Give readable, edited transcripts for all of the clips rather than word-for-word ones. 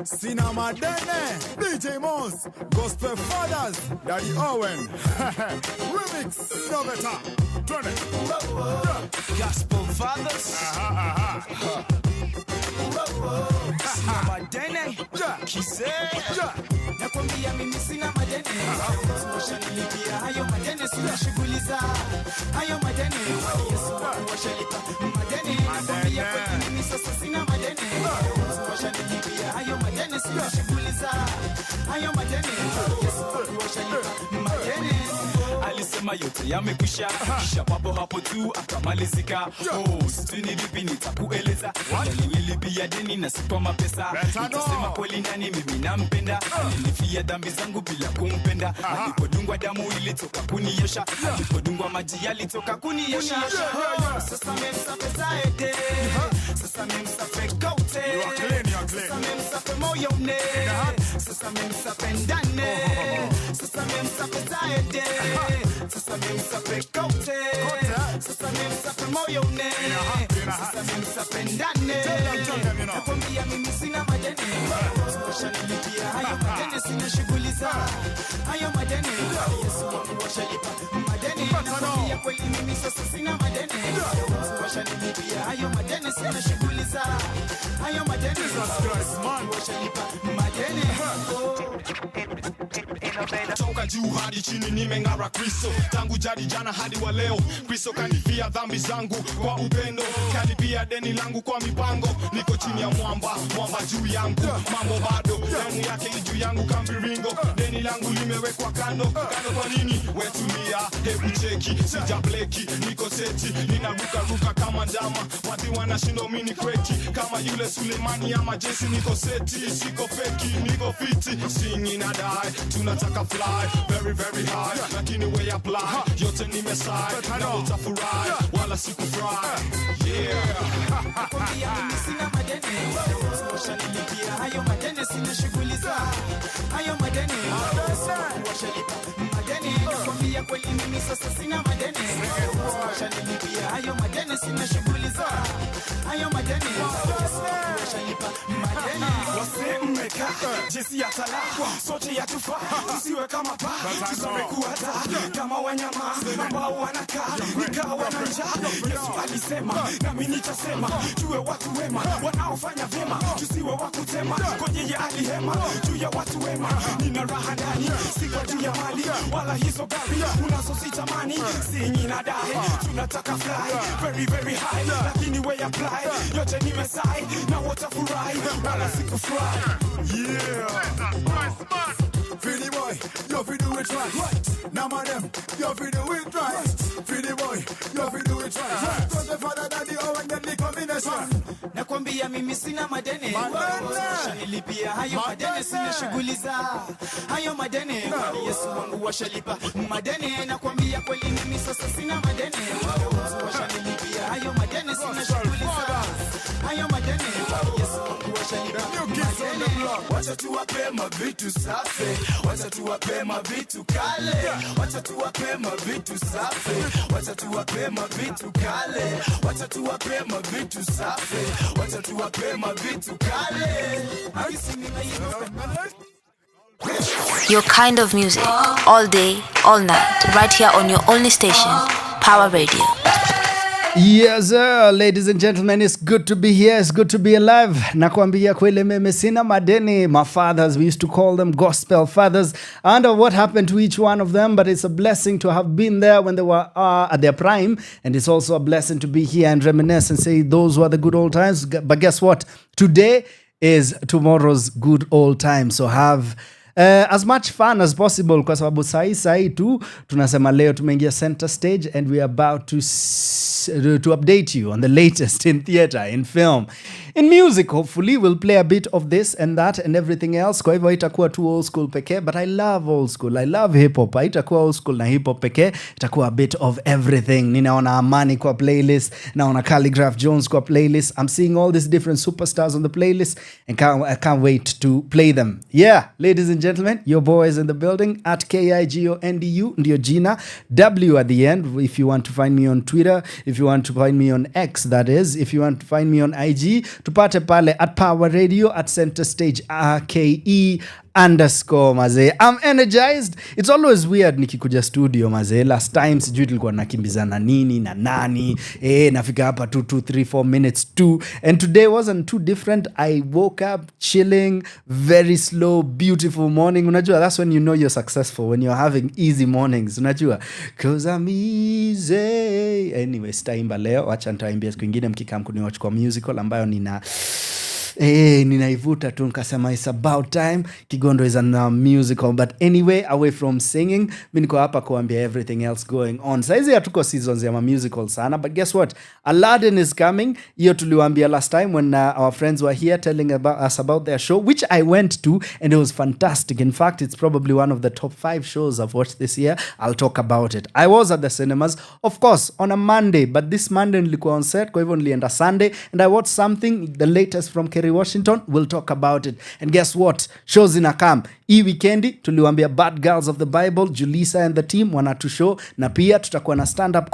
Cinema Dene, DJ Mons, Gospel Fathers, Daddy Owen, Remix, Noveta, turn it. Gospel Fathers, Cinema Dene, Kise, nakwambia mimi sina madeni, washanilipia hayo madeni, sina shughuli za hayo madeni, Yesu washalipa madeni, nakwambia kwa mimi sasa sina madeni, washanilipia hayo madeni, sina shughuli za hayo madeni, Yesu washalipa madeni. Alisema yote yamekwisha, kisha papo hapo tu akamalizika. Sijui lipi nitakueleza, nililipia deni na sipa mapesa. Nitasema kweli nani mimi nampenda, nilifia dhambi zangu bila kumpenda. Alipodungwa damu ilitoka kuniosha, alipodungwa maji yalitoka kuniosha. Sasa memsa pesa ete, sasa memsa fekote, sasa memsa fe moyone, sasa memsa pendane, sasa memsa pesa ete, sasa memsa fekote, sasa memsa fe moyone, sasa memsa pendane. Nakwambia mimi sina madeni, washanilipia hayo madeni, sina shughuli za hayo madeni, Yesu wangu washalipa madeni. Nakwambia kweli mimi sasa sina madeni, washanilipia hayo madeni, sina shughuli za hayo madeni, Yesu wangu washalipa madeni. Toka juu hadi chini nimeng'ara Kristo, tangu jadi jana hadi wa leo. Kristo kanifia dhambi zangu kwa upendo, kanipia deni langu kwa mipango. Niko chini ya mwamba, mwamba juu yangu, mambo bado damu yake juu yangu kambiringo. Deni langu limewekwa kando, kando kwa nini? Wetulia, hebu cheki, sijableki, niko seti, ninaruka kama ndama, watu wanashindo mini kreti, kama yule Sulemani ama Jesse. Niko seti, siko feki, niko fiti, singing and die, tunataka fly, very very high, lakini we apply, yote nimesai, na utafurahi, wala sikufurahi, yeah. Nakwambia mimi sina madeni, washanilipia hayo madeni, sina shughuli za hayo madeni, washalipa madeni. Nakwambia kweli mimi sasa sina madeni, washanilipia hayo madeni, sina shughuli za hayo madeni, washalipa madeni. Wasemeka, Jesse ya talaka, sote ya tufa, tusiwe kama pa, tusome kuata, kama wanyama, ambao wanakaa, nikawa na njaa. Yesu alisema, nami nitasema, tuwe watu wema, wanaofanya vyema, tusiwe wakutema, kwa yeye alihema, juu ya watu wema. Nina raha ndani, si kwa juu ya mali, wala hizo gari, unazozitamani, sinyi na dai, tunataka fly, very very high, lakini we apply, yote nimesai, na watafurahi, wala sikufurahi. Yeah. Feedy boy, you fi do it right. Now madam, you fi do it right. Feedy boy, you fi do it right. Cause the father, daddy, and then the combination. Nakwambia mimi sina madeni, washanilipia hayo madeni, sina shughuli za hayo madeni, Yesu wangu washalipa madeni. Nakwambia kweli mimi sasa sina madeni, washanilipia hayo madeni, sina shughuli za hayo madeni, Yesu wangu washalipa madeni. Wacha tuwape mavitu safi, wacha tuwape mavitu kale, wacha tuwape mavitu safi, wacha tuwape mavitu kale, wacha tuwape mavitu safi, wacha tuwape mavitu kale. Your kind of music, all day, all night, right here on your only station, Power Radio. Yes sir, ladies and gentlemen, it's good to be here, it's good to be alive. Nakwambia kwele meme sina madeni. My fathers, we used to call them gospel fathers. I wonder what happened to each one of them, but it's a blessing to have been there when they were at their prime, and it's also a blessing to be here and reminisce and say those were the good old times. But guess what? Today is tomorrow's good old time, so have as much fun as possible, kwa sababu sai tu tunasema leo tumeingia center stage and we are about to update you on the latest in theater, in film, in music. Hopefully we'll play a bit of this and that and everything else. Kwa hivyo haitakuwa too old school pekee, but I love old school, I love hip hop. Haitakuwa old school na hip hop pekee, itakuwa a bit of everything. Ninaona Amani kwa playlist, naona Calligraph Jones kwa playlist. I'm seeing all these different superstars on the playlist and I can't wait to play them. Yeah, ladies and gentlemen, your boy is in the building at Kigondu, ndio jina, W at the end. If you want to find me on Twitter, If you want to find me on X, that is, if you want to find me on IG, tupate pale at Power Radio at Center Stage RKE _ maze. I'm energized. It's always weird nikikuja studio maze. Last time sijui tulikuwa nakimbizana nini na nani. Nafika hapa 2, 3, 4 minutes too. And today wasn't too different. I woke up chilling, very slow, beautiful morning. Unajua, that's when you know you're successful, when you're having easy mornings. Unajua, 'cause I'm easy. Anyway, sitaimba leo. Wacha nitaimbia siku nyingine mkikam kuniwatch kwa musical ambayo ninaivuta tu nikasema it's about time. Kigondu is a musical, but anyway, away from singing, mimi niko hapa kuambia everything else going on. Saizi hatuko seasons ya musical sana, but guess what? Aladdin is coming. Hiyo tuliwaambia last time when our friends were here telling us about their show, which I went to, and it was fantastic. In fact, it's probably one of the top 5 shows I've watched this year. I'll talk about it. I was at the cinemas, of course, on a Monday, but this Monday nilikuwa on set, kwa hivyo nilienda Sunday, and I watched something, the latest from Washington. We'll talk about it. And guess what? Shows in a camp. Hii weekendi tuliwaambia Bad Girls of the Bible, Julissa and the team wanatu show, na pia tutakuwa na stand-up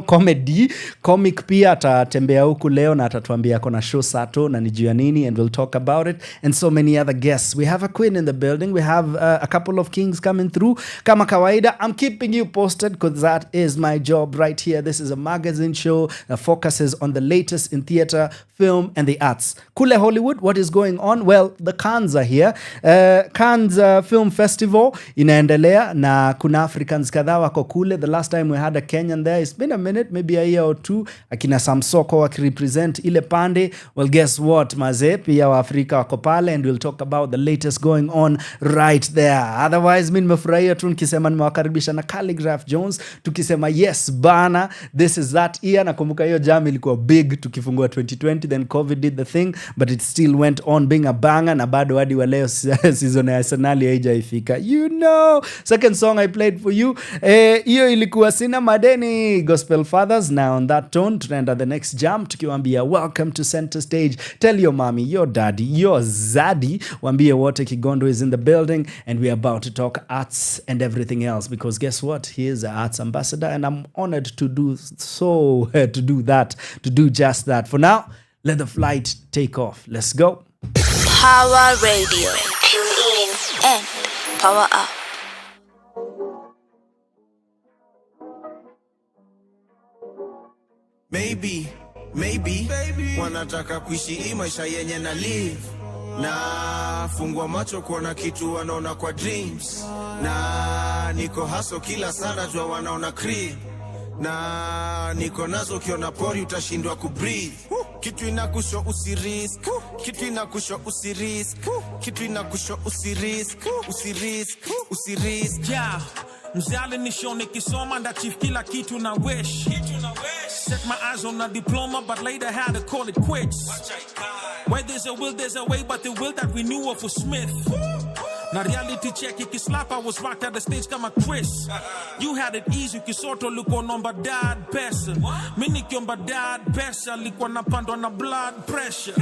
comedy. Comic pia atatembea huku leo na atatuambia kuna show sato na nijua nini, and we'll talk about it, and so many other guests. We have a queen in the building. We have a couple of kings coming through. Kama kawaida, I'm keeping you posted because that is my job right here. This is a magazine show that focuses on the latest in theater, film, and the arts. Kule Hollywood, what is going on? Well, the Cannes are here. Cannes Film Festival inaendelea na kuna Africans kadhaa wako kule. The last time we had a Kenyan there, it's been a minute, maybe a year or two. Akina Samsoko wakirepresent ile pande. Well, guess what, maze, pia wa Afrika wako pale, and we'll talk about the latest going on right there. Otherwise, mimi nimefurahia tu nikisema nimewakaribisha na Calligraph Jones, tukisema yes bana, this is that year. Nakumbuka hiyo jam ilikuwa big tukifungua 2020, then COVID did the thing, but it still went on being a banger, na bado hadi wa leo season ya Arsenal haijaifika. You know, second song I played for you, hiyo ilikuwa Sina Madeni, Gospel Fathers. Now on that tone, tunaenda the next jam tukiwaambia welcome to Center Stage. Tell your mommy, your daddy, your zaddy, waambie wote Kigondu is in the building, and we're about to talk arts and everything else, because guess what? He is an arts ambassador, and I'm honored to do just that. For now, let the flight take off. Let's go. Power Radio. Tune in and power up. Maybe wanataka kuishi hii maisha yenye na live, na fungua macho kuona kitu wanaona kwa dreams, na niko haso kila sana jua wanaona creep, na niko nazo kiona pori utashindwa kubreathe. Kitu inakusho usirisk, kitu inakusho usirisk, kitu inakusho usirisk, usirisk. Yeah, mzali nishone kisoma nda chief kila kitu na wish. Set my eyes on a diploma, but later had to call it quits. Where there's a will, there's a way, but the will that we knew of was Smith. Na reality check ikislap, I was rocked at the stage kama Chris. You had it easy, ukisoto likuwa nomba dad pesa. Mini kiomba dad pesa, likuwa napandwa na blood pressure.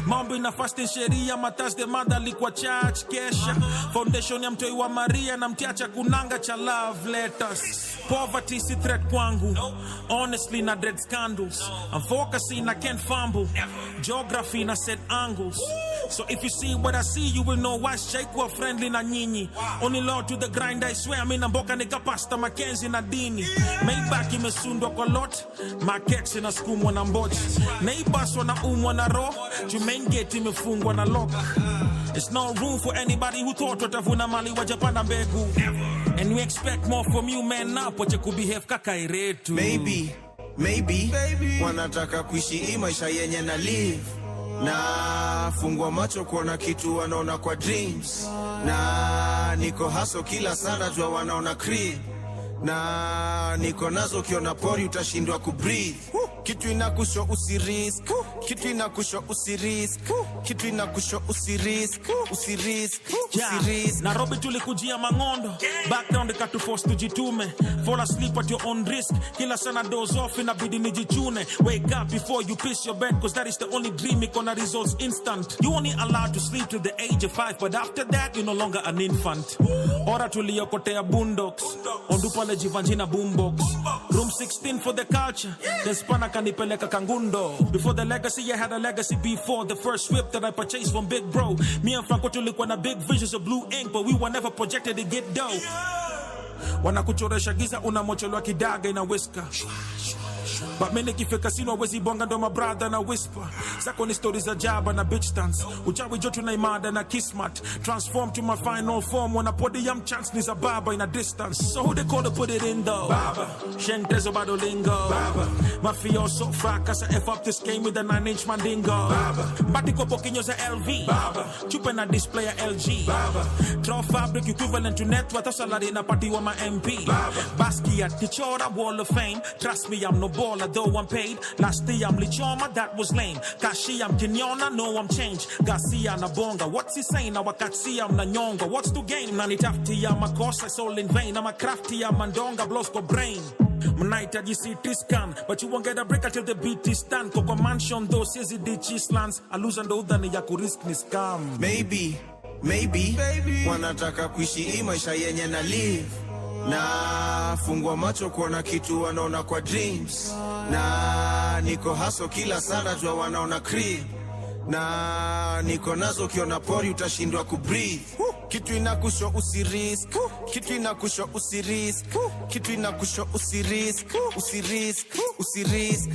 Mambo ina fasting sheria, matazde mada likuwa charge kesha. Foundation ya mtoi wa Maria na mtiacha kunanga cha love letters. Poverty si threat kwangu, honestly na dread scandals. I'm focusing, I can't fumble. Geography na set angles. So if you see what I see, you will know why shake wa friendly na nyinyi. Only Lord to the grind, I swear. Mina mboka nika pasta Mackenzie na dini. Maybach imesundwa kwa lot, Makex ina skumwa na mbochi. Neighbors wana na ro, Jumain gate imefungwa na lock. There's no room for anybody who thought watavuna mali wajapanda mbegu. And we expect more from you, man, up wache kubehave kaka iretu. Maybe wanataka kuishi hii maisha yenye na live, na fungua macho kuona kitu wanaona kwa dreams, na niko haso kila sana jua wanaona creep, na niko nazo kiona pori utashindwa kubreathe. Kitu inakusho usirisk, kitu inakusho usirisk, kitu inakusho usirisk, usirisk, usirisk. Nairobi tulikujia mangondo, background ikatu force tujitume, fall asleep at your own risk, kila sana doze off inabidi nijichune, wake up before you piss your bed, cause that is the only dream ikona results instant, you only allowed to sleep till the age of 5, but after that you're no longer an infant. Ora tuliokotea boondocks, ondupale Githinji na boombox, room 16 for the culture, then spana kanipeleka kangundo, before the legacy I had a legacy before, the first whip that I purchased from Big Bro, me and Franco tulikuwa na big visions of blue ink, but we were never projected to get dough. Wanakuchoresha giza unamochelewa kidaga ina whisker, but mimi nikifika sino wezi bonga ndo my brother na whisper, zako ni stories za jaba na bitch dance, uchawi jotu na imada na kismat, transform to my final form, when a podium chance ni za baba in a distance, so who they call to put it in though? Baba, Shentezo Badolingo, Baba, Mafioso, Fracas, F up this game with a 9-inch mandingo, Baba, Batiko Poquinhos LV, Baba, Chupa na display LG, Baba, draw fabric equivalent to net, what a salary na party with my MP, Baba, Basquiat, Tichora, Wall of Fame, trust me I'm no baller though I'm paid, last year I'm Lichoma, that was lame, Kashi I'm Kenyana, no I'm changed, Garcia na Bonga, what's he saying, now I can't see I'm na Nyonga, what's the game, Nani Tafti I'm a course, I soul in vain, I'm a crafty, I'm Mandonga, blows go brain. Night at CT scan, but you won't get a break until the beat is stand. Coco mansion, though, says it did cheese lands. I lose and the ya risk ni scam. Maybe, wanataka kuishi hii maisha yenye na live. Na fungwa macho kuona kitu wanaona kwa dreams. Na niko haso kila sana jua wanaona creep. Na niko nazo kiona pori utashindwa kubreathe. Kitu inakusho usirisk, kitu inakusho usirisk, kitu inakusho usirisk, usirisk, usirisk.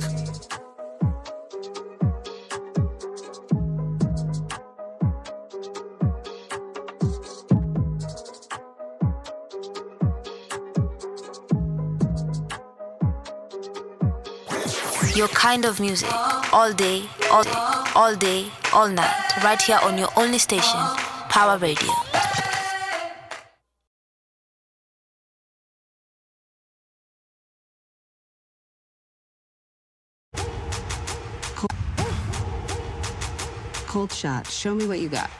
Your kind of music, all day, all night, right here on your only station, Power Radio. Cold shot. Show me what you got.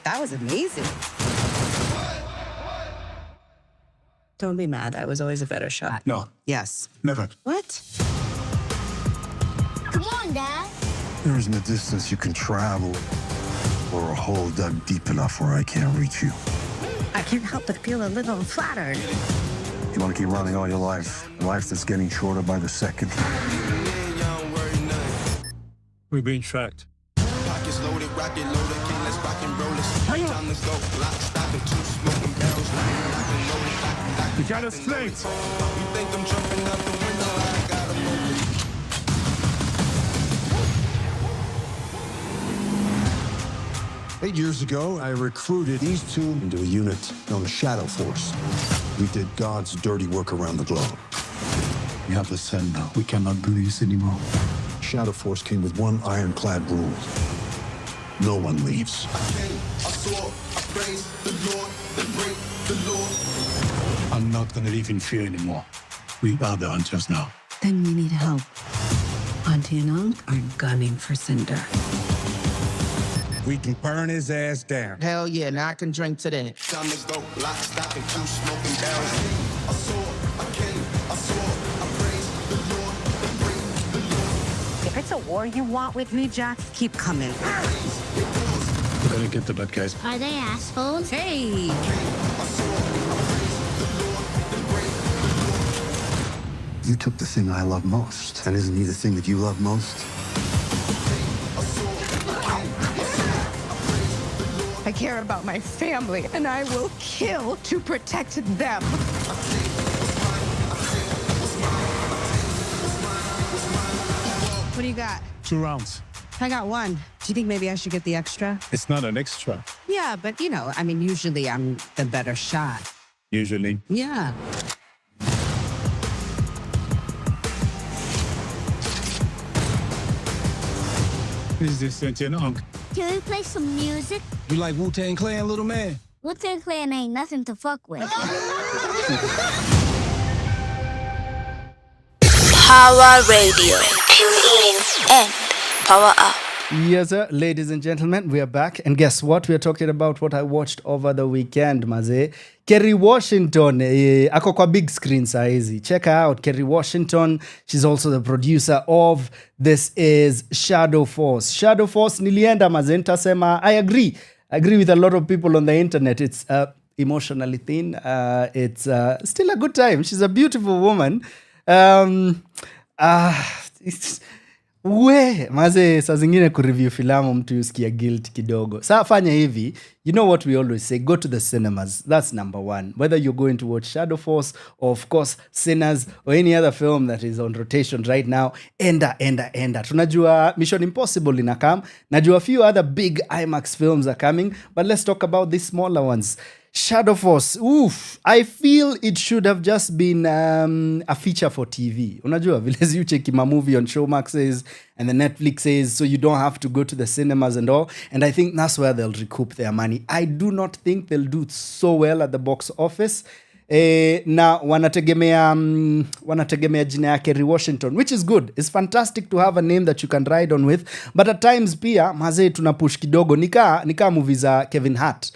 That was amazing. Don't be mad. I was always a better shot. No. Yes. Never. What? Come on, Dad. There isn't a distance you can travel or a hole dug deep enough where I can't reach you. I can't help but feel a little flattered. You want to keep running all your life, a life that's getting shorter by the second. We're being tracked. Pockets loaded, rocket loaded, king, let's rock and roll this. Time to go, lock, stock, and 2 smoking barrels. You got us flanked. You think I'm jumping out the window? I got 'em open. 8 years ago, I recruited these two into a unit known as Shadow Force. We did God's dirty work around the globe. We have to send now. We cannot do this anymore. Shadow Force came with one ironclad rule. No one leaves. I came, I saw, I praise the Lord, then break the Lord. I'm not gonna live in fear anymore. We are the hunters now. Then we need help. Auntie and Unc are gunning for Cinder. We can burn his ass down. Hell yeah, now I can drink to that. Time to go, lock, stock, and 2 smoking barrels. I saw, I came, I saw, I praise the Lord, then break the Lord. If it's a war you want with me, Jack, keep coming. We're gonna get the bad guys. Are they assholes? Hey! You took the thing I love most. And isn't he the thing that you love most? I care about my family, and I will kill to protect them. What do you got? 2 rounds. I got 1. Do you think maybe I should get the extra? It's not an extra. Yeah, but usually I'm the better shot. Usually. Yeah. Is this Auntie and Unc? Can we play some music? You like Wu-Tang Clan, little man? Wu-Tang Clan ain't nothing to fuck with. Power Radio. Tune in and power up. Yes, sir. Ladies and gentlemen, we are back. And guess what? We are talking about what I watched over the weekend, maze. Kerry Washington, ako kwa big screen saizi. Check her out, Kerry Washington. She's also the producer of This Is Shadow Force. Shadow Force, nilienda maze, nitasema, I agree with a lot of people on the internet. It's emotionally thin. It's still a good time. She's a beautiful woman. Maze saa zingine kureview filamu mtu yusikia guilt kidogo. Saa fanya hivi, you know what we always say, go to the cinemas. That's number one. Whether you're going to watch Shadow Force or of course Sinners or any other film that is on rotation right now, enda. Tunajua Mission Impossible inakam. Najua a few other big IMAX films are coming, but let's talk about these smaller ones. Shadow Force, I feel it should have just been a feature for TV. Unajua, vile you check my movie on Showmaxes and the Netflixes, so you don't have to go to the cinemas and all. And I think that's where they'll recoup their money. I do not think they'll do so well at the box office. Na wanategemea jina ya Kerry Washington, which is good. It's fantastic to have a name that you can ride on with. But at times pia, mazee tunapush kidogo. Nika movies za Kevin Hart.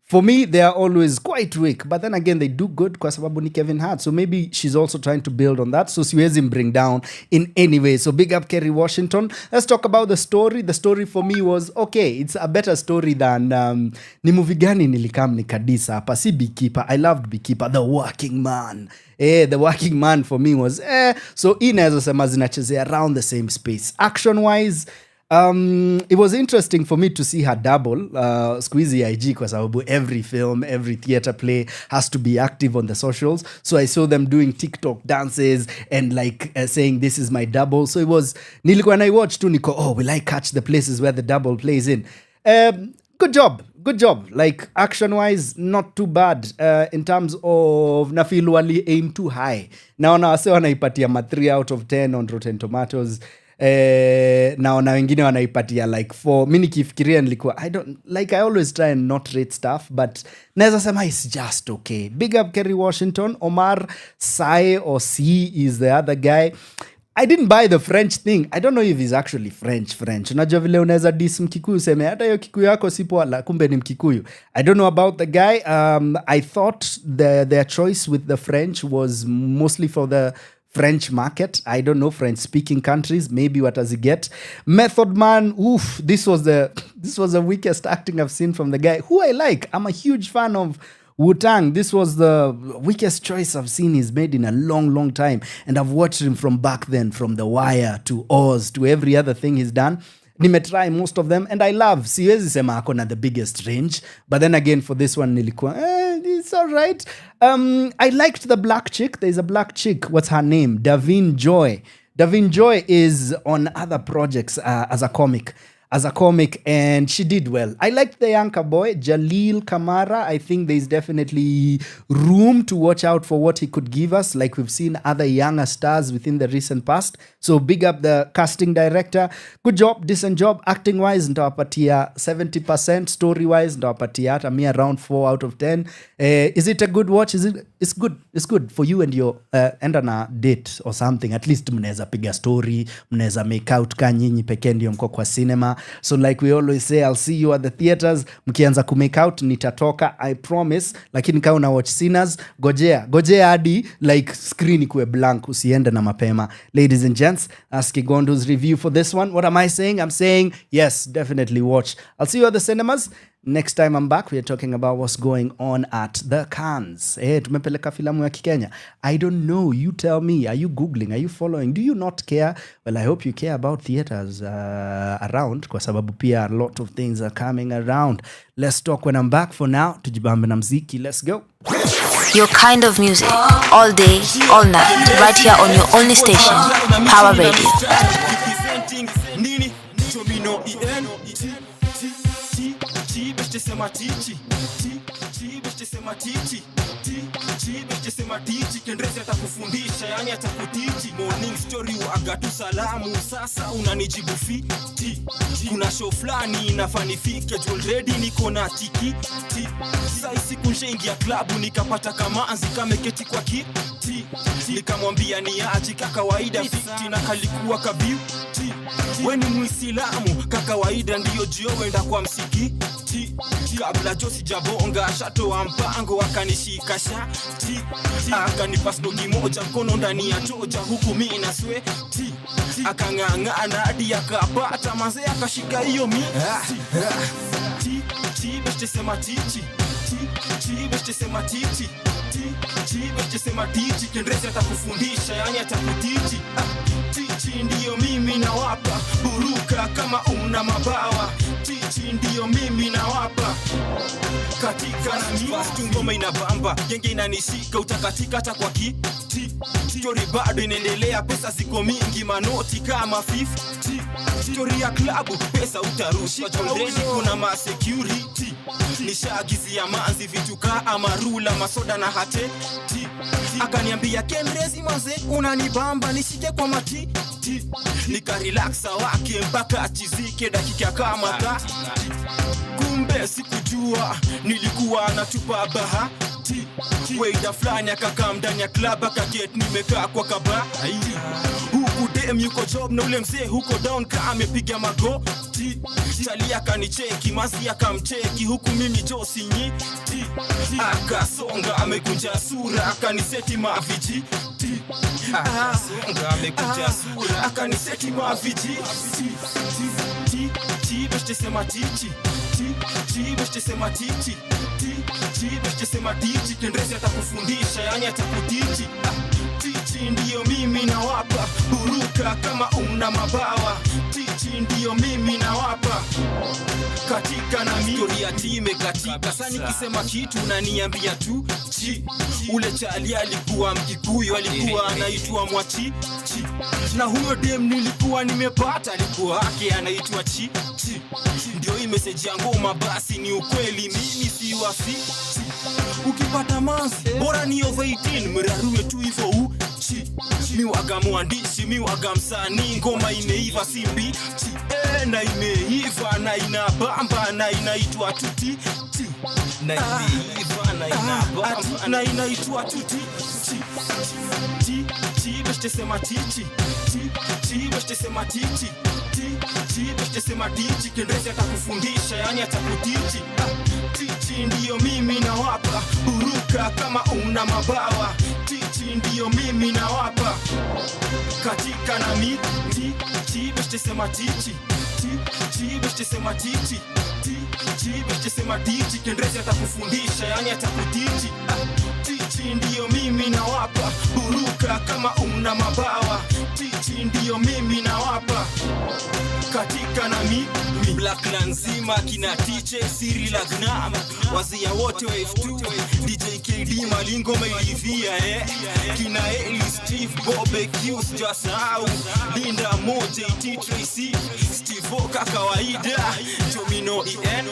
For me, they are always quite weak. But then again, they do good kwa sababu ni Kevin Hart. So maybe she's also trying to build on that. So siwezi bring down in any way. So big up Kerry Washington. Let's talk about the story. The story for me was, okay, it's a better story than ni movie gani nilikam nikadisa hapa. Si Beekeeper. I loved Beekeeper. The Working Man. The Working Man for me was So inaweza sema zinachezea around the same space. Action-wise, it was interesting for me to see her double squeezy IG kwa sababu every film, every theater play has to be active on the socials. So I saw them doing TikTok dances and like saying this is my double. So it was when I watched too niko, will I catch the places where the double plays in? Good job. Like action-wise, not too bad. In terms of nafeel wali aim too high. Naona wase wanaipatia 3 out of 10 on Rotten Tomatoes. Na wengine wanaipatia like 4. Mimi nikifikiria nilikuwa I always try and not rate stuff, but naweza sema it's just okay. Big up Kerry Washington. Omar Sai or C is the other guy. I didn't buy the French thing. I don't know if he's actually French. Unajua vile unaweza dis Mkikuyu seme hata hiyo Kikuyu yako sipo la kumbe ni Mkikuyu. I don't know about the guy. I thought their choice with the French was mostly for the French market. I don't know, French-speaking countries. Maybe what does he get? Method Man, this was the weakest acting I've seen from the guy, who I like. I'm a huge fan of Wu-Tang. This was the weakest choice I've seen he's made in a long time. And I've watched him from back then, from The Wire to Oz to every other thing he's done. Nimetry most of them and I love. Siwezi sema ako na the biggest range, but then again for this one nilikuwa it's all right. I liked the black chick. There's a black chick. What's her name? Davin Joy. Davin Joy is on other projects as a comic, and she did well. I liked the Yanka boy, Jalil Kamara. I think there's definitely room to watch out for what he could give us, like we've seen other younger stars within the recent past. So big up the casting director. Good job, decent job. Acting-wise, nitawapatia 70%. Story-wise, nitawapatia hata me around 4 out of 10. Is it a good watch? It's good. It's good for you and your enda na date or something. At least mnaweza piga story, mnaweza make out ka nyinyi pekee ndio mko kwa cinema. So like we always say, I'll see you at the theaters. Mkianza ku make out nitatoka, I promise. Lakini kama una watch Sinners, gojea hadi like screen ikuwe blank, usiende na mapema. Ladies and gents, that's Kigondu's review for this one. What am I saying? I'm saying yes, definitely watch. I'll see you at the cinemas. Next time I'm back, we are talking about what's going on at the Cannes. Tumepeleka filamu ya Kikenya. I don't know. You tell me. Are you Googling? Are you following? Do you not care? Well, I hope you care about theaters around. Kwa sababu pia a lot of things are coming around. Let's talk when I'm back. For now, tujibambe na mziki. Let's go. Your kind of music, all day, all night, right here on your only station, Power Radio. Sema tichi beste sema tichi Kendrezi atakufundisha yani atakutichi morning story uaga tu salamu sasa unanijibu fiti kuna show flani inafanifike already niko na tiki sai siku nshaingia klabu nikapata kamanzi kameketi kwa kiti nikamwambia ni aje kawaida fiti na kalikuwa kabiuti we ni Muislamu kawaida ndiyo jio wenda kwa msikiti kabla jo sijabonga shatoa mpango akanishika shati akanipa snogi moja mkono ndani ya choja huku mimi na sweti akang'ang'ana hadi akapata manze akashika hiyo miti beste sema tichi beste sema tichi beste sema tichi Kendrezi atakufundisha yani atakutichi tichi ndiyo mimi nawapa buruka kama una mabawa tichi ndiyo mimi nawapa katika na mimi ngoma inabamba genge inanishika utakatika hata kwa kiti story bado inaendelea pesa ziko mingi manoti kama 50 story ya klabu pesa utarushwa already kuna ma security nishagizia manzi vitu kaa marula masoda na hate akaniambia Kendrezi manze unanibamba nishike kwa mati nikarelaxa wake mpaka achizike dakika kama 30 kumbe sikujua nilikuwa natupa bahati waida flani akakaa ndani ya club akaget nimekaa kwa kabati huku dem yuko job na ule mzee huko down kama amepiga magoti Tali akanicheki masi akamcheki huku mimi josi nyiti akasonga amekunja sura akaniseti maviji akasonga amekunja sura akaniseti maviji beste sema tichi beste sema tichi beste sema tichi Kendrezi atakufundisha yani atakutichi tichi ndiyo mimi nawapa buruka kama una mabawa tichi ndiyo mimi nawapa katika na story ya time katika sasa nikisema kitu unaniambia tu ule chali alikuwa Mkikuyu alikuwa anaitwa Mwachi na huyo dem nilikuwa nimepata alikuwa yake anaitwa Chi ndio hii message ya ngoma basi ni ukweli mimi si wasi ukipata manzi bora ni over 18 mrarue tu hivyo mi waga mwandishi mi waga msanii ngoma imeiva simbi na imeiva na inabamba na inaitwa tuti na imeiva na inabamba na inaitwa tuti beste sema tichi beste sema tichi beste sema tichi Kendrezi atakufundisha yani atakutichi tichi ndiyo mimi nawapa buruka kama una mabawa tichi ndiyo mimi nawapa katika na miti beste sema tichi beste sema tichi beste sema tichi Kendrezi atakufundisha yani atakutichi tichi ndiyo mimi nawapa buruka kama una mabawa tichi ndiyo mimi nawapa katika na mimi Black Lanzima kina tiche Siri Lagnam wazia wote wa F2 DJ KD Malingo Mailivia kina Eli Steve Bobe Q's Jasau Linda Moja T Tracy Steve Oka kawaida Domino EN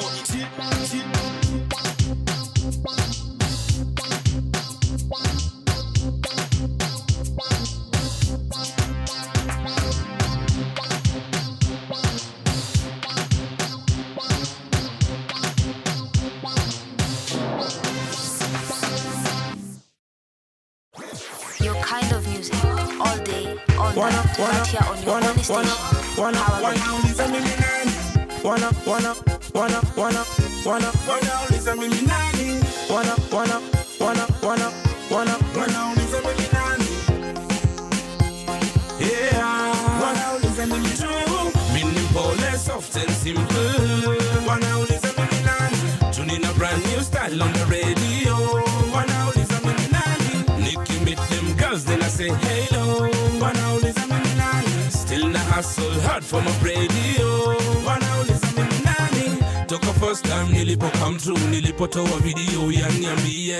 Kind of music all day, all night, right here on your only station. Soft and simple. Wanna listen to me tuning a brand new style on the radio. Wanna listen to me Nicky meet them girls, then I say hello. Wanna listen to me still na hustle hard for my radio. Wanna listen to me toka first time nilipo come through, nilipotoa video ya niambie.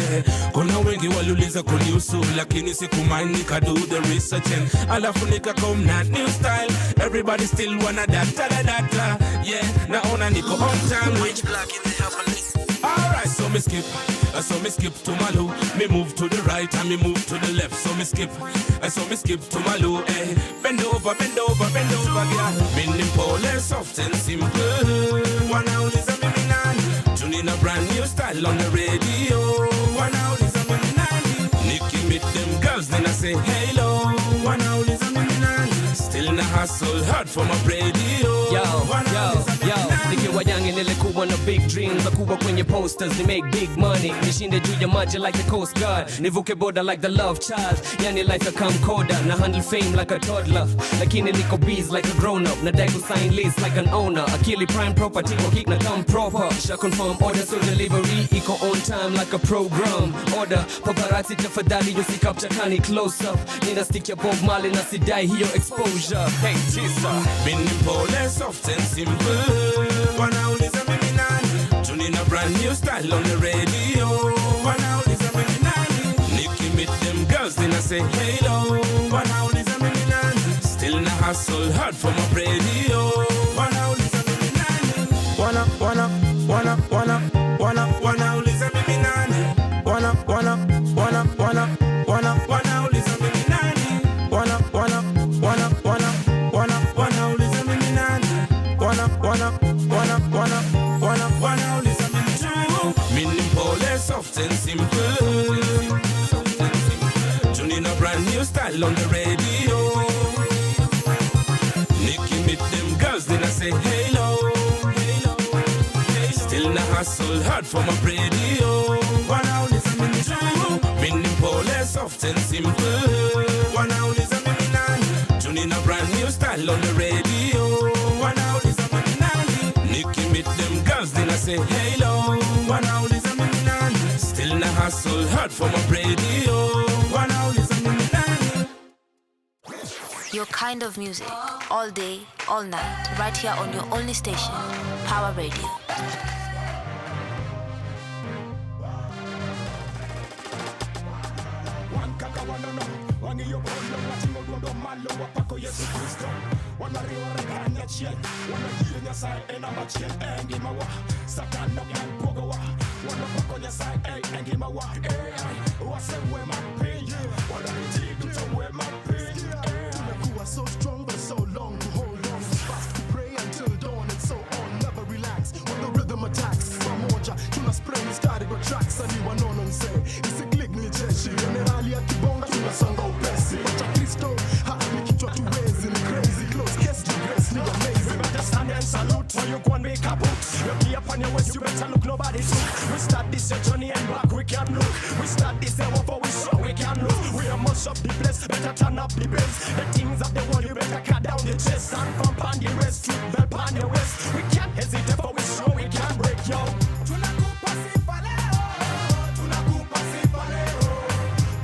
Kuna wengi waliuliza kunihusu, lakini sikumind nika do the research and alafu nika come na new style. Everybody still wanna data. Yeah, naona niko on time. Which black in the heavenly. Alright, so me skip So me skip to my loo. Me move to the right and me move to the left. So me skip to my loo. Eh. Bend over, girl. Bending pole, soft and simple. One out is a mini nan. Tuning a brand new style on the radio. One out is a mini nan. Nicky meet them girls, then I say hello. One out is a mini nan. Still in the hustle, hard for my radio. Yo, nikiwa young nilikuwa na big dreams. Nakuwa kwenye posters, they make big money. Nishinde juu ya maji like the Coast Guard. Nivuke border like the love child. Yani life a camcorder. Na handle fame like a toddler. Lakini niko bees like a grown up. Nadai kusign lease like an owner. Akili prime property kwa kick na come proper. Sha confirm order so delivery iko on time like a program. Order paparazzi tafadhali yusikapcha kani close up. Nina stick ya Bob Marley na sidai hiyo exposure. Hey tisa. Bending pole, soft and simple. One out is a mini nan. Tuning a brand new style on the radio. One out is a mini nan. Nicky meet them girls, then I say hello. One out is a mini nan. Still in a hustle, hard for my radio. One out is a mini nan. One out is a mini nan. One out is a mini nan. One out is a mini nan. Meaning pole, soft and simple. Tuning a brand new style on the radio. Nicky meet them girls, then I say hello. Still in a hustle, hard for my radio. One out is a mini true. Meaning pole, soft and simple. One out is a mini nan. Tuning a brand new style on the radio. One out is a mini nan. Nicky meet them girls, then I say hello. One out is a mini nan. Still in a hustle, hard for my radio. One out is a mini nan. Your kind of music, all day, all night, right here on your only station, Power Radio. So strong but so long to hold on. Fast to pray until dawn and so on. Never relax when the rhythm attacks. Pamoja tunaspray mistari kwa tracks. Ani wanononse isiklik ni jeshi. Generali ya kibonga tunasonga upesi. Wacha Kristo ni kichwa tuwezi. Ni crazy close guess to grace ni amazing. We better stand and salute or you go and make a boot. You be up on your waist, you better look nobody took. We start this journey and back we can look. We start this for we show we can look. We are much up the place, better turn up the bass. The things of the world you better cut down the chest. And pump on the rest, keep belt on the waist. We can't hesitate for we show we can break yo. Tunakupa sifa leo, tunakupa sifa leo,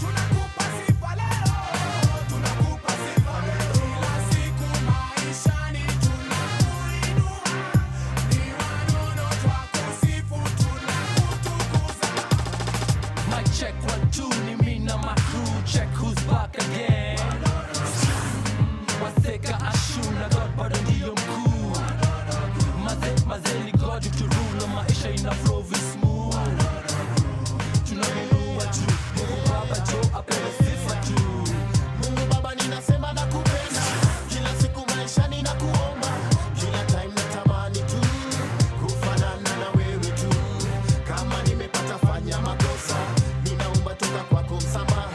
tunakupa sifa leo, tunakupa sifa leo. Kila siku maishani tunakuinua, ni wanono twakusifu tunakutukuza. Mic check 1 2 ni mimi na my crew. Check who's back again. Waseka ashuna God bado ndiyo mkuu. Maze ni God to rule. Maisha ina flow smooth. Tunanunua tu Mungu Baba jo apewe sifa tu. Mungu Baba ninasema nakupenda. Kila siku maisha ninakuomba. Kila time natamani tu kufanana na wewe tu. Kama nimepata fanya makosa, ninaomba toka kwako msamaha.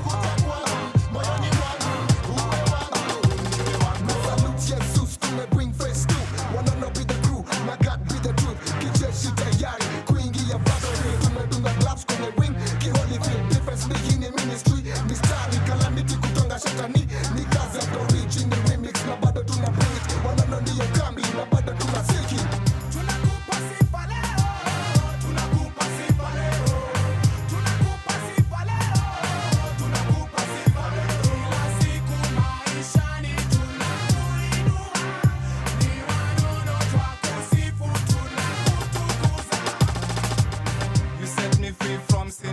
Kuja kwangu, moyoni mwangu, uwe wangu, niwe wako. Salute Jesus, tumebring face too. Wanna be the crew, my God be the truth. Kijeshi tayari, kuingia battle. Tumedunga gloves kwenye ring, kiholy feel difference making in ministry. Mistari, calamity, kutonga shetani. Ni kazi ya origin, remix, na bado tuna bring it. Wanana ndiyo kambi, na bado tunasiki. Tunakupa sifa leo, tunakupa sifa leo, tunakupa sifa leo, tunakupa sifa leo. Kila siku maishani tunakuinua, ni wanono twakusifu tunakutukuza. You set me free from sin.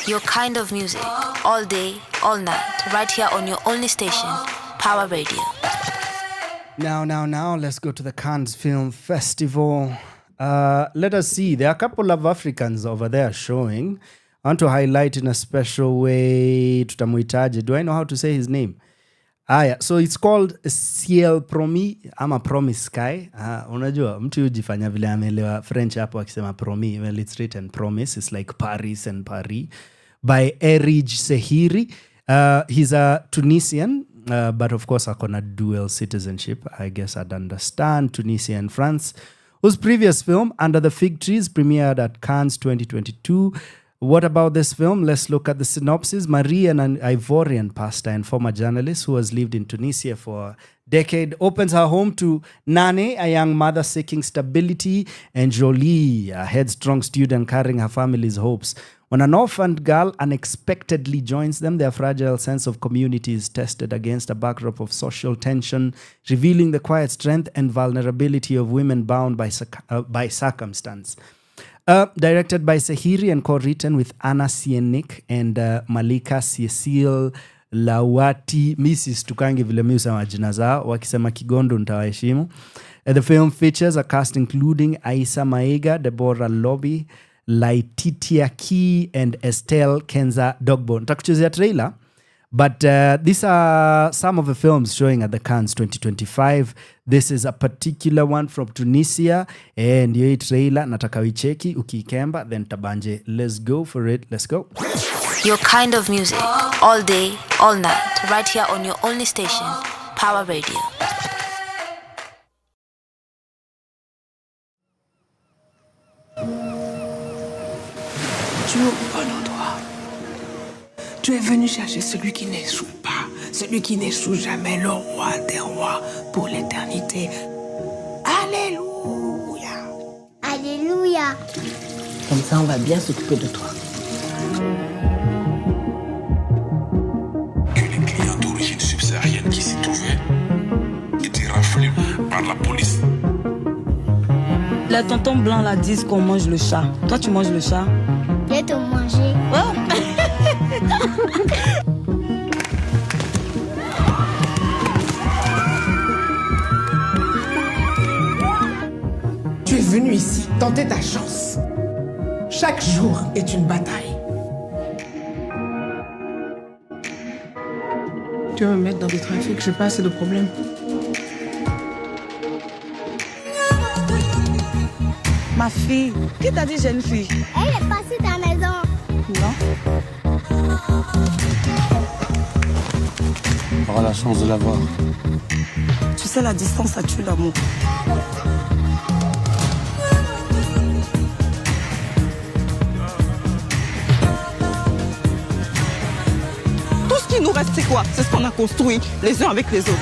Your kind of music, all day, all night, right here on your only station, Power Radio. Now, let's go to the Cannes Film Festival. Let us see. There are a couple of Africans over there showing. I want to highlight in a special way. Tutamuitaje. Do I know how to say his name? Yeah. So it's called Ciel Promis ama Promise Sky. Unajua mtu yujifanya vile ameelewa French hapo akisema Promis. Well, it's written Promise. It's like Paris and Paris. By Erij Sehiri. He's a Tunisian, but of course akona dual citizenship. I guess I'd understand. Tunisia and France. Whose previous film, Under the Fig Trees, premiered at Cannes 2022. What about this film? Let's look at the synopsis. Marie, an Ivorian pastor and former journalist who has lived in Tunisia for a decade, opens her home to Nane, a young mother seeking stability, and Jolie, a headstrong student carrying her family's hopes. When an orphaned girl unexpectedly joins them, their fragile sense of community is tested against a backdrop of social tension, revealing the quiet strength and vulnerability of women bound by circumstance. Directed by Sehiri and co-written with Anna Sienik and Malika Cecile Lawati. Mrs. Tukangi vile mi usema majina zao, wakisema Kigondu nitawaheshimu. The film features a cast including Aisa Maega, Deborah Lobby, Laetitia Key and Estelle Kenza Dogbo. Nitakuchezea trailer, but these are some of the films showing at the Cannes 2025. This is a particular one from Tunisia, and hii trailer nataka uicheki ukikemba then tabanje. Let's go for it. Let's go. Your kind of music, all day, all night, right here on your only station, Power Radio. Tu es au bon endroit. Tu es venu chercher celui qui n'échoue pas, celui qui n'échoue jamais, le roi des rois pour l'éternité. Alléluia. Alléluia. Comme ça, on va bien s'occuper de toi. Que les clients d'origine subsaharienne qui s'y trouvaient étaient raflés par la police. Les tontons blancs là disent qu'on mange le chat. Toi, tu manges le chat? Je vais te manger. Tu es venu ici tenter ta chance. Chaque jour est une bataille. Tu veux me mettre dans des trafics, j'ai pas assez de problèmes. Ma fille, qui t'a dit jeune fille? Elle est passée dans la maison. Non. On aura la chance de la voir. Tu sais, la distance, ça tue l'amour. Tout ce qui nous reste, c'est quoi? C'est ce qu'on a construit les uns avec les autres.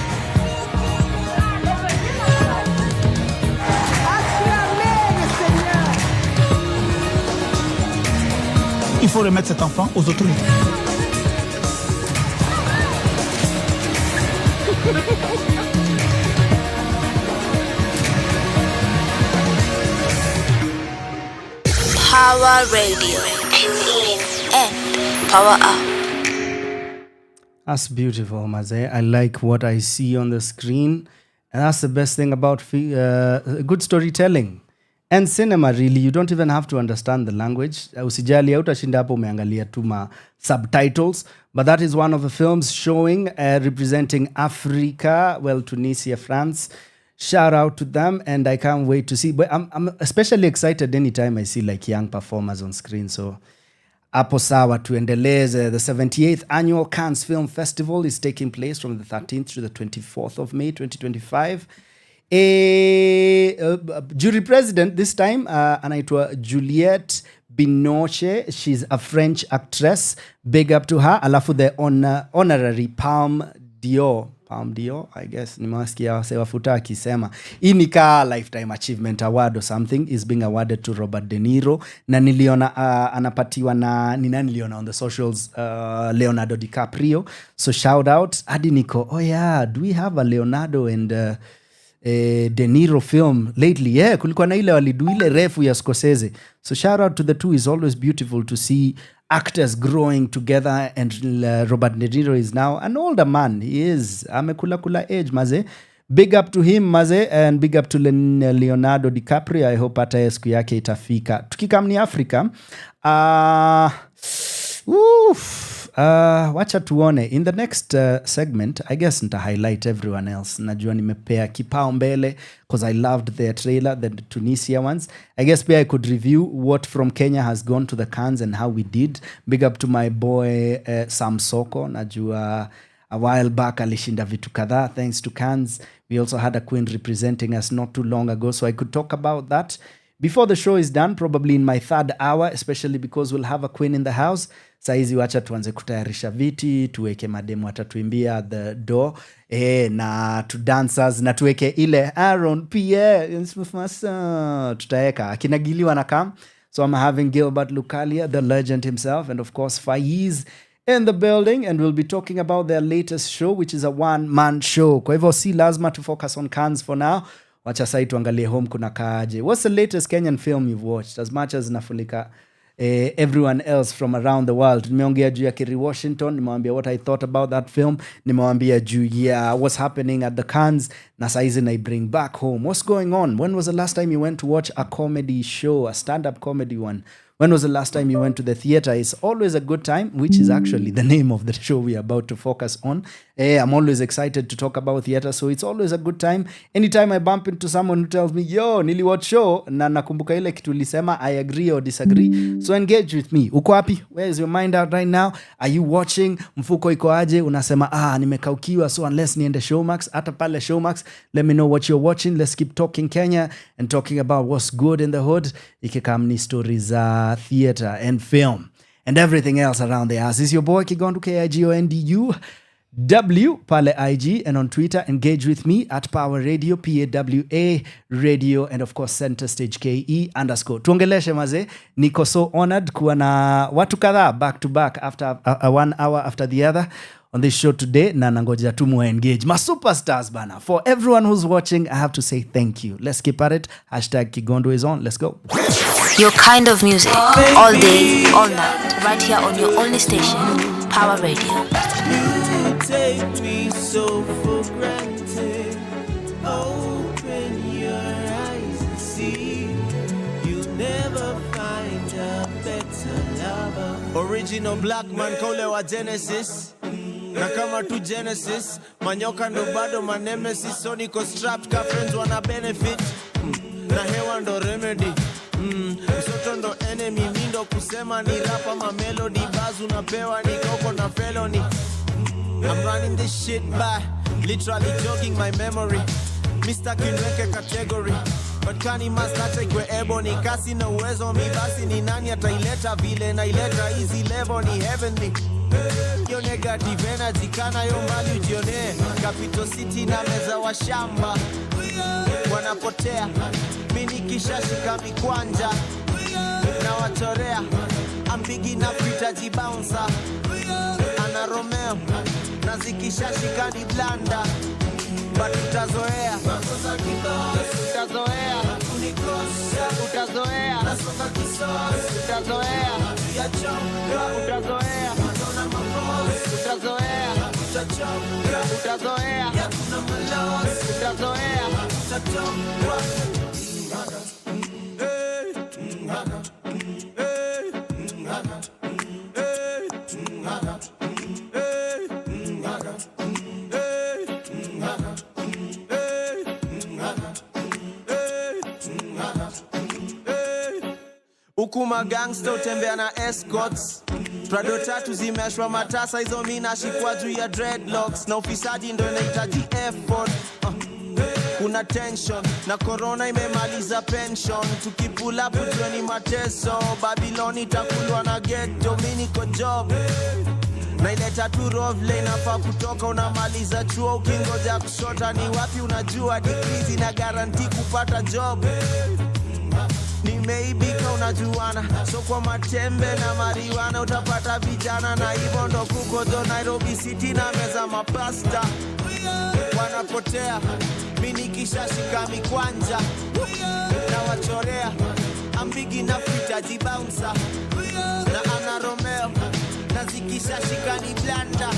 Il faut remettre cet enfant aux autorités. Power Radio. Tune in and power up. That's beautiful, Maze. I like what I see on the screen. And that's the best thing about good storytelling. And cinema, really, you don't even have to understand the language. Usijali hautashinda hapo umeangalia tu ma subtitles. But that is one of the films showing, representing Africa, well, Tunisia, France. Shout out to them, and I can't wait to see. But I'm especially excited anytime I see like young performers on screen. So, hapo sawa tuendeleze. The 78th Annual Cannes Film Festival is taking place from the 13th to the 24th of May, 2025. Jury president this time anaitwa Juliette Binoche. She's a French actress. Big up to her. Alafu the honorary Palme d'Or, I guess nimewasikia wase wafuta akisema hii ni ka lifetime achievement award or something is being awarded to Robert De Niro, na niliona anapatiwa na niliona on the socials Leonardo DiCaprio. So shout out hadi niko do we have a Leonardo and De Niro film lately? Kulikuwa na ile walidu ile refu ya Scorsese. So shout out to the two. It's always beautiful to see actors growing together, and Robert De Niro is now an older man. He is amekula age maze. Big up to him maze, and big up to Leonardo DiCaprio. I hope hata siku yake itafika. Tukikamni Africa, wacha tuone in the next segment. I guess nita highlight everyone else. Najua nimepea kipao mbele because I loved their trailer, the Tunisia ones. I guess I could review what from Kenya has gone to the Cannes and how we did. Big up to my boy Sam Soko. Najua a while back alishinda vitu kadhaa thanks to Cannes. We also had a queen representing us not too long ago, so I could talk about that before the show is done, probably in my third hour, especially because we'll have a queen in the house. Saizi wacha tuanze kutayarisha viti, tuweke mademu watatuimbia at the door, na to dancers, na tuweke ile Aaron Pierre, tutaeka akina Gili wanakam. So I'm having Gilbert Lukalia, the legend himself, and of course Faiz in the building, and we'll be talking about their latest show, which is a one-man show. Kwa hivyo si lazima to focus on Cannes for now. Wacha sai tuangalie home kuna kaaje. What's the latest Kenyan film you've watched? As much as nafulika everyone else from around the world. Nimeongea juu ya Kerry Washington, nimewambia what I thought about that film, nimewambia juu ya what's happening at the Cannes, na saizi na bring back home. What's going on? When was the last time you went to watch a comedy show, a stand-up comedy one? When was the last time you went to the theater? It's always a good time, which is actually the name of the show we are about to focus on. I'm always excited to talk about theater, so it's always a good time. Anytime I bump into someone who tells me, yo, nili watch show, na nakumbuka ile kitu lisema, I agree or disagree. So engage with me. Uko wapi? Where is your mind out right now? Are you watching? Mfuko iko aje? Unasema, nimekaukiwa, so unless niende Showmax, hata pale Showmax, let me know what you're watching. Let's keep talking Kenya and talking about what's good in the hood. Ikikamni stories theater and film and everything else around the house. This is your boy Kigondu, Kigondu pale IG, and on Twitter engage with me at Power Radio, PAWA Radio, and of course Center Stage KE _ tuongeleshe maze. Niko so honored kuwa na watu kadhaa back to back after 1 hour after the other on this show today, na nangoja tu mu engage my superstars bana. For everyone who's watching, I have to say thank you. Let's keep at it. #Kigondu is on. Let's go. Your kind of music, all day, all night, right here on your only station, Power Radio. You take me so for granted. Open your eyes and see. You'll never find a better lover. Original black man kole wa Genesis. Na kama tu Genesis, manyoka ndo bado manemesis. So niko strapped ka friends wana benefit. Na hewa ndo remedy. Msoto ndo enemy, mindo kusema ni rapa ma melody. Bazu napewa ni koko na felony. I'm running this shit by, literally jogging my memory. Mr. Kinweke category, but kani master kwe ebony. Kasi na uwezo mi basi ni nani ataileta vile na ileta easy level ni heavenly. Yo negative energy kana yo mbali ujione. Capital City na meza wa shamba wanapotea. Mini kisha shika mikwanja na wachorea. I'm big enough to bouncer. Ana Romeo na zikisha shika ni blanda. But utazoea. Utazoea. Utazoea. Utazoea. Utazoea. Ukuma gangster utembea na escorts. Prado tatu zimeshwa matasa, hizo mina shikwa juu ya dreadlocks. Na ufisadi ndo inahitaji effort. Kuna tension na corona imemaliza pension. Tukipula pujweni mateso. Babyloni takulwa na ghetto. Mini ko job na ileta tu rovle. Inafaa kutoka unamaliza chuo. Ukingoja kusota ni wapi unajua. Degrees na guarantee kupata job. Nimeibika unajuana. So kwa matembe na mariwana utapata vijana. Na hivyo ndo kuko do Nairobi City na meza mapasta. Wanapotea mini kisha shika mikwanja na wachorea. I'm big enough to bouncer. Na Ana Romeo na zikishashika ni blanda.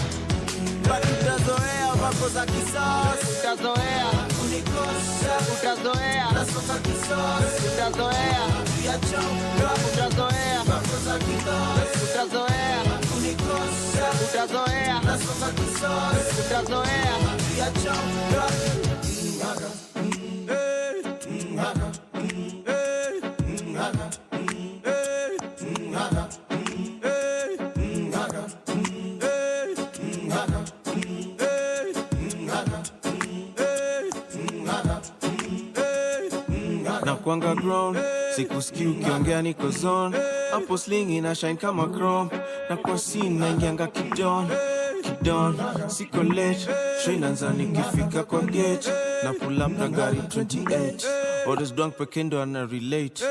Utazoea wako za kisasi. Utazoea kunikosa. Utazoea nasota kisasi. Utazoea yachoka. Utazoea wako za kisasi. Utazoea kunikosa. Utazoea nasota kisasi. Utazoea yachoka. Nakuanga grown, sikusikii ukiongea niko zone. Hapo sling ina shine kama chrome. Na kwa scene naingianga kidon. Siko late, show inaanza nikifika kwa gate. Na pull up na gari 28. Orders drunk pekendo ana relate.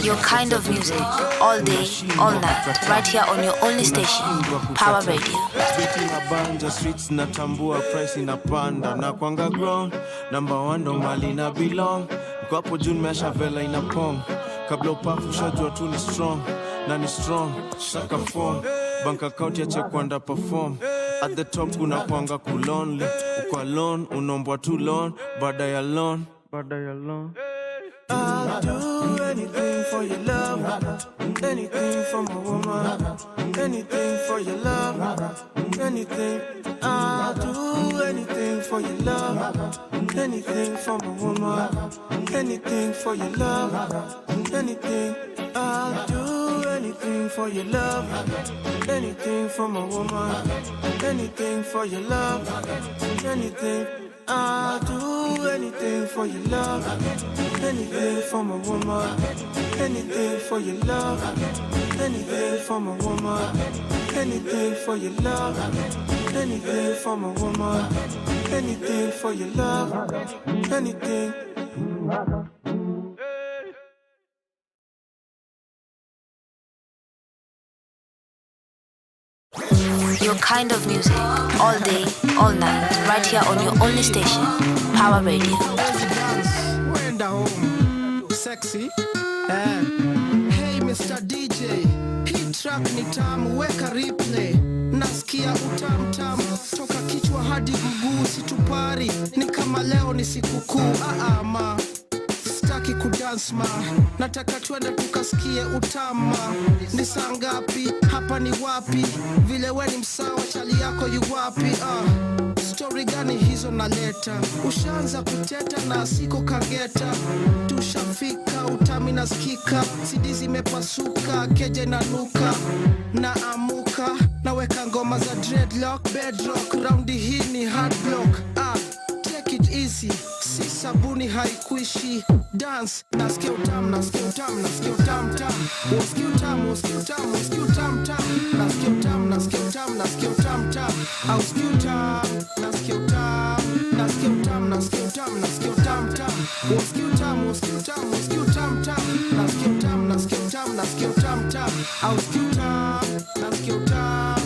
Your kind of music, all day, all night, right here on your only station, Power Radio. Beating a banja streets natambua price inapanda. Na kwanga ground, number 1 ndo mali na belong. Kwa hapo juu nimesha vela ina pong. Kabla upafu ushajua tu ni strong. Na ni strong, shaka form. Bank account ya check wanda perform. At the top kuna kwanga kulonely. Uko alone, unombwa too long. Bada ya loan. I'll do anything for your love. Anything for my woman. Anything for your love. Anything. I'll do anything for your love. Anything for my woman. Anything for your love. Anything. I'll do anything for your love. Anything for my woman. Anything for your love. Anything. I'll do anything for your love. Anything for my woman. Anything for your love. Anything for my woman. Anything for your love. Anything for my woman. Anything for your love. Anything. Your kind of music, all day, all night, right here on your only station, Power Radio. Wenda home, sexy. Hey Mr. DJ, hii track ni tamu, weka replay. Nasikia utamu, toka kichwa hadi mguu, situpari, ni kama leo ni sikukuu. Ma sitaki kudance ma, nataka twende tukasikie utama. Ni saa ngapi, hapa ni wapi, vile we ni msawa, chali yako yu wapi? Story gani hizo naleta, ushaanza kuteta na siko kageta. Tushafika, utami nasikika, CD zimepasuka, keje na nuka. Na amuka, naweka ngoma za dreadlock, bedrock, roundi hii ni hard block. Take it easy, si sabuni haikuishi. Dance, nasikia utamu, nasikia utamu, nasikia utamu tam. Nasikia utamu, nasikia utamu, nasikia utamu tam. Nasikia utamu, nasikia utamu, nasikia utamu tam. Nasikia utamu, nasikia utamu, nasikia utamu, nasikia utamu, nasikia utamu tam. Nasikia utamu, nasikia utamu, nasikia utamu tam. Nasikia utamu, nasikia utamu, nasikia utamu tam. Nasikia utamu, nasikia utamu.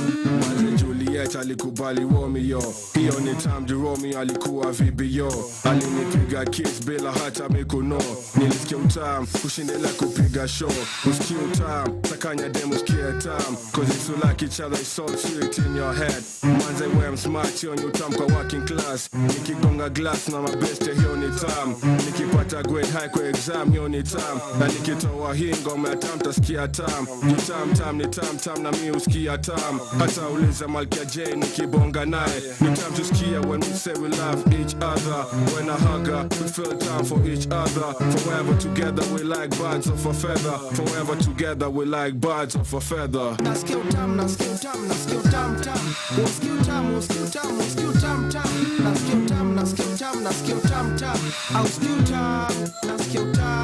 Juliet alikubali Romeo, hiyo ni time to Romeo alikuwa VBO. Alinipiga kiss bila hata mikono. Nilisikia utamu, kushindela kupiga show. Usikia utamu, takanya demo sikia tamu. Cause it's so like each other, it's so sweet in your head. Manze wem smart, hiyo ni utamu kwa working class. Nikigonga glass na mabeste, hiyo ni tamu. Nikipata grade high kwa exam, hiyo ni tamu. Na nikitoa hii ngoma ya tamu, tasikia tamu. Ni tamu, ni tamu na mi usikia tamu. Hata uliza Malkia J nikibonga naye. Ni time to skia when we say we love each other. When I hug her, we feel time for each other. Forever together we like birds of a feather. Forever together we like birds of a feather. Nasikia utamu, nasikia utamu, nasikia utamu tam. Nasikia utamu, nasikia utamu, nasikia utamu tam. Nasikia utamu, nasikia utamu, nasikia utamu tam. Nasikia utamu, nasikia utamu,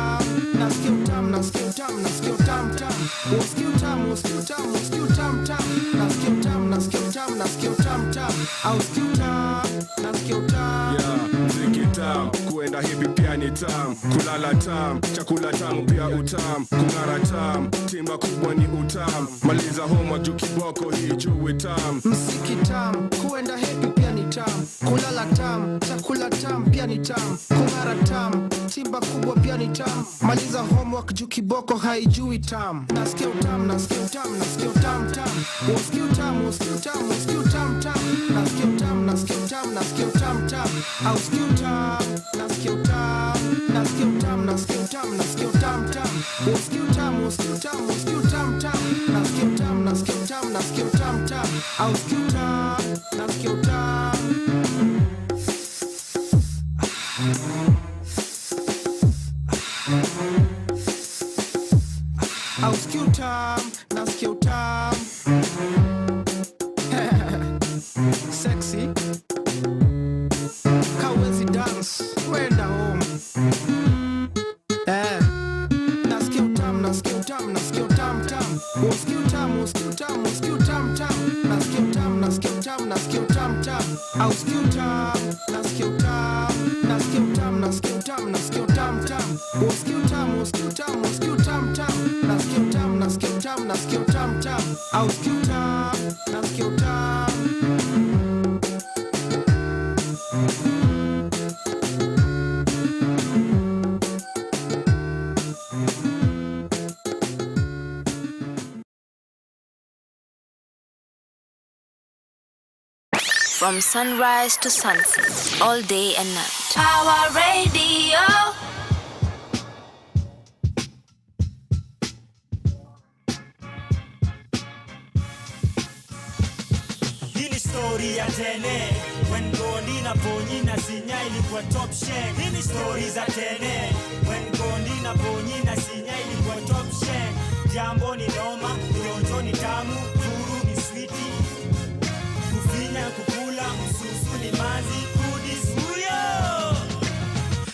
nasikia utamu, nasikia utamu, nasikia utamu tam. Nasikia utamu, nasikia utamu, nasikia utamu tam. Nasikia utamu, nasikia utamu, nasikia utamu tam. Nasikia utamu, nasikia utamu. Mziki tamu, kuenda hivi pia ni tamu. Kulala tamu, chakula tamu pia utamu. Kungara tamu, timba kubwa ni utamu. Maliza homa juu kiboko hii juu tamu. Mziki tamu, kuenda hivi pia ni tam, kulala tam, chakula tam pia ni tam, kungara tam, timba kubwa pia ni tam, maliza homework juu kiboko haijui tam. Nasikia utam, nasikia utam, nasikia utam tam, nasikia utam, nasikia utam, nasikia utam tam, nasikia utam, nasikia utam, nasikia utam tam, au nasikia utam, nasikia utam, nasikia utam, nasikia utam, nasikia utam tam, nasikia utam, nasikia utam, nasikia utam tam, nasikia utam, nasikia utam, nasikia utam tam, au nasikia utam, nasikia utam. Au nasikia utam, nasikia utam. Sexy. Kawezi dance, wenda home. Nasikia utam, nasikia utam, nasikia utam tam. Nasikia utam, nasikia utam, nasikia utam tam. Nasikia utam, nasikia utam, nasikia utam tam. Au nasikia utam, nasikia utam, nasikia utam, nasikia utam, nasikia utam tam. Nasikia utam, nasikia utam, nasikia utam tam. Nasikia utam, nasikia utam, nasikia utam tam. Au nasikia utam, nasikia utam. From sunrise to sunset, all day and night. Our radio. Hii story ya tene, when Gondi na Ponyi na Sinya ilikuwa top shank. Hii story za tene, when Gondi na Ponyi na Sinya ilikuwa top shank. Jambo ni noma, mionjo ni tamu, furu ni sweetie. Kufinya kukula, msusu ni mazi, kudisuyo.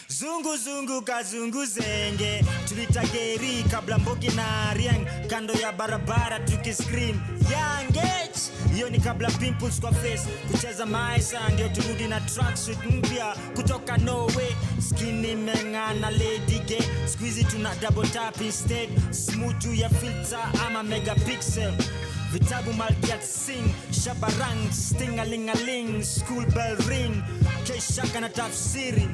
Zungu zungu kazungu zenge, tulitageri kabla mbogi na riang. Kando ya barabara tukiscream, young age. Hiyo ni kabla pimples kwa face, kucheza maisa ndio turudi na tracksuit mpya kutoka Norway. Skinny mengana lady gay, squeezy tuna double tap instead. Smooth ya filter ama megapixel. Vitabu malkiat sing, shabarang, sting-a-ling-a-ling. School bell ring, keshaka na tafsiri.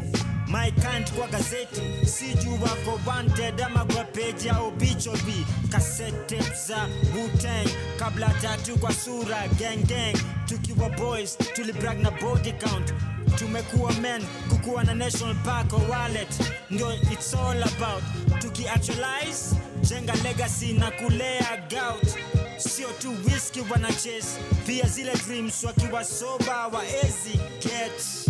My kind kwa gazeti, siju wako wanted ama kwa page ya obituary. Cassette tapes za Wu-Tang, kabla tatu kwa sura, gang gang. Tukiwa boys, tulibrag na body count. Tumekuwa men, kukuwa na national park or wallet. Ndio it's all about, tuki-actualize, jenga legacy na kulea gout. Sio tu whiskey wana chase, pia zile dreams wakiwa soba waezi get.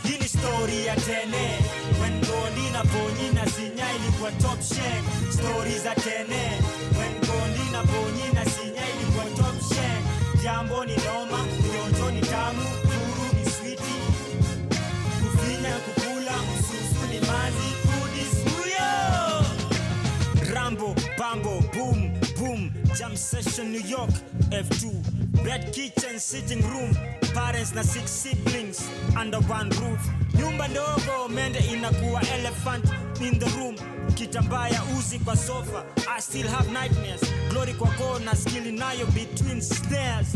Hii story ya tene, when Gondi na Ponyi na Sinya ilikuwa top shank. Stories za tene, when Gondi na Ponyi na Sinya ilikuwa top shank. Jambo ni noma, mionjo ni tamu, furu ni sweetie. Kufinya kukula, msusu ni mazi, kudisuyo. Rambo, bambo, boom, boom. Jam session New York, F2. Bed, kitchen, sitting room. Parents na 6 siblings under one roof. Nyumba ndogo mende inakuwa elephant in the room. Kitambaya uzi kwa sofa, I still have nightmares. Glory kwa kona, skill inayo between snares.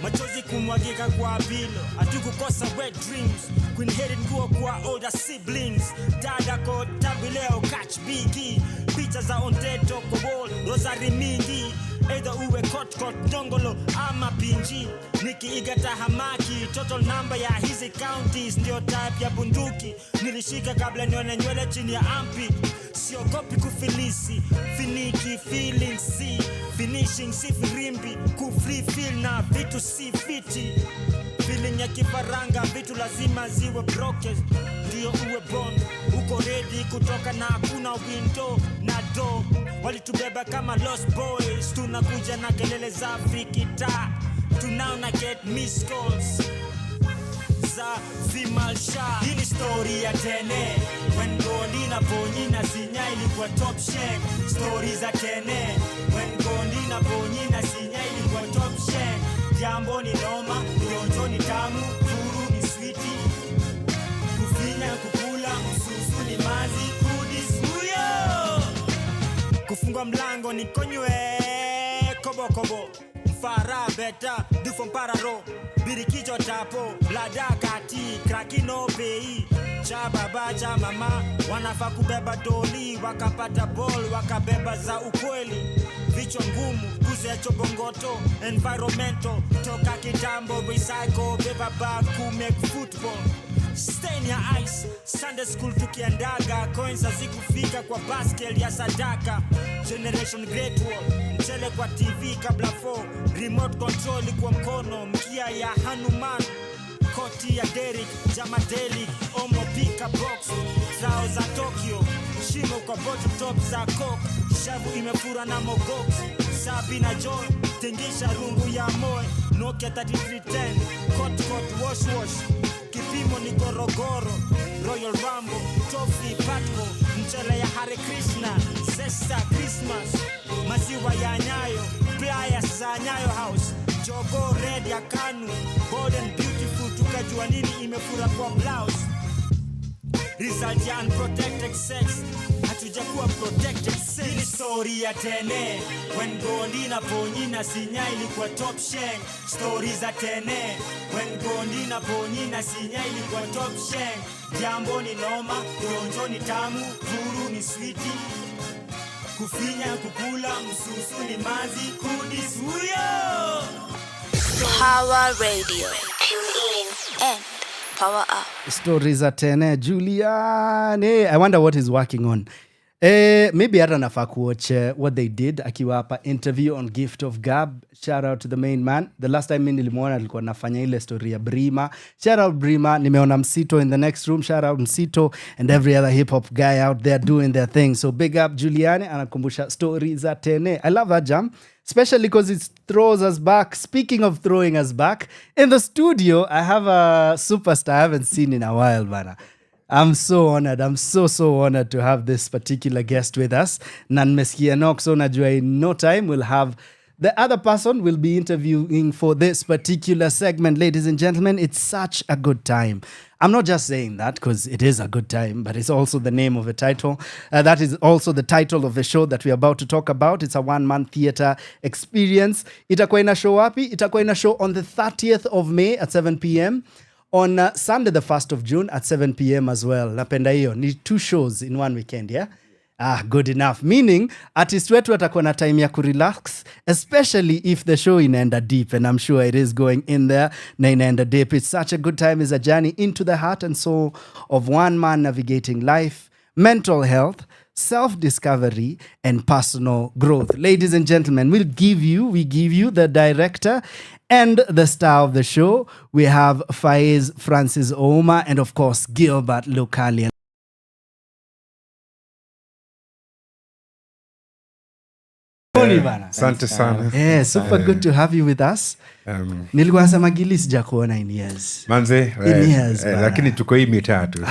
Machozi kumwagika kwa bilo, hatukukosa wet dreams. Kuinherit nguo kwa older siblings. Dada ko tabileo catch biggie. Picha za onteto kwa wall, rosari mingi. Either uwe kot dongolo ama pinji. Nikiiga tahamaki, total number ya hizi counties. Ndio type ya bunduki, nilishika kabla nione nywele chini ya armpit. Siogopi kufilisi, finiki feeling si. Finishing si firimbi, kufree feel na vitu si fiti. Feeling ya kifaranga, vitu lazima ziwe broken. Ndio uwe bond, uko ready kutoka na hakuna window na door. Walitubeba kama lost boys, tunakuja na kelele za Afrikita. Tunaona get missed calls za female sha. Hii story ya tene, when Gondi na Ponyi na Sinya ilikuwa top shank. Stories za tene, when Gondi na Ponyi na Sinya ilikuwa top shank. Jambo ni noma, mionjo ni tamu, furu ni sweetie. Kufinya kukula, msusu ni mazi, kudisuyo. Kufungwa mlango ni konywe, kobo kobo. fara beta du from pararo birikijo tapo blada kati krakino pei cha baba cha mama wanafaa kubeba doli wakapata ball wakabeba za ukweli vichwa ngumu kuzecho bongoto environmental toka kitambo recycle beba back to make football stay in your ice Sunday school tukiandaga coins hazikufika kwa basket ya sadaka generation great wall mchele kwa TV kabla 4 remote control kwa mkono mkia ya Hanuman koti ya Derek Jamadeli Omo pika box zao za Tokyo shimo kwa bottom top za coke shavu imefura na mogox sabi na joy tingisha rungu ya moe Nokia 3310 kot wash kipimo ni gorogoro Royal Rambo Toffee Patco mchele ya Hare Krishna Zesta Christmas maziwa ya Nyayo Playa za Nyayo House Jogo red ya Kanu bold and beautiful tukajua nini imefura kwa blouse result ya unprotected sex hatujakuwa protected sex ni story ya tene when gondi na ponyi na sinya ilikuwa top shen story za tene when gondi na ponyi na sinya ilikuwa top shen jambo ni noma donjo ni tamu furu ni sweetie kufinya kukula msusu ni mazi kudisuyo Power Radio. Tune in and power up. Stories at 10 Juliane. I wonder what he's working on. Maybe hata nafaa kuwatch what they did akiwa hapa interview on Gift of Gab. Shout out to the main man. The last time mimi nilimuona alikuwa anafanya ile story ya Brima. Shout out Brima. Nimeona Msito in the next room. Shout out Msito and every other hip hop guy out there doing their thing. So big up Juliane anakumbusha stories za tene. I love that jam. Especially because it throws us back. Speaking of throwing us back, in the studio, I have a superstar I haven't seen in a while, bana. I'm so honored. I'm so honored to have this particular guest with us. Nan meskia nok, so najua in no time we'll have the other person we'll be interviewing for this particular segment. Ladies and gentlemen, it's such a good time. I'm not just saying that because it is a good time, but it's also the name of a title. That is also the title of the show that we're about to talk about. It's a one-man theater experience. Itakuwa ina show wapi? Itakuwa ina show on the 30th of May at 7 p.m. On Sunday the 1st of June at 7 p.m. as well. Napenda hiyo. Ni 2 shows in one weekend, yeah? Good enough. Meaning, artist wetu atakuwa na time ya kurelax, especially if the show inaenda deep, and I'm sure it is going in there, na inaenda deep. It's such a good time. It's a journey into the heart and soul of one man navigating life, mental health, self-discovery, and personal growth. Ladies and gentlemen, we give you the director and the star of the show. We have Faiz, Francis Ouma, and of course, Gilbert Lukalia. Asante sana. Yeah, super good to have you with us. Nilikuwa nasema Gili sijakuona in years. Manze, in years, lakini tuko hii mitatu.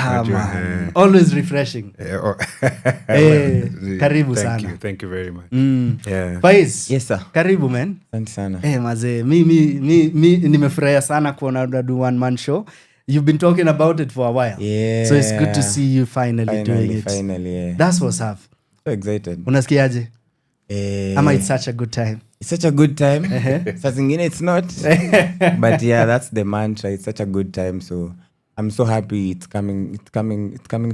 Always refreshing. Karibu sana. Thank you very much. Yeah. Faiz. Yes sir. Karibu man. Asante sana. Maze, mi nimefurahia sana kuona do one man show. You've been talking about it for a while. Yeah. So it's good to see you finally doing it. Finally, yeah. That's what's up. So excited. Unasikiaje? Ama it's such a good time. It's such a good time. Sa zingine it's not. But yeah, that's the mantra. It's such a good time. So I'm so happy it's coming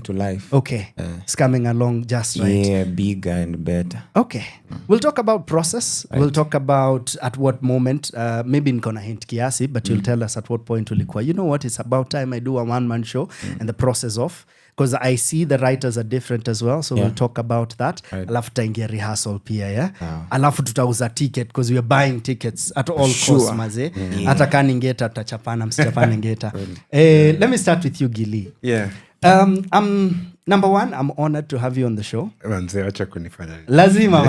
to life. Okay. It's coming along just right. Yeah, bigger and better. Okay. We'll talk about process. Right. We'll talk about at what moment, maybe nkona hint kiasi, but you'll tell us at what point ulikuwa. You know what? It's about time I do a one-man show and the process of, because I see the writers are different as well, so we'll talk about that. Right. Alafu tutaingia rehearsal pia, yeah? Alafu tutauza ticket, because we are buying tickets at all costs, maze. Hata kani ngeta, tutachapana, msichapana ngeta. Let me start with you, Gili. Yeah. Number one, I'm honored to have you on the show. Manze, acha kunifanya. Lazima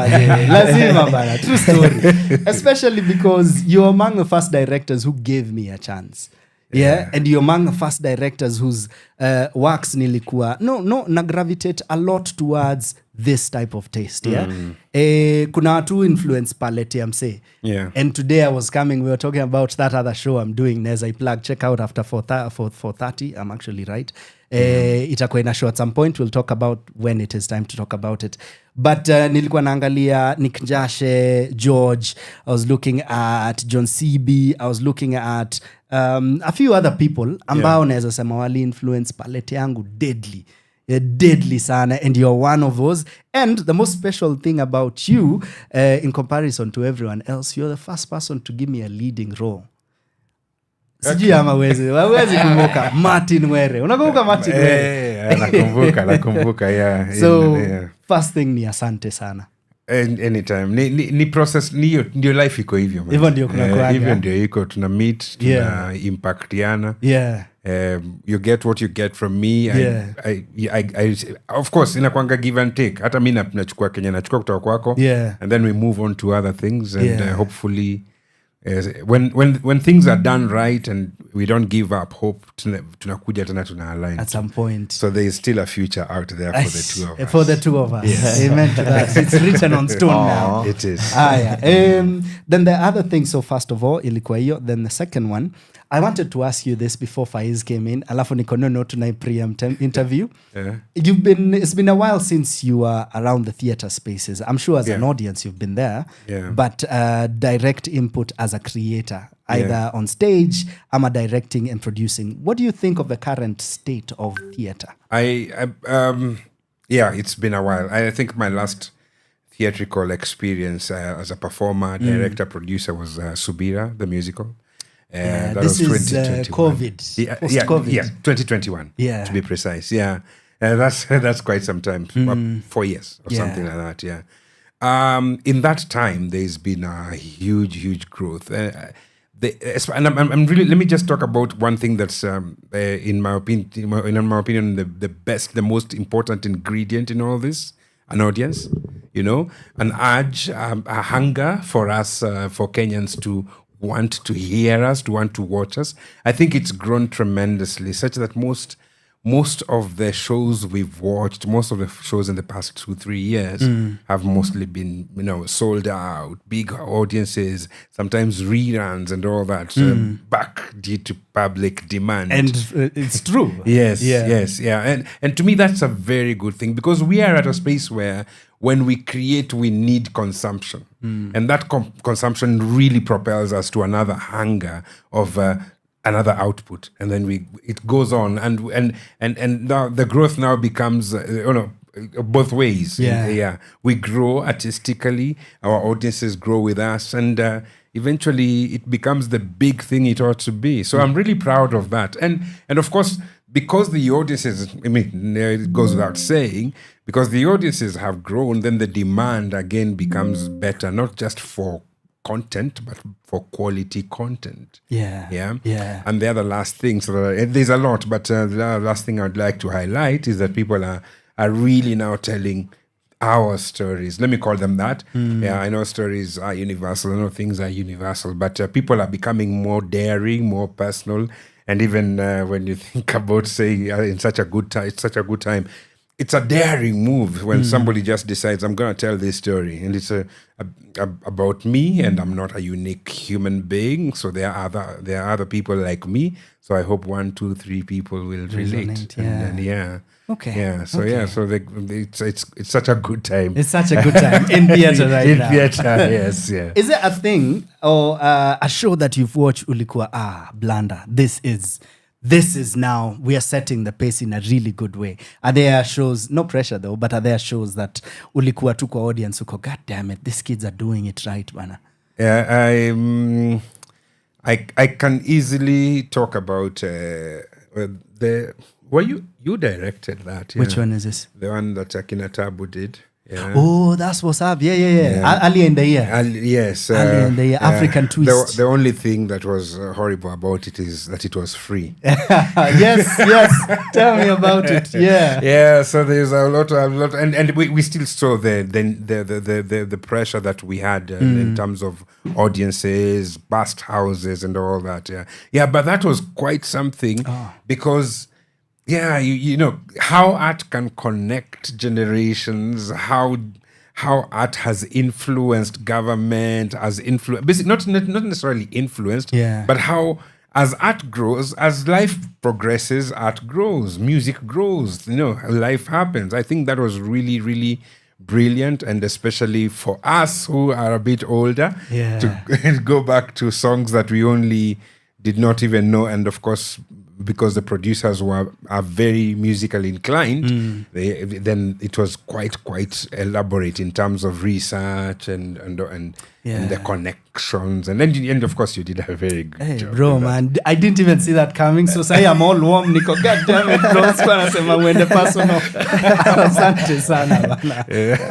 bana. True story. Especially because you're among the first directors who gave me a chance. Yeah, and you're among the first directors whose works nilikuwa na gravitate a lot towards this type of taste. Yeah, kuna watu influence palette ya mse. Yeah, and today I was coming, we were talking about that other show I'm doing. Neza I plug, check out after 4:30. I'm actually right. Itakuwa ina show at some point. We'll talk about when it is time to talk about it. But nilikuwa naangalia Nick Njashe, George. I was looking at John CB. I was looking at a few other people ambao naweza sema wali influence palette yangu deadly sana, and you're one of those. And the most special thing about you, in comparison to everyone else, you're the first person to give me a leading role. Sijui ama wezi kumbuka Martin Were. Unakumbuka Martin Were? Nakumbuka, yeah. So, first thing ni asante sana. Anytime. Ni process, ndio life iko hivyo. Hivyo ndio kuna kuaga. Hivyo ndio iko, tuna meet, tuna impactiana. Yeah. You get what you get from me. I of course, inakuanga give and take. Hata mimi nachukua Kenya, nachukua kutoka kwako. Yeah. And then we move on to other things. And hopefully, when things are done right and we don't give up hope, tunakuja tena tuna align at some point. So there is still a future out there for the two of us. For the two of us. Yes. Amen to that. It's written on stone now. It is. Then the other thing, so first of all, ilikuwa hiyo. Then the second one, I wanted to ask you this before Faiz came in. Alafu niko no tuna preempt interview. Yeah. It's been a while since you were around the theater spaces. I'm sure as an audience you've been there. Yeah. But direct input as a creator, either on stage, ama directing and producing. What do you think of the current state of theater? It's been a while. I think my last theatrical experience as a performer, director, producer was Subira, the musical. That this was 2021. Is COVID. Post-COVID. 2021. Yeah. To be precise. Yeah, that's quite some time. 4 years or something like that. Yeah. In that time, there's been a huge growth. And I'm really. Let me just talk about one thing that's, in my opinion, the best, the most important ingredient in all this: an audience. An urge, a hunger for us, for Kenyans to want to hear us, to want to watch us. I think it's grown tremendously, such that most of the shows we've watched, most of the shows in the past 2-3 years have mostly been, sold out, big audiences, sometimes reruns and all that, back due to public demand. And it's true. Yes. And to me, that's a very good thing, because we are at a space where when we create, we need consumption. And that consumption really propels us to another hunger of another output. And then it goes on. And now the growth now becomes, both ways. Yeah. We grow artistically, our audiences grow with us, and eventually it becomes the big thing it ought to be. So I'm really proud of that. And of course, because the audiences, it goes without saying, because the audiences have grown, then the demand again becomes better, not just for content, but for quality content. Yeah. And the other last thing, there's a lot, but the last thing I'd like to highlight is that people are really now telling our stories. Let me call them that. Yeah, I know stories are universal. I know things are universal, but people are becoming more daring, more personal. And even when you think about saying in such a good time, it's a daring move when somebody just decides, I'm going to tell this story, and it's about me, and I'm not a unique human being. So there are other people like me. So I hope 1, 2, 3 people will relate. Okay. Yeah. So it's such a good time. It's such a good time in theater right now. In theater, yes. Yeah. Is there a thing or a show that you've watched ulikuwa Blanda? This is now, we are setting the pace in a really good way. Are there shows, no pressure though, but are there shows that ulikuwa tu kwa audience uko, God damn it, these kids are doing it right, bana? Yeah, I can easily talk about you directed that. Yeah. Which one is this? The one that Akina Tabu did. Yeah. Oh, that's what's up. Yeah. Early in the year. Yes. Early in the year. African twist. The only thing that was horrible about it is that it was free. Yes. Tell me about it. Yeah. Yeah. So there's a lot, and we still saw the pressure that we had in terms of audiences, bust houses, and all that. Yeah. But that was quite something because. Yeah, you know how art can connect generations, how art has influenced government, basically not necessarily influenced, but how as art grows, as life progresses, art grows, music grows, life happens. I think that was really, really brilliant, and especially for us who are a bit older, to go back to songs that we only did not even know, and of course, because the producers are very musically inclined, then it was quite elaborate in terms of research and the connections, and of course you did a very good job. Bro, man, I didn't even see that coming. So say I'm all warm, Nico. God damn it, bro. Asante sana.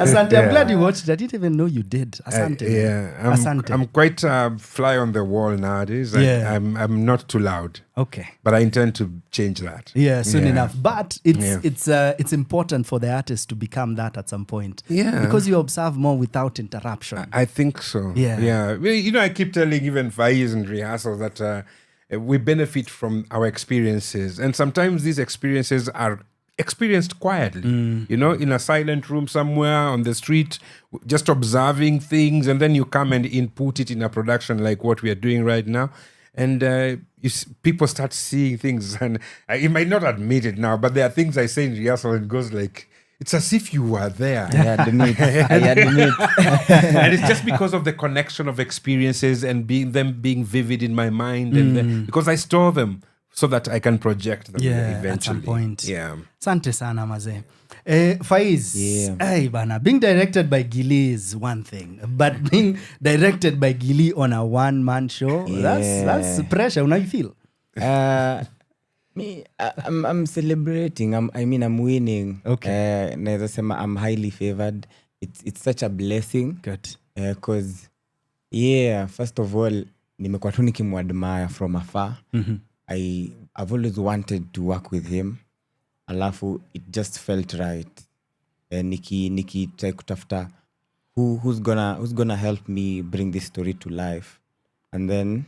Asante. I'm glad you watched. I didn't even know you did. Asante. I'm quite fly on the wall nowadays. I'm not too loud. Okay. But I intend to change that. Yeah, soon enough. But it's important for the artist to become that at some point. Yeah. Because you observe more without interruption. I think so. Yeah. Well, I keep telling even Faiz in rehearsal that we benefit from our experiences. And sometimes these experiences are experienced quietly, in a silent room somewhere on the street, just observing things. And then you come and input it in a production like what we are doing right now. And people start seeing things, and you might not admit it now, but there are things I say in rehearsal and it goes like, it's as if you were there. I admit. And it's just because of the connection of experiences and being vivid in my mind, and because I store them so that I can project them eventually. At some point. Yeah. Sante sana maze. Faiz, being directed by Gilly is one thing, but being directed by Gilly on a one-man show, that's pressure. How you feel? Me, I'm celebrating. I'm winning. Okay. I'm highly favored. It's such a blessing. Good. Because first of all, nimekuwa tu nikimwadmire from afar. I've always wanted to work with him. Alafu it just felt right. Niki try kutafuta who's gonna help me bring this story to life. And then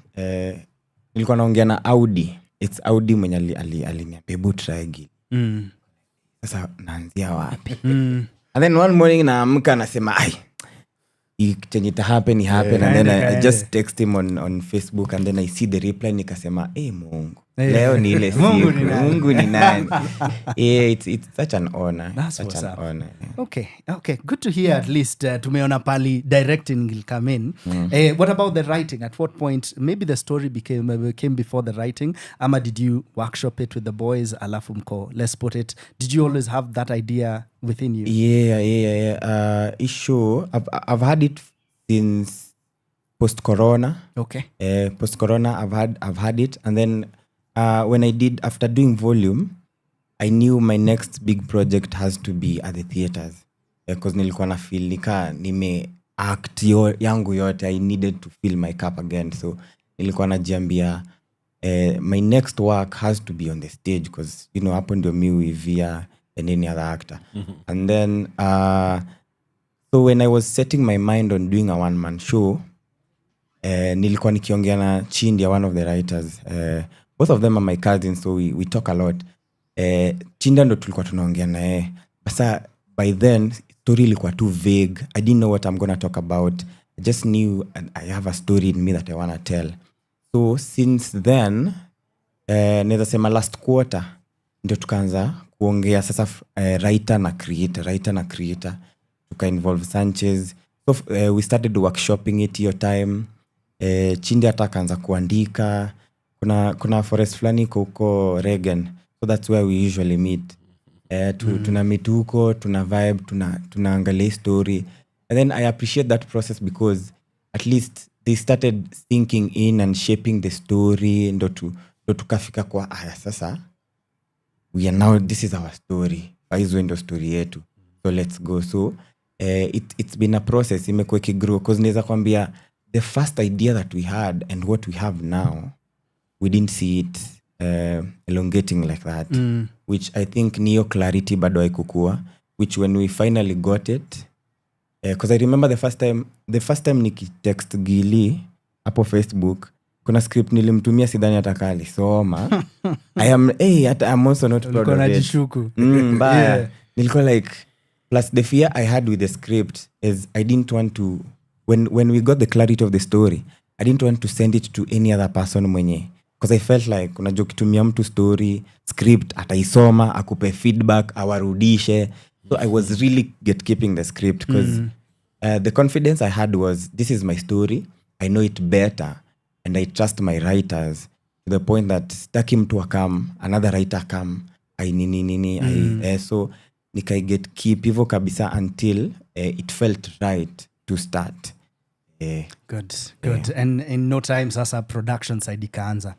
nilikuwa naongea na Audi. It's Audi mwenye aliniambia hebu try Gilly. Sasa naanzia wapi? And then one morning naamka nasema change it happen. And then I just text him on Facebook, and then I see the reply, nikasema Mungu. Leo ni ile siku. Mungu ni nani? It's such an honor. That's such what's an up. honor. Okay. Good to hear. At least tumeona pali directing will come in. What about the writing? At what point maybe the story came before the writing? Ama did you workshop it with the boys? Alafu mko, let's put it. Did you always have that idea within you? Yeah. Issue. I've had it since post-corona. Okay. Post-corona, I've had it, and then when I did, after doing Volume, I knew my next big project has to be at the theaters, because nilikuwa na feel nime act yangu yote. I needed to fill my cup again, so nilikuwa najiambia my next work has to be on the stage, because hapo ndio mi via and any other actor. And then so when I was setting my mind on doing a one-man show, nilikuwa nikiongea na Chindia, one of the writers. Both of them are my cousins, so we talk a lot. Chindia ndo tulikuwa tunaongea naye. Basa by then story ilikuwa too vague. I didn't know what I'm going to talk about. I just knew I have a story in me that I want to tell. So since then, naweza sema last quarter ndio tukaanza kuongea sasa, writer na creator. Tuka involve Sanchez. So we started workshopping it your time. Chindia hata kaanza kuandika. Kuna forest flani huko Reagan. So that's where we usually meet. Tuna meet huko, tuna vibe, tunaangalia story. And then I appreciate that process, because at least they started thinking in and shaping the story. Ndo tukafika kwa sasa. We are now, this is our story. Faiz ndo story yetu. So let's go. So it's been a process imekuwa ikigrow because naweza kwambia the first idea that we had and what we have now we didn't see it elongating like that which I think niyo clarity bado haikukua which when we finally got it because I remember the first time nikitext Gili hapo Facebook kuna script nilimtumia sidhani hata kali soma I'm also not proud of it yeah. Nilikuwa like plus the fear I had with the script is I didn't want to when we got the clarity of the story I didn't want to send it to any other person mwenye because I felt like unajua kitumia mtu story script ataisoma akupe feedback awarudishe so I was really gatekeeping the script because the confidence I had was this is my story I know it better and I trust my writers to the point that staki mtu akam another writer come so nikai gatekeep hivyo kabisa until it felt right to start good and in no time sasa production side ikaanza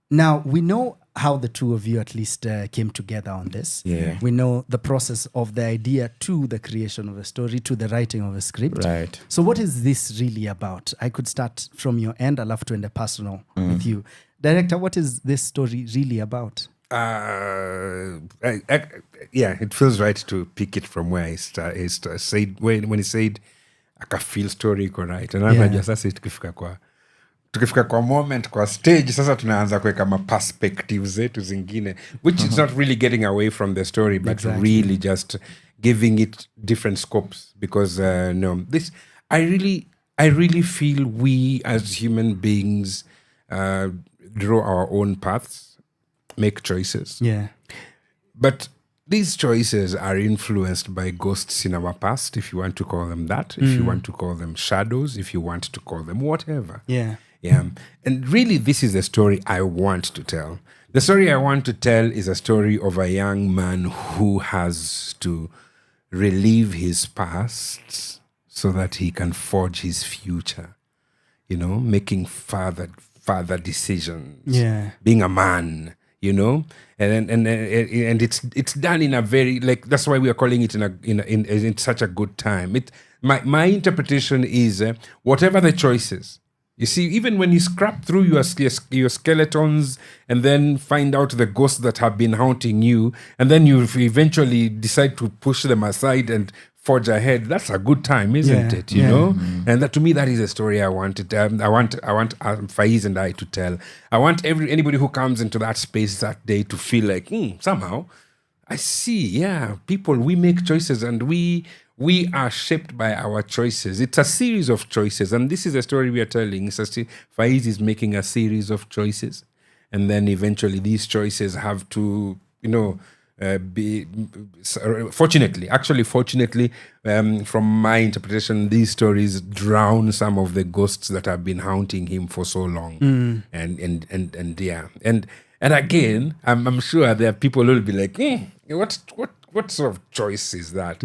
now we know how the two of you at least came together on this. We know the process of the idea to the creation of a story to the writing of a script. Right. So what is this really about? I could start from your end. I'll have to end a personal with you. Director, what is this story really about? It feels right to pick it from where I said when he said I feel story iko right. And najua sasa tukifika kwa moment kwa stage sasa tunaanza kuweka ma perspectives zetu zingine which is not really getting away from the story but really just giving it different scopes because this I really feel we as human beings draw our own paths, make choices. But these choices are influenced by ghosts in our past, if you want to call them that, if you want to call them shadows, if you want to call them whatever. And really, this is the story I want to tell. The story I want to tell is a story of a young man who has to relive his past so that he can forge his future. Making further decisions. Being a man. And it's done in a very that's why we are calling it in such a good time. My interpretation is whatever the choices. You see, even when you scrap through your skeletons and then find out the ghosts that have been haunting you, and then you eventually decide to push them aside and forge ahead, that's a good time, isn't it? You know? And that, to me, that is a story I wanted. I want Faiz and I to tell. I want anybody who comes into that space that day to feel like, somehow, I see, people, we make choices and we are shaped by our choices. It's a series of choices. And this is a story we are telling. Faiz is making a series of choices. And then eventually these choices have to, be fortunately, from my interpretation, these stories drown some of the ghosts that have been haunting him for so long. And again, I'm sure there are people who will be like, what sort of choice is that?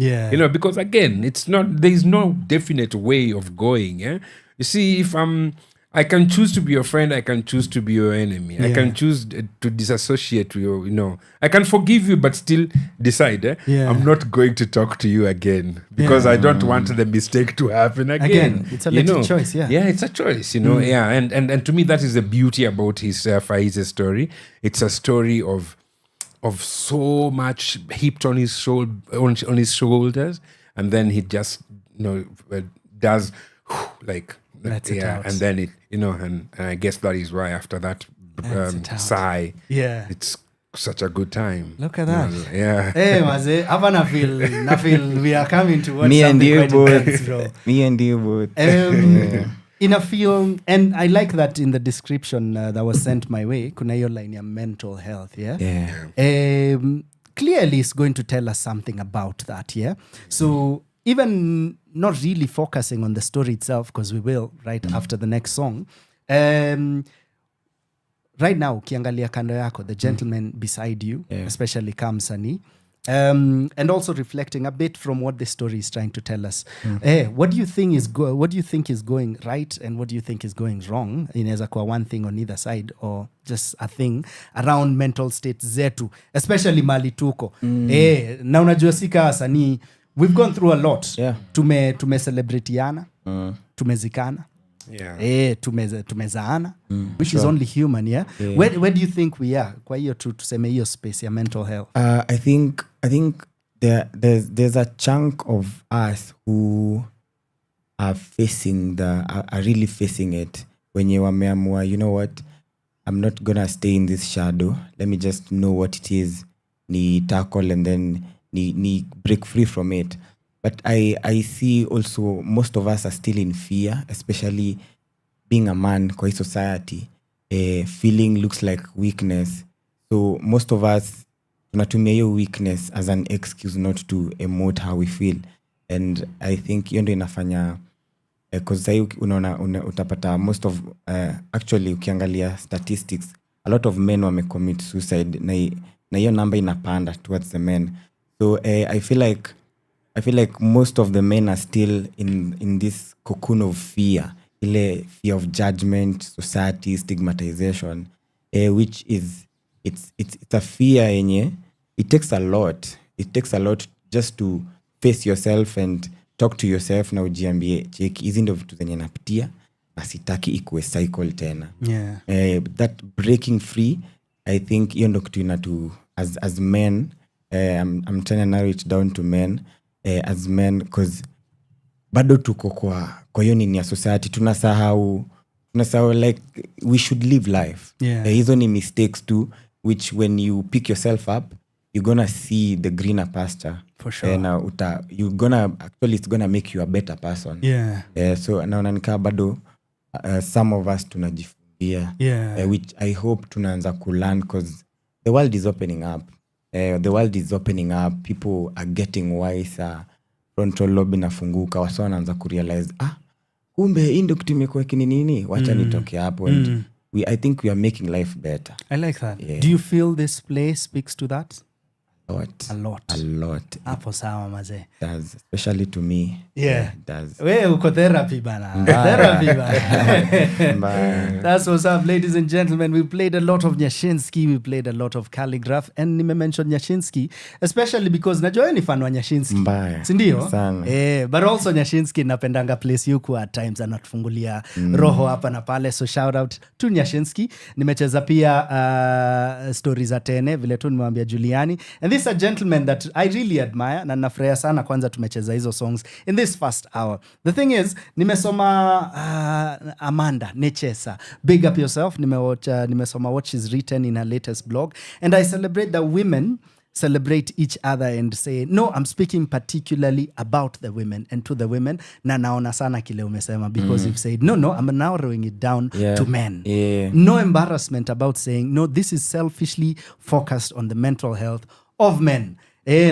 Because again, there is no definite way of going. You see, if I can choose to be your friend, I can choose to be your enemy. I can choose to disassociate you, I can forgive you, but still decide, I'm not going to talk to you again because I don't want the mistake to happen again. It's a legit choice, it's a choice, and to me, that is the beauty about his Faiz's story. It's a story of so much heaped on his shoulders, and then he just does lets it out. And then it and I guess that is why after that sigh, it's such a good time. Look at that. Hey maze, hapa na feel we are coming to watch me and something you quite both. intense, bro. Me and you both. In a film, and I like that in the description that was sent my way, kuna hiyo line ya mental health, clearly it's going to tell us something about that, So even not really focusing on the story itself, because we will, right after the next song. Right now, ukiangalia kando yako, the gentleman beside you, especially Kamsani, and also reflecting a bit from what the story is trying to tell us. What do you think is going right, and what do you think is going wrong? Inaweza kuwa one thing on either side, or just a thing around mental states zetu, especially mali tuko. Na unajua sika wasanii we've gone through a lot. Tume celebratiana, tumezikana. Tumezaana, which is only human. Where do you think we are? Kwa hiyo tuseme hiyo space ya mental health. I think there's a chunk of us who are really facing it. When you wameamua, you know what, I'm not gonna stay in this shadow. Let me just know what it is. Ni tackle and then ni break free from it. But I see also most of us are still in fear, especially being a man kwa society. Feeling looks like weakness. So most of us tunatumia hiyo weakness as an excuse not to emote how we feel. And I think hiyo ndio inafanya because sasa unaona utapata most of actually ukiangalia statistics, a lot of men wamecommit suicide na hiyo number inapanda towards the men. So I feel like most of the men are still in this cocoon of fear, ile fear of judgment, society, stigmatization, which is it's a fear yenye it takes a lot just to face yourself and talk to yourself na ujiambie cheki hizi ndio vitu zenye napitia na sitaki ikuwe cycle tena. That breaking free, I think hiyo ndio kitu inatu as men, I'm trying to narrow it down to men, as men, because bado tuko kwa hiyo nini ya society tunasahau like we should live life. Hizo ni mistakes too, which when you pick yourself up you're gonna see the greener pasture. For sure. It's gonna make you a better person. So naona nikaa bado some of us tunajifungia, which I hope tunaanza kulearn because the world is opening up. People are getting wiser. Frontal lobe inafunguka, wasa wanaanza kurealize kumbe hii ndio kitu imekuwa nini, wacha nitoke hapo. And I think we are making life better. I like that. Do you feel this play speaks to that? A lot. Hapo sawa mazee. Does, especially to me. Yeah. It does. We uko therapy bana. Therapy bana. That's what's up, ladies and gentlemen. We played a lot of Nyashinsky, we played a lot of Calligraph, and nime mention Nyashinsky especially because najua ni fan wa Nyashinsky. Mbaya. Si ndio? Sana. But also Nyashinsky napendanga place yuko at times anatufungulia roho hapa na pale, so shout out to Nyashinsky. Nimecheza pia stories za Tene vile tu nimwambia Juliani, and this is a gentleman that I really admire na nafurahia sana kwanza tumecheza hizo songs in this first hour. The thing is nimesoma Amanda Nechesa, big up yourself. Nimesoma what she's written in her latest blog, and I celebrate that women celebrate each other and say, no, I'm speaking particularly about the women and to the women. Na naona sana kile umesema because you've said, no, I'm narrowing it down to men. No embarrassment about saying, no, this is selfishly focused on the mental health of men.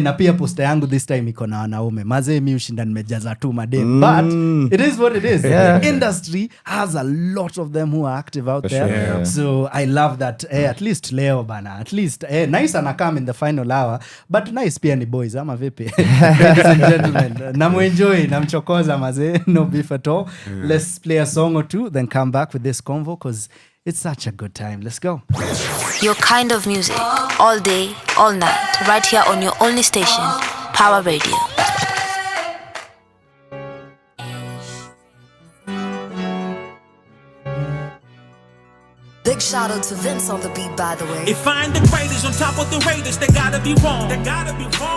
Na pia posta yangu this time iko na wanaume. Mazee mi ushinda nimejaza tu madem. But it is what it is. The industry has a lot of them who are active out there. Sure. So I love that. At least leo bana. At least nice anakam in the final hour. But nice pia ni boys ama vipi? Ladies and gentlemen, namuenjoy, namchokoza mazee. No beef at all. Let's play a song or two, then come back with this convo because it's such a good time. Let's go. Your kind of music, all day, all night, right here on your only station, Power Radio. Big shout out to Vince on the beat, by the way. If I'm the greatest on top of the Raiders, they gotta be wrong.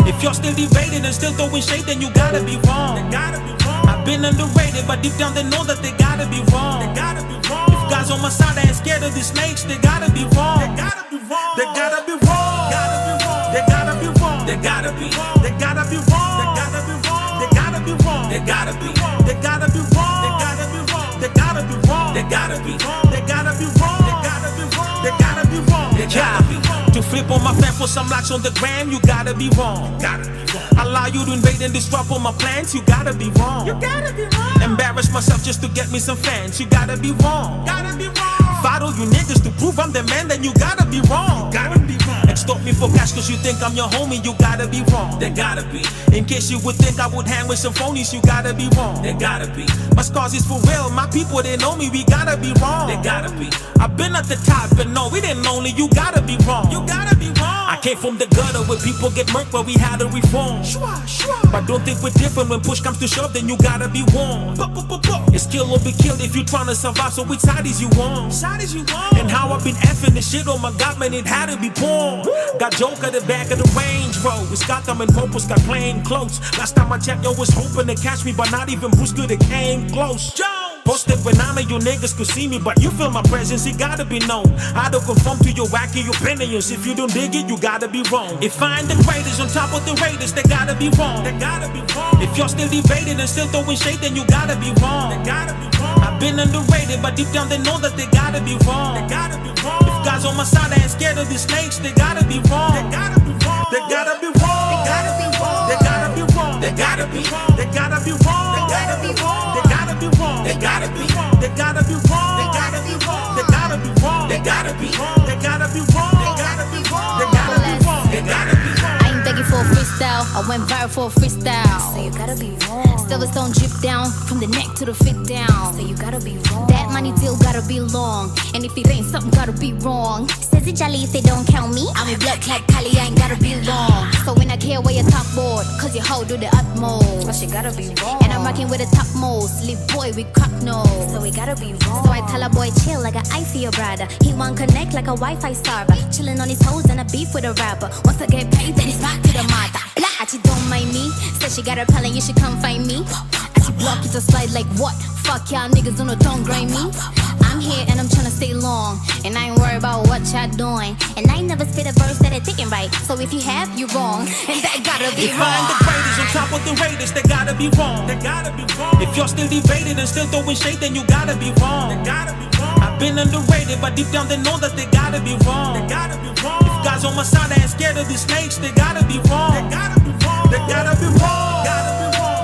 If you're still debating and still throwing shade, then you gotta be wrong. I've been underrated, but deep down they know that they gotta be wrong. If guys on my side ain't scared of the snakes, they gotta be wrong. They gotta be wrong. They gotta be wrong. They gotta be wrong. They gotta be wrong. They gotta be wrong. They gotta be wrong. They gotta be wrong. They gotta be wrong. They gotta be wrong. They gotta be wrong. They gotta be wrong. They gotta be wrong. They gotta be wrong. They gotta be wrong. They gotta be wrong. They gotta be wrong. To flip on my fan for some likes on the gram, you gotta be wrong. Allow you to invade and disrupt all my plans, you gotta be wrong. You gotta be wrong. Embarrass myself just to get me some fans, you gotta be wrong. Gotta be wrong. Follow you niggas to prove I'm the man, then you gotta be wrong. mistake me for cash cause you think I'm your homie, you gotta be wrong. There gotta be. In case you would think I would hang with some phonies, you gotta be wrong. There gotta be. My scars is for real, my people, they know me, we gotta be wrong. There gotta be. I've been at the top, but no, we didn't lonely, you gotta be wrong. You gotta be wrong. I came from the gutter where people get murked, but we had to reform. But don't think we're different when push comes to shove, then you gotta be warned. It's kill or be killed if you tryna survive, so which side is you on? And how I've been effing this shit, oh my god, man, it had to be porn. Got joke at the back of the Range Road. It's got them in purpose, got plain clothes. Last time I checked, yo was hoping to catch me, but not even Bruce could have came close. Posted when none of you niggas could see me, but you feel my presence, it gotta be known. I don't conform to your wacky opinions. If you don't dig it, you gotta be wrong. If I ain't the greatest on top of the Raiders, they gotta be wrong. They gotta be wrong. If you're still debating and still throwing shade, then you gotta be wrong. They gotta be wrong. I've been underrated, but deep down they know that they gotta be wrong. They gotta be wrong. If guys on my side ain't scared of the snakes, they gotta be wrong. They gotta be wrong. They gotta be wrong. They gotta be wrong. They gotta be wrong. They gotta be wrong. They gotta be wrong. They gotta be wrong. They gotta be wrong. They gotta be wrong. They gotta be wrong. They gotta be wrong. They gotta be wrong. They gotta be wrong. They gotta be wrong. They gotta be wrong. They gotta be wrong. They gotta be wrong. I ain't begging for a freestyle. I went viral for a freestyle. So you gotta be wrong. Silver stone drip down from the neck to the fit down. So you gotta be wrong. That money deal gotta be long. And if it ain't something, gotta be wrong. Says it jolly if they don't count me. I'm in blood like Kali, I ain't gotta be long. So when I care where you top board, cause you hold do the utmost. But you gotta be wrong. And I'm rocking with the top most. Live boy with cock nose. So we gotta be wrong. So I tell a boy chill like an eye for your brother. He want connect like a Wi-Fi server. Chilling on his toes and a beef with a rapper. Once I get paid, then it's back to the mother. She don't mind me. Said she got a pal and you should come find me. She block it to slide like what? Fuck y'all niggas don't grind me. I'm here and I'm tryna stay long. And I ain't worried about what y'all doing. And I never spit a verse that I thinking right. So if you have, you're wrong. And that gotta be if wrong. I'm the greatest on top of the Raiders, they gotta be wrong. They gotta be wrong. If you're still debating and still throwing shade, then you gotta be wrong. They gotta be wrong. I've been underrated, but deep down they know that they gotta be wrong. They gotta be wrong. If guys on my side ain't scared of the snakes, they gotta be wrong. They gotta be wrong. They gotta be wrong.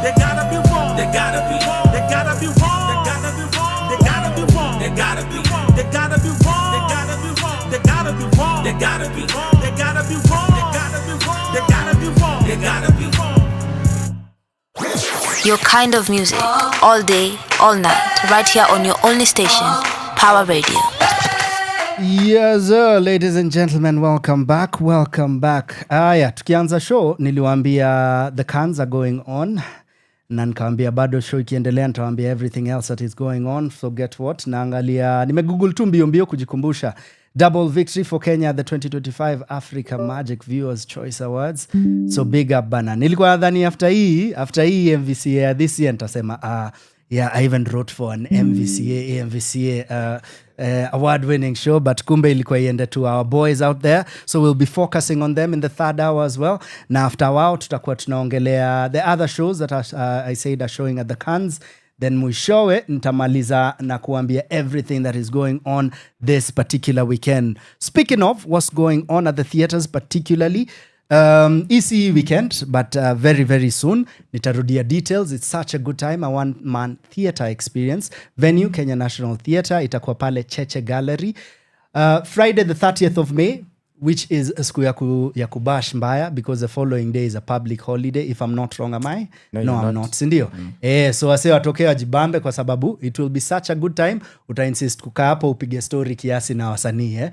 They gotta be wrong. They gotta be wrong. They gotta be wrong. They gotta be wrong. They gotta be wrong. They gotta be wrong. They gotta be wrong. They gotta be wrong. They gotta be wrong. They gotta be wrong. They gotta be wrong. They gotta be wrong. They gotta be wrong. They gotta be wrong. Your kind of music, all day, all night, right here on your only station, Power Radio. Yes, sir, ladies and gentlemen, welcome back. Yeah, tukianza show niliwaambia the cans are going on. Na nikaambia bado show ikiendelea nitawaambia everything else that is going on. So get what? Naangalia nimegoogle tu mbio kujikumbusha. Double victory for Kenya at the 2025 Africa Magic Viewers Choice Awards. So big up bana. Nilikuwa nadhani after hii MVCA this year nitasema yeah, I even wrote for an AMVCA award-winning show, but kumbe ilikuwa iende to our boys out there. So we'll be focusing on them in the third hour as well. Na after a while, tutakuwa tunaongelea the other shows that I said are showing at the Cannes. Then mwishowe, nitamaliza na kuambia everything that is going on this particular weekend. Speaking of what's going on at the theaters particularly, ECE weekend, but very, very soon. Nitarudia details. It's such a good time. A one-man theater experience. Venue, Kenya National Theatre. Itakuwa pale Cheche Gallery. Friday the 30th of May, which is siku ya kubash mbaya, because the following day is a public holiday. If I'm not wrong, am I? No, I'm not. Sindio? So wase watoke wajibambe kwa sababu it will be such a good time. Uta insist kukaa hapo upige story kiasi na wasanii.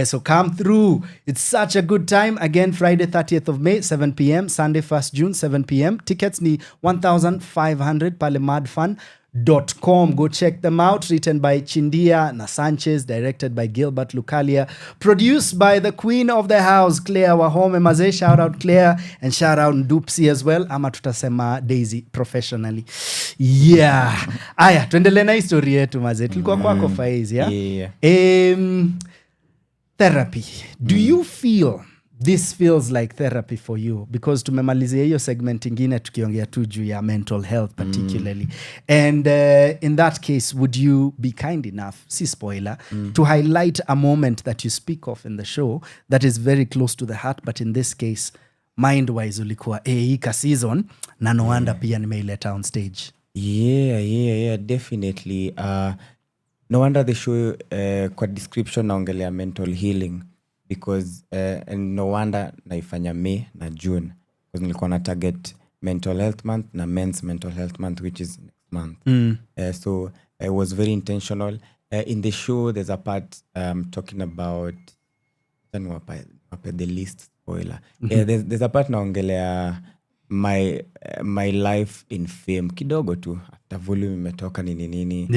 So come through. It's such a good time. Again, Friday 30th of May, 7 p.m. Sunday 1st June, 7 p.m. Tickets ni 1,500 pale madfun.com. Go check them out. Written by Chindia na Sanchez, directed by Gilbert Lukalia, produced by the queen of the house, Claire Wahome Maze. Shout out Claire and shout out Ndupsi as well. Ama tutasema Daisy professionally. Yeah. Aya, tuendelee na historia yetu Maze. Tulikuwa kwako Faiz, yeah? Therapy. Do you feel this feels like therapy for you? Because tumemalizia hiyo segment ingine tukiongea tu juu ya mental health particularly. And in that case, would you be kind enough, si spoiler, to highlight a moment that you speak of in the show that is very close to the heart, but in this case, mind-wise ulikuwa, hika season, na no wonder pia nimeileta on stage. Yeah, definitely. No wonder the show kwa description naongelea mental healing. because and no wonder naifanya May na June because nilikuwa na target mental health month na men's mental health month, which is next month. So it was very intentional. In the show, there's a part talking about the least spoiler. There's a part naongelea my life in fame kidogo tu after volume imetoka nini.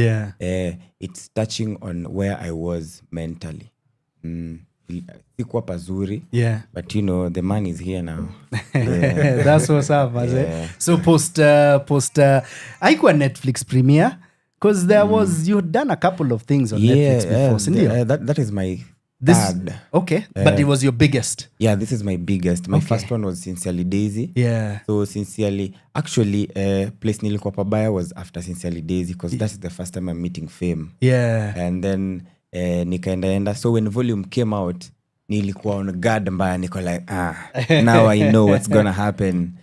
It's touching on where I was mentally. Sikuwa pazuri, but you know the man is here now. That's what's up. So post haikuwa Netflix premiere because there was, you had done a couple of things on Netflix before. That is my third. Okay, but it was your biggest. Yeah, this is my biggest. My first one was Sincerely Daisy. So Sincerely, actually, Place Nilikuwa Pabaya was after Sincerely Daisy because that's the first time I'm meeting fame. And then nikaenda. So when volume came out, nilikuwa on guard mbaya, niko like, now I know what's gonna happen.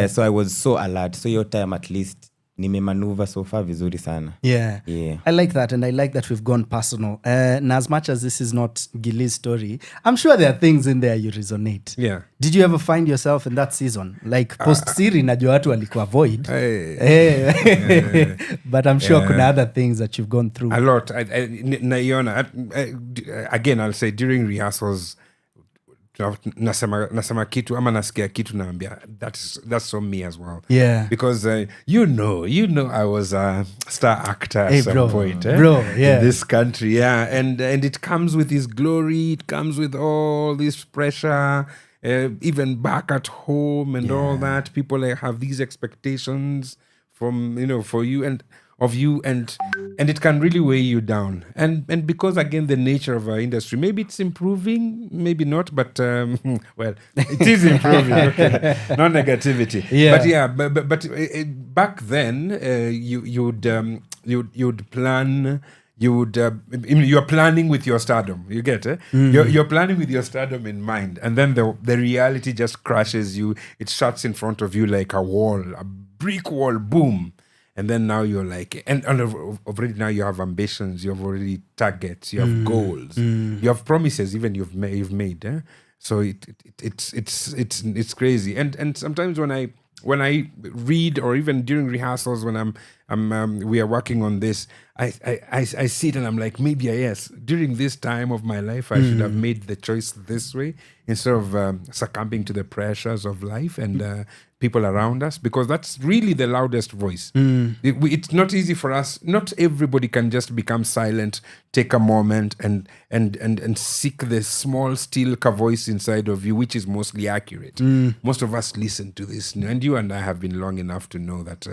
So I was so alert. So your time at least, nimemaneuver so far vizuri sana. I like that, and I like that we've gone personal. And as much as this is not Gilly's story, I'm sure there are things in there you resonate. Did you ever find yourself in that season? Like post-Siri, najua watu walikuwa avoid. But I'm sure kuna other things that you've gone through. A lot. Again, I'll say during rehearsals, nasema kitu ama nasikia kitu naambia that's so me as well. Because you know I was a star actor at some point in this country. And it comes with this glory, it comes with all this pressure, even back at home and all that. People have these expectations from for you and of you, and it can really weigh you down. And because again the nature of our industry, maybe it's improving, maybe not, but well, it is improving. Okay. No negativity. But back then you'd plan. You're planning with your stardom. You get it? You're planning with your stardom in mind, and then the reality just crashes you. It shuts in front of you like a wall, a brick wall. Boom. And then now you're like, and already now you have ambitions, you have already targets, you have goals, you have promises, even you've made. So it's crazy. And sometimes when I read, or even during rehearsals when we are working on this, I see it and I'm like, maybe during this time of my life I should have made the choice this way instead of succumbing to the pressures of life and people around us, because that's really the loudest voice. It's not easy for us. Not everybody can just become silent, take a moment and seek the small still voice inside of you, which is mostly accurate. Most of us listen to this, and you and I have been long enough to know that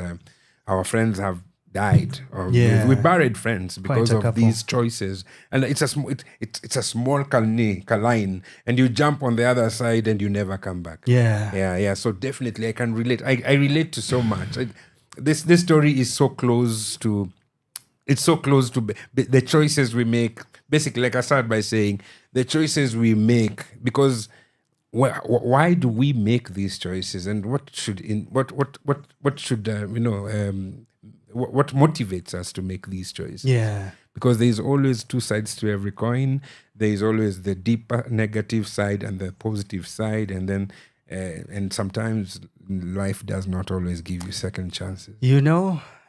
our friends have died, or we buried friends because of these choices, and it's a small line, and you jump on the other side and you never come back. So definitely I can relate. I relate to so much. This story is so close to the choices we make. Basically, like I started by saying, the choices we make, because why do we make these choices, and what motivates us to make these choices? Because there's always two sides to every coin. There's always the deeper negative side and the positive side, and then and sometimes life does not always give you second chances.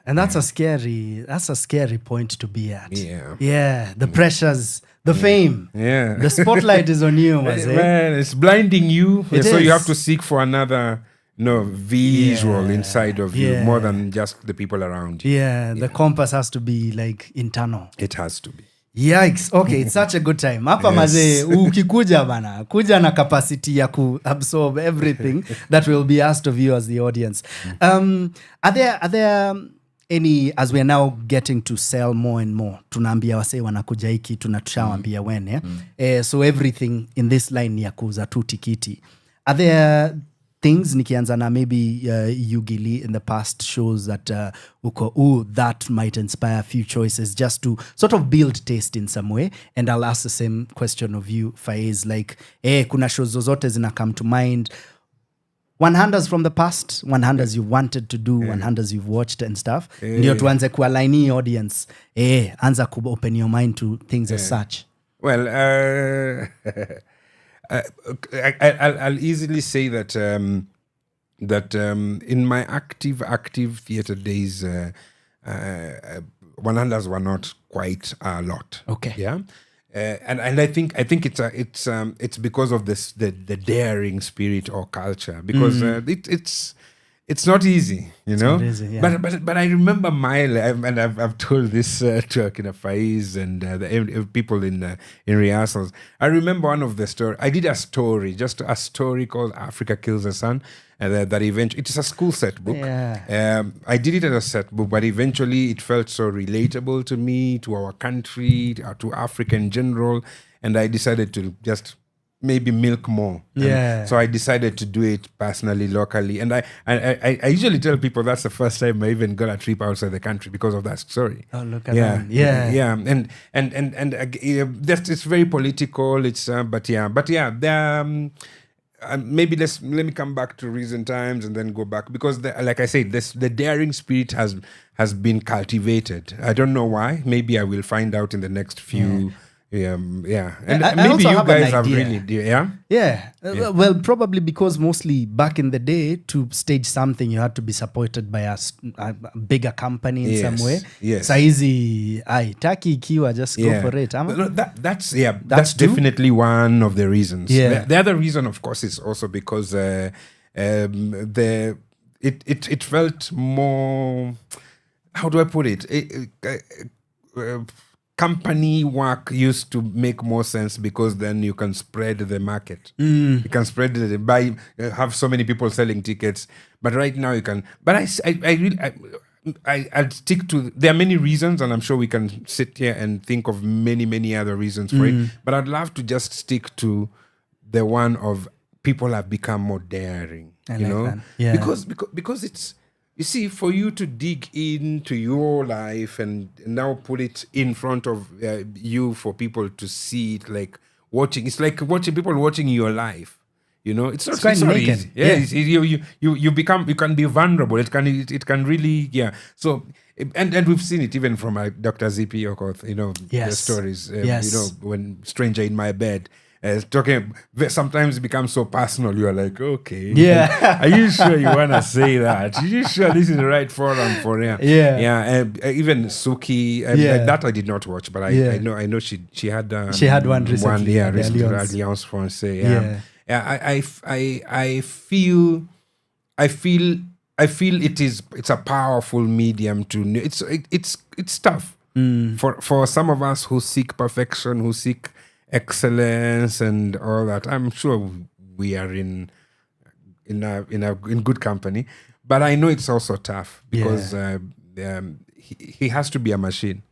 And that's a scary point to be at. The pressures, the fame, the spotlight is on you, man. It's blinding you. So you have to seek for another visual inside of you, more than just the people around you. The compass has to be like internal. It has to be. Yikes. Okay, it's such a good time. Hapa mazee, ukikuja bana, kuja na capacity ya absorb everything that will be asked of you as the audience. Are there any, as we are now getting to sell more and more, tunaambia wase wanakuja hiki, tunatushawaambia wene. So everything in this line ya kuuza tu tikiti. Are there things, nikianza na maybe you Gilly in the past shows that that might inspire a few choices just to sort of build taste in some way? And I'll ask the same question of you, Faiz. Like, kuna shows zozote zina come to mind, 100s from the past, 100s you wanted to do, 100s you've watched and stuff. Ndio tuanze kualign audience. Anza ku open your mind to things as such. Well, I'll easily say that in my active theater days, one-handers were not quite a lot. Okay. Yeah. And I think it's because of this the daring spirit or culture, because it's not easy, you know. not easy, yeah. But I remember and I've told this to Faiz and the people in rehearsals. I remember one of the story. I did a story called Africa Kills the Sun, and that eventually it is a school set book. Yeah. I did it as a set book, but eventually it felt so relatable to me, to our country, to Africa in general, and I decided to just maybe milk more. Yeah. So I decided to do it personally, locally, and I usually tell people that's the first time I even got a trip outside the country because of that story. Oh, look at that. Yeah. And that's it's very political. It's maybe let me come back to recent times and then go back, because like I said, the daring spirit has been cultivated. I don't know why. Maybe I will find out in the next few. And I maybe also you have guys an have idea. really Well, probably because mostly back in the day, to stage something you had to be supported by a bigger company in some way. Yes. Saizi taki ikiwa, just go for it. No, that's definitely one of the reasons. Yeah. The other reason, of course, is also because it felt more, how do I put it? Company work used to make more sense, because then you can spread the market. You can spread have so many people selling tickets. But right now you can. But I'll stick to. There are many reasons, and I'm sure we can sit here and think of many other reasons for it. But I'd love to just stick to the one of people have become more daring. I you like know, that. Yeah. because it's. You see, for you to dig into your life and now put it in front of you for people to see it, like watching, it's like people watching your life. You know, it's not easy. Yeah. You can be vulnerable. It can really, So, and we've seen it even from Dr. Z.P. Okoth, you know, the stories, you know, when Stranger in My Bed. Talking sometimes it becomes so personal. You are like, okay, are you sure you want to say that? Are you sure this is the right forum for it? Even Suki, that I did not watch, but I know she had one recently. Recently, Alliance Française. I feel it's a powerful medium to. It's tough for some of us who seek perfection, who seek excellence and all that. I'm sure we are in good company, but I know it's also tough because he has to be a machine.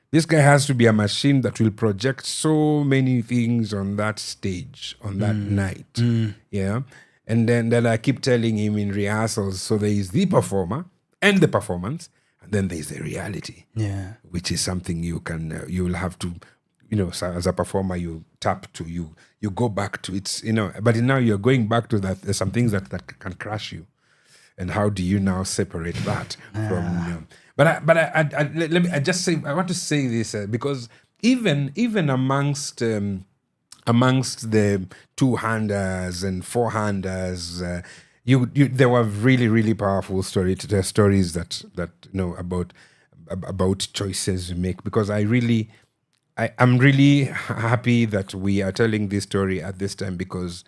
This guy has to be a machine that will project so many things on that stage, on that night. Yeah. And then I keep telling him in rehearsals, so there is the performer and the performance, and then there's the reality. Yeah. Which is something you will have to, so as a performer, you tap to, you go back to, it's, but now you're going back to that. There's some things that can crush you. And how do you now separate that from, But let me just say, I want to say this because even amongst the two-handers and four-handers, there were really, really powerful stories that about choices we make. Because I'm really happy that we are telling this story at this time because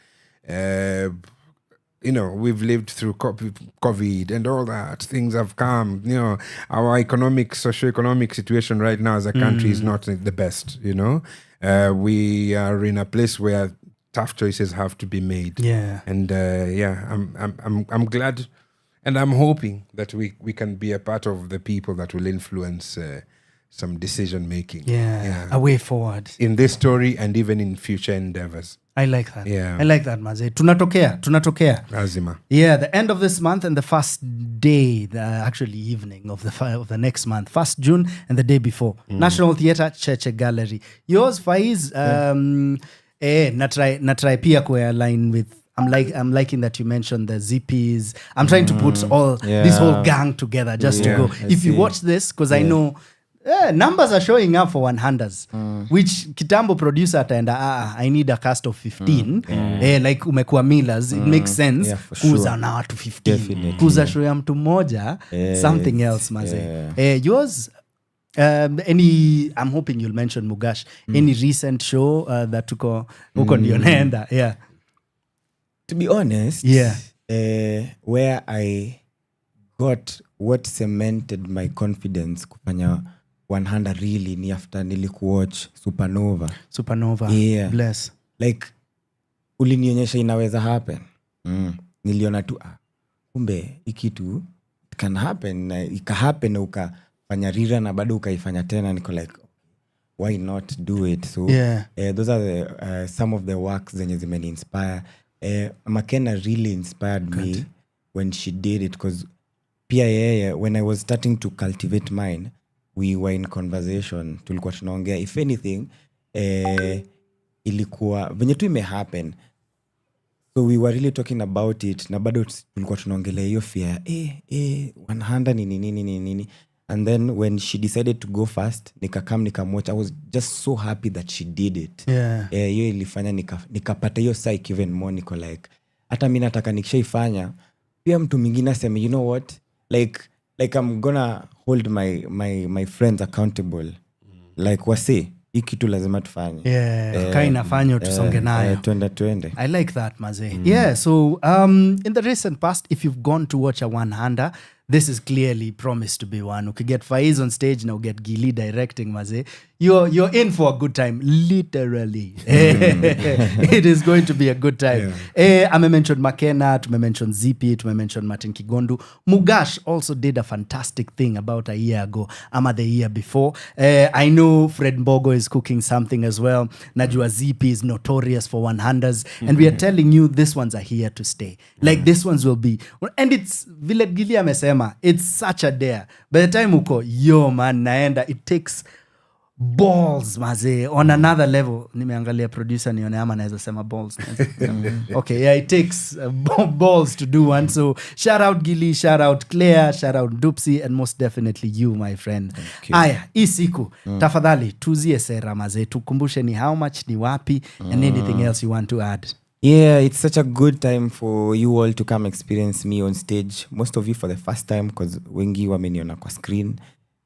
we've lived through COVID and all that. Things have come. Our socioeconomic situation right now as a country is not the best. We are in a place where tough choices have to be made. Yeah. And I'm glad, and I'm hoping that we can be a part of the people that will influence some decision making. Yeah. A way forward in this story and even in future endeavors. I like that. Yeah. I like that, Maze. Tunatokea. Lazima. Yeah, the end of this month and the first day, actually evening of the next month, 1st June and the day before. National Theatre, Cheche Gallery. Yours, Faiz, natry pia align with. I'm liking that you mentioned the ZPs. I'm trying to put this whole gang together just to go. If you watch this, because I know numbers are showing up for 100s, which kitambo producer ataenda, I need a cast of 15. Like umekuwa Millers, it makes sense. Kuza na watu 15. Kuza show ya mtu moja, something else, maze. Yours, I'm hoping you'll mention Mugash. Any recent show that tuko ndio naenda? Yeah. To be honest, where I got what cemented my confidence kufanya 100 really ni after nilikuwatch Supernova. Yeah. Bless. Like ulinionyesha inaweza happen. Niliona tu kumbe ikitu can happen na ikahappen na ukafanya rira na bado ukaifanya tena, niko like why not do it? So those are the, some of the works zenye zimeni inspire. Makena really inspired me when she did it, because pia when I was starting to cultivate mine, we were in conversation, tulikuwa tunaongea if anything ilikuwa venye tu ime happen, so we were really talking about it na bado tulikuwa tunaongelea hiyo fear 100 nini. And then when she decided to go fast, nikamwatch, I was just so happy that she did it. Hiyo ilifanya nikapata hiyo psyche even more, niko like hata mimi nataka nikishaifanya pia mtu mwingine aseme, you know what, like I'm gonna hold my friends accountable. Like wase hii kitu lazima tufanye. Kainafanya tusonge nayo. Twende. I like that, maze. So in the recent past, if you've gone to watch a 100, this is clearly promised to be one. You get Faiz on stage, now get Gili directing, maze. You're in for a good time, literally. It is going to be a good time. I mentioned Makena, I mentioned Zipi, I mentioned Martin Kigondu. Mugash also did a fantastic thing about a year ago, the year before. I know Fred Mbogo is cooking something as well. Najua Zipi is notorious for 100s. And we are telling you, these ones are here to stay. Like these ones will be. And it's, vile Gili amesema, it's such a dare. By the time uko, yo man, naenda, it takes balls, maze, on another level. Nimeangalia producer nione ama naweza sema balls. Okay, it takes balls to do one. So shout out Gili, shout out Claire, shout out Dupsy, and most definitely you, my friend. Aya, hii siku tafadhali tuzie sera, maze, tukumbushe ni how much, ni wapi, and anything else you want to add. Yeah, it's such a good time for you all to come experience me on stage. Most of you for the first time, because wengi wameniona kwa screen.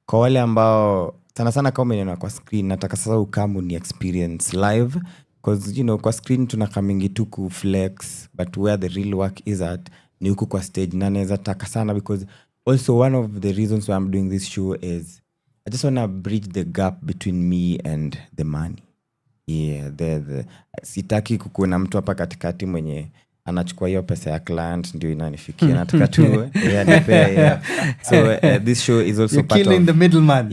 Kwa wale ambao sana kama umeniona kwa screen, nataka sasa ukamu ni experience live, because you know kwa screen tunakamingi tu ku flex, but where the real work is at ni huku kwa stage. Na naweza taka sana, because also one of the reasons why I'm doing this show is I just want to bridge the gap between me and the money. Sitaki kukuona mtu hapa katikati mwenye anachukua hiyo pesa ya client ndio inanifikia, nataka tu so this show is also you're part killing of the middleman.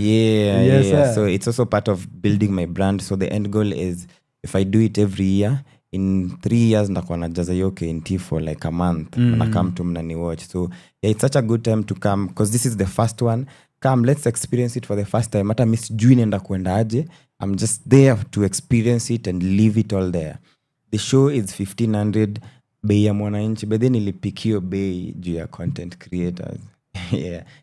So it's also part of building my brand. So the end goal is, if I do it every year, in 3 years ndakuwa najaza hiyo KNT for like a month, na come to mnani watch. So it's such a good time to come, because this is the first one. Come, let's experience it for the first time. Hata miss jui nenda kuenda aje, I'm just there to experience it and leave it all there. The show is 1500 bei ya mwananchi, but then nilipikio bei juu ya content creators.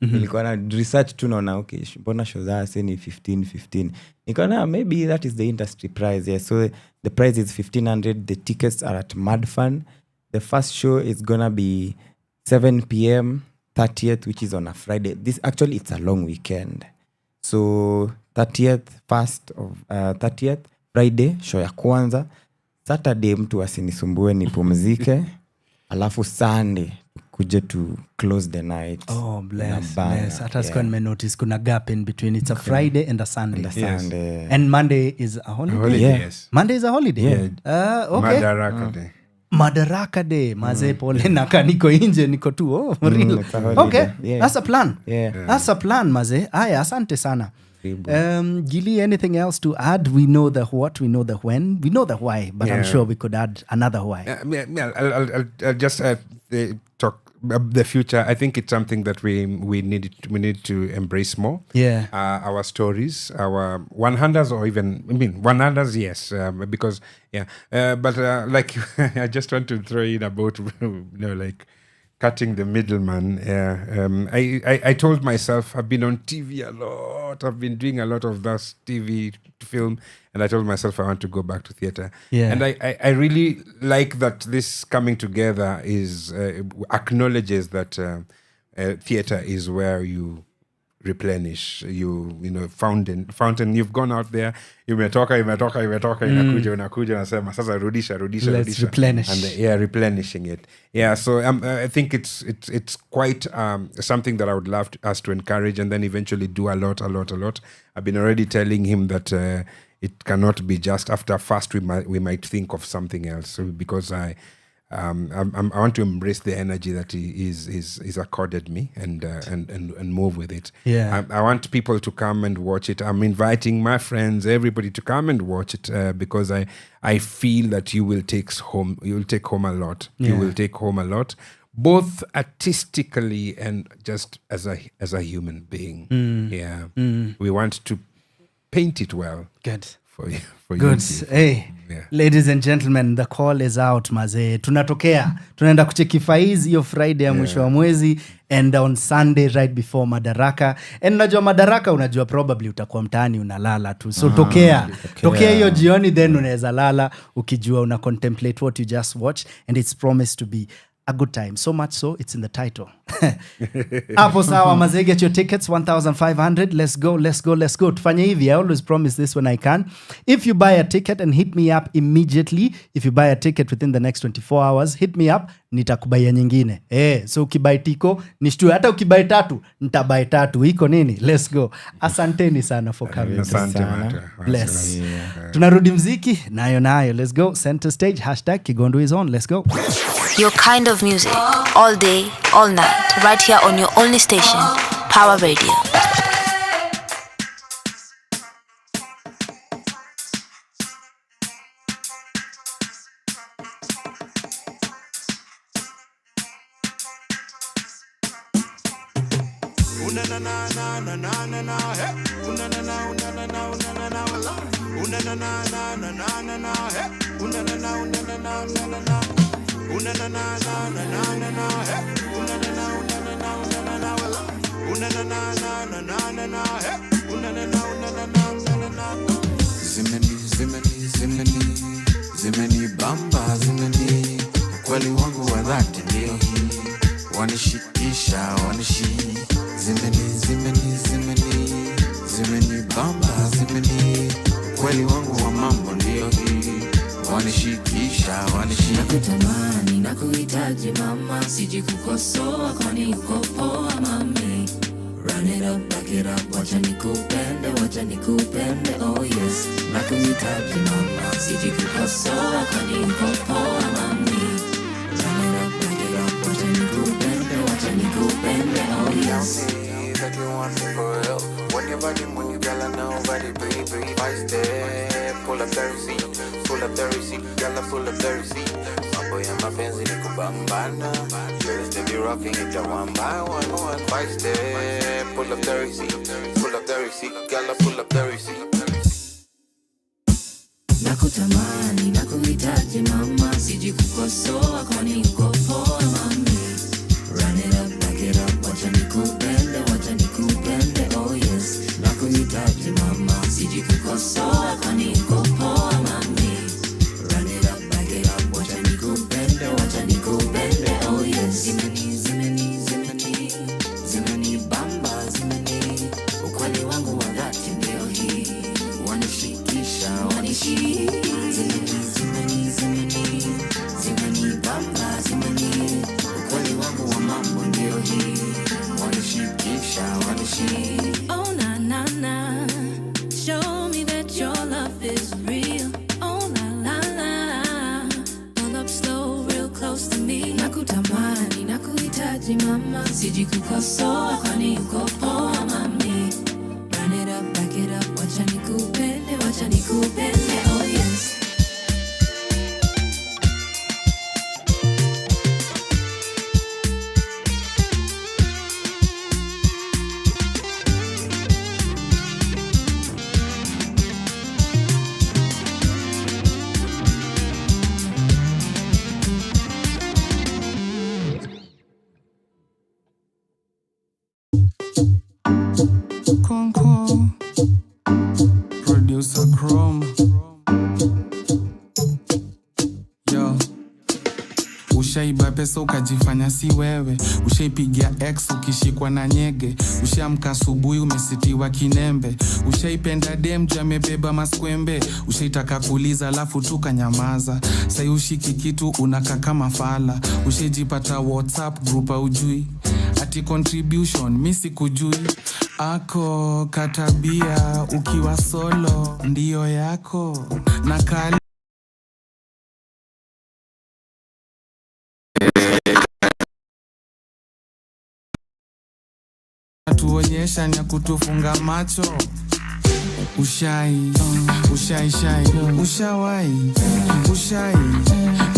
Nilikuwa na research tu naona okay, mbona show za ni 15. Nikaona maybe that is the industry price. So the price is 1500. The tickets are at Mad Fun. The first show is gonna be 7 p.m. 30th, which is on a Friday. This actually, it's a long weekend. So 30th Friday show ya kwanza. Saturday mtu asinisumbue nipumzike. Alafu Sunday kuje to close the night. Oh, bless. Hata sikuwa nimenotice kuna gap in between. It's a Friday and a Sunday. And Monday is a holiday. Yes. Monday is a holiday. Okay. Madaraka Day. Maze pole naka niko inje niko tu. Real. Okay. That's a plan. That's a plan, maze. Aya, asante sana. Gili, anything else to add? We know the what, we know the when, we know the why, but I'm sure we could add another why. I'll just talk the future. I think it's something that we need to embrace more. Our stories, our 100s, or even 100s, yes, because but like I just want to throw in about like cutting the middleman. I told myself, I've been on TV a lot. I've been doing a lot of that TV film. And I told myself I want to go back to theatre. Yeah. And I really like that this coming together is acknowledges that theatre is where you replenish, you know, fountain. You've gone out there, imetoka, inakuja, nasema, sasa rudisha. Let's replenish. And replenishing it. Yeah, so I think it's quite something that I would love us to encourage and then eventually do a lot. I've been already telling him that it cannot be just after first we might think of something else. So because I want to embrace the energy that is accorded me and move with it. Yeah. I want people to come and watch it. I'm inviting my friends, everybody to come and watch it because I feel that you will take home a lot. Yeah. You will take home a lot, both artistically and just as a human being. Yeah. We want to paint it well. Good. For you. Good. Hey, yeah. Ladies and gentlemen, the call is out, mazee. Tunaenda kucheki Faiz hiyo Friday ya mwisho wa mwezi and on Sunday right before Madaraka. And unajua Madaraka, unajua probably utakuwa mtaani unalala tu. So tokea hiyo jioni, then unaweza lala ukijua una contemplate what you just watched, and it's promised to be a good time. So much so, it's in the title. Apo sawa mazee, get your tickets, 1,500. Let's go. Tufanye hivi, I always promise this when I can. If you buy a ticket and hit me up immediately, if you buy a ticket within the next 24 hours, hit me up, nitakubaya nyingine. So ukibuy tiko, nishtue. Hata ukibuy 3, nitabuy 3. Iko nini? Let's go. Asanteni sana for coming. Bless. Tunarudi mziki, nayo. Let's go. Center stage, #Kigondu is on. Let's go. Your kind of music, all day, all night, right here on your only station, Power Radio. Zimeni bamba, zimeni ukweli wangu wa dhati ndio hii, wanishikisha, zimeni bamba, zimeni ukweli wangu wa mambo ndio hii, wanishikisha. Nakutamani, nakuhitaji mama, siji kukosoa kwani uko poa mami. Run it up, back it up, wacha nikupende, oh yes. Nakuhitaji mama, siji kukosoa kwani uko poa mami. Run it up, back it up, wacha nikupende, oh yes. That you want me for real. When your body move, you gotta know, body breathe. I step, pull up the receipt, gotta pull up the receipt. Mambo ya mapenzi ni kubambana, girls they be rocking it one by one. I step, pull up the receipt, gotta pull up the receipt. Nakutamani, nakuhitaji mama, siji kukosoa kwani uko poa mami. Run it up, back it up, wacha nikupende, oh yes. Nakuhitaji mama, siji kukosoa kwani uko poa mami. Run it up, back it up, wacha nikupende, oh yes. Zimeni bamba, zimeni ukweli wangu wa dhati ndio hii, wanishikisha, zimeni bamba, zimeni ukweli wangu wa mambo ndio hii, wanishikisha. Oh na na na, show me that your love is real. Oh la la la, pull up slow, real close to me. Nakutamani, nakuhitaji mama, siji kukosoa kwani uko poa mami. Run it up, back it up, wacha nikupende, oh yes. pesa ukajifanya si wewe. Ushaipigia ex ukishikwa na nyege. Ushaamka asubuhi umesitiwa kinembe. Ushaipenda dem jamebeba maskwembe. Ushaitaka kuuliza alafu tukanyamaza. Sai ushiki kitu unaka kama fala. Ushaijipata WhatsApp group ujui. Ati contribution misi kujui. Ako katabia ukiwa solo ndio yako. Na kali tuonyesha ni kutufunga macho. Ushai, ushai, shai, ushawai, ushai,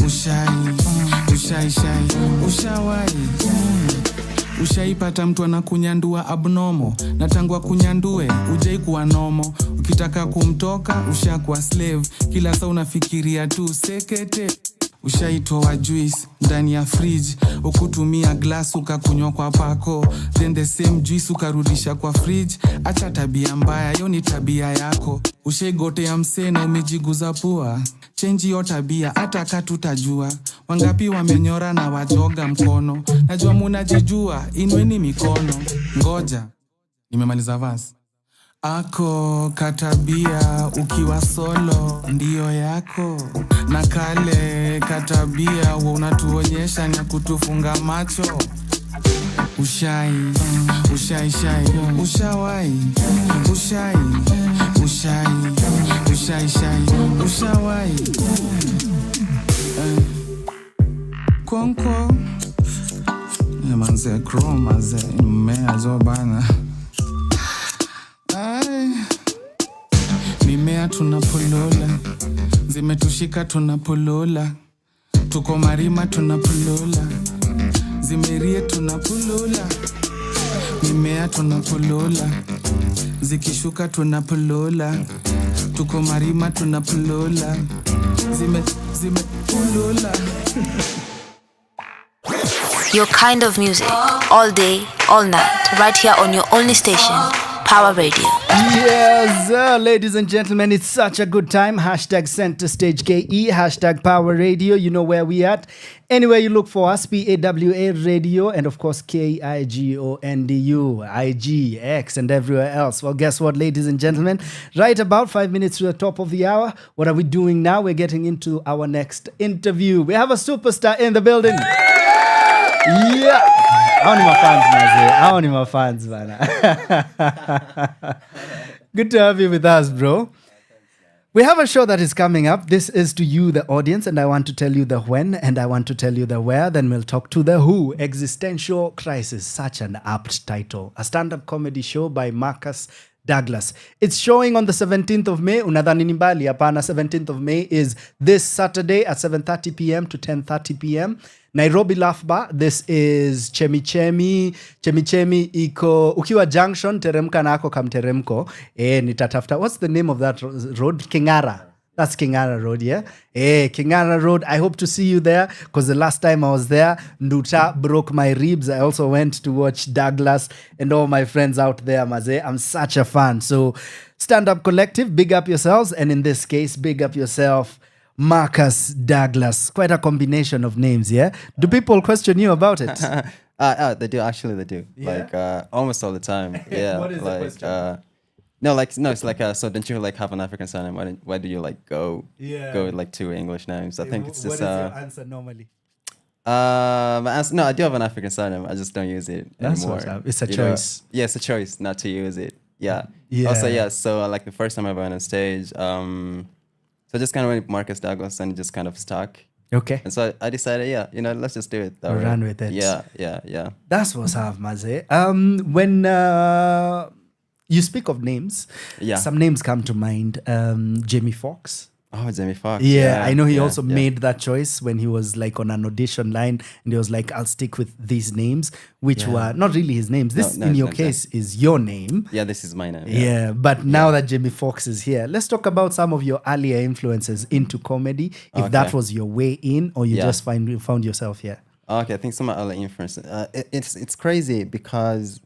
ushai, ushai, shai, ushawai. Ushaipata mtu anakunyandua abnormal, na tangu kunyandue ujai kuwa nomo. Ukitaka kumtoka ushakuwa slave, kila saa unafikiria tu sekete. Ushaitoa juice ndani ya fridge, ukutumia glass ukakunywa kwa pako, then the same juice ukarudisha kwa fridge. Acha tabia mbaya, hiyo ni tabia yako. Ushaigotea msena umejiguza pua, change hiyo tabia hata katutajua. Wangapi wamenyora na wajoga mkono, najua munajijua, inweni mikono. Ngoja, nimemaliza verse. Ako katabia ukiwa solo ndio yako. Na kale katabia unatuonyesha na kutufunga macho. Ushai, ushai, shai, ushawai, ushai, ushai, ushai, shai, ushawai. Konko manze kroma ze mmea zobana. Mimea tunapolola, zimetushika tunapolola. Tuko marima tunapolola, zimerie tunapolola. Mimea tunapolola, zikishuka tunapolola. Tuko marima tunapolola, zimepolola. Your kind of music, all day, all night, right here on your only station, Power Radio. Yes, ladies and gentlemen, it's such a good time. Hashtag Center Stage KE, hashtag Power Radio. You know where we at. Anywhere you look for us, PAWA Radio, and of course KIGONDU, IG, X, and everywhere else. Well, guess what, ladies and gentlemen? Right about 5 minutes to the top of the hour. What are we doing now? We're getting into our next interview. We have a superstar in the building. Yeah. How many fans, Maze? How many fans, man? Good to have you with us, bro. We have a show that is coming up. This is to you, the audience, and I want to tell you the when, and I want to tell you the where. Then we'll talk to the who. Existential Crisis, such an apt title. A stand-up comedy show by Marcus Douglas. It's showing on the 17th of May. Unadhani ni mbali? Hapana, 17th of May is this Saturday at 7:30 p.m. to 10:30 p.m. Nairobi Laugh Bar. This is Chemichemi iko ukiwa junction, teremka nako kamteremko. Nitatafuta. What's the name of that road? Kingara. That's Kingara Road, yeah? Kingara Road. I hope to see you there, because the last time I was there, Nduta broke my ribs. I also went to watch Douglas and all my friends out there, Maze. I'm such a fan. So, Stand Up Collective, big up yourselves. And in this case, big up yourself, Marcus Douglas. Quite a combination of names, yeah? Do people question you about it? They do. Actually, they do. Yeah? Like, almost all the time. Yeah. What is the question? No, it's like, so don't you like have an African surname? Why do you like go with like two English names? I think it's just. What is your answer normally? My answer, no, I do have an African surname. I just don't use it anymore. It's a choice. Yeah, it's a choice not to use it. Yeah. Yeah. Also, yeah. So like the first time I went on stage, so I just kind of went with Marcus Douglas and it just kind of stuck. Okay. And so I decided, let's just do it. Run with it. Yeah. That's what's up, Maze. When you speak of names, some names come to mind. Jamie Foxx. Oh, Jamie Foxx. Yeah, I know he also made that choice when he was like on an audition line, and he was like, I'll stick with these names, which were not really his names. This, in your case, is your name. Yeah, this is my name. Yeah, but now that Jamie Foxx is here, let's talk about some of your earlier influences into comedy, if that was your way in, or you just found yourself here. Okay, I think some of my early influences. It's crazy because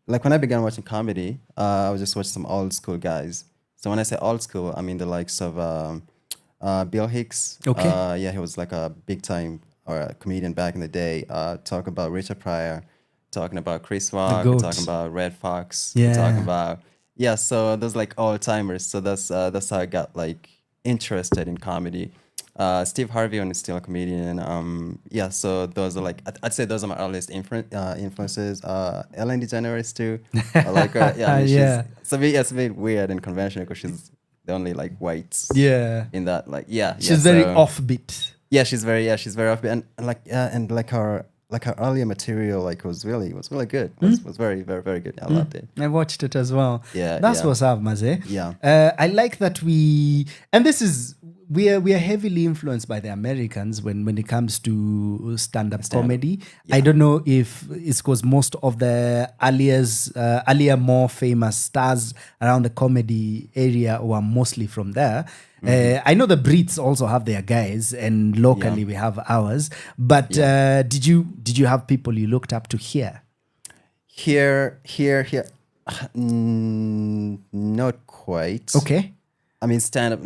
like when I began watching comedy, I was just watching some old school guys. So when I say old school, I mean the likes of Bill Hicks. Okay. He was like a big time or a comedian back in the day, talking about Richard Pryor, talking about Chris Rock, goat. talking about Red Fox, Yeah. talking about so those like all timers. So that's how I got like interested in comedy. Steve Harvey is still a comedian. So those are like I'd say those are my earliest influences. Ellen DeGeneres too. I like her. Yeah, I mean, it's a bit weird and conventional because she's the only like whites. Yeah. In that she's very offbeat. Yeah, she's very offbeat and like her earlier material was really good. It was very, very, very good. I loved it. I watched it as well. Yeah, that's what's up, Maze. Yeah. I like that we are heavily influenced by the Americans when it comes to stand-up comedy. I don't know if it's because most of the earlier more famous stars around the comedy area were mostly from there. I know the Brits also have their guys, and locally we have ours. But did you have people you looked up to here? Here. Not quite. Okay. I mean, stand-up,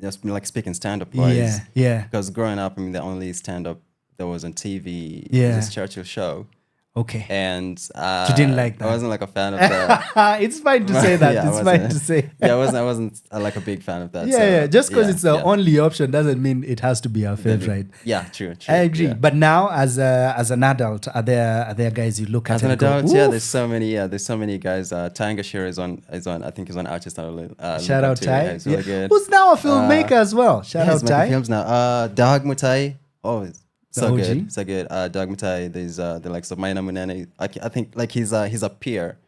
just speaking stand-up wise. Yeah. Because growing up, I mean, the only stand-up that was on TV Yeah. was Churchill Show. Okay. And you didn't like that. I wasn't like a fan of that. It's fine to say that. It's fine to say. I wasn't like a big fan of that. Yeah. Just because it's the only option doesn't mean it has to be our favorite. Yeah, true. I agree. Yeah. But now, as an adult, are there guys you look at? As an and go, adult, "Oof." there's so many guys. Tanga Shira is on. I think he's on Artist. Shout out Ty. He's really good. Who's now a filmmaker as well? Shout out he's Ty. making films now. Dag Mutai. Oh. So OG. good, so good. Doug Mutai, there's the likes of Maina Munene. I think like he's a peer,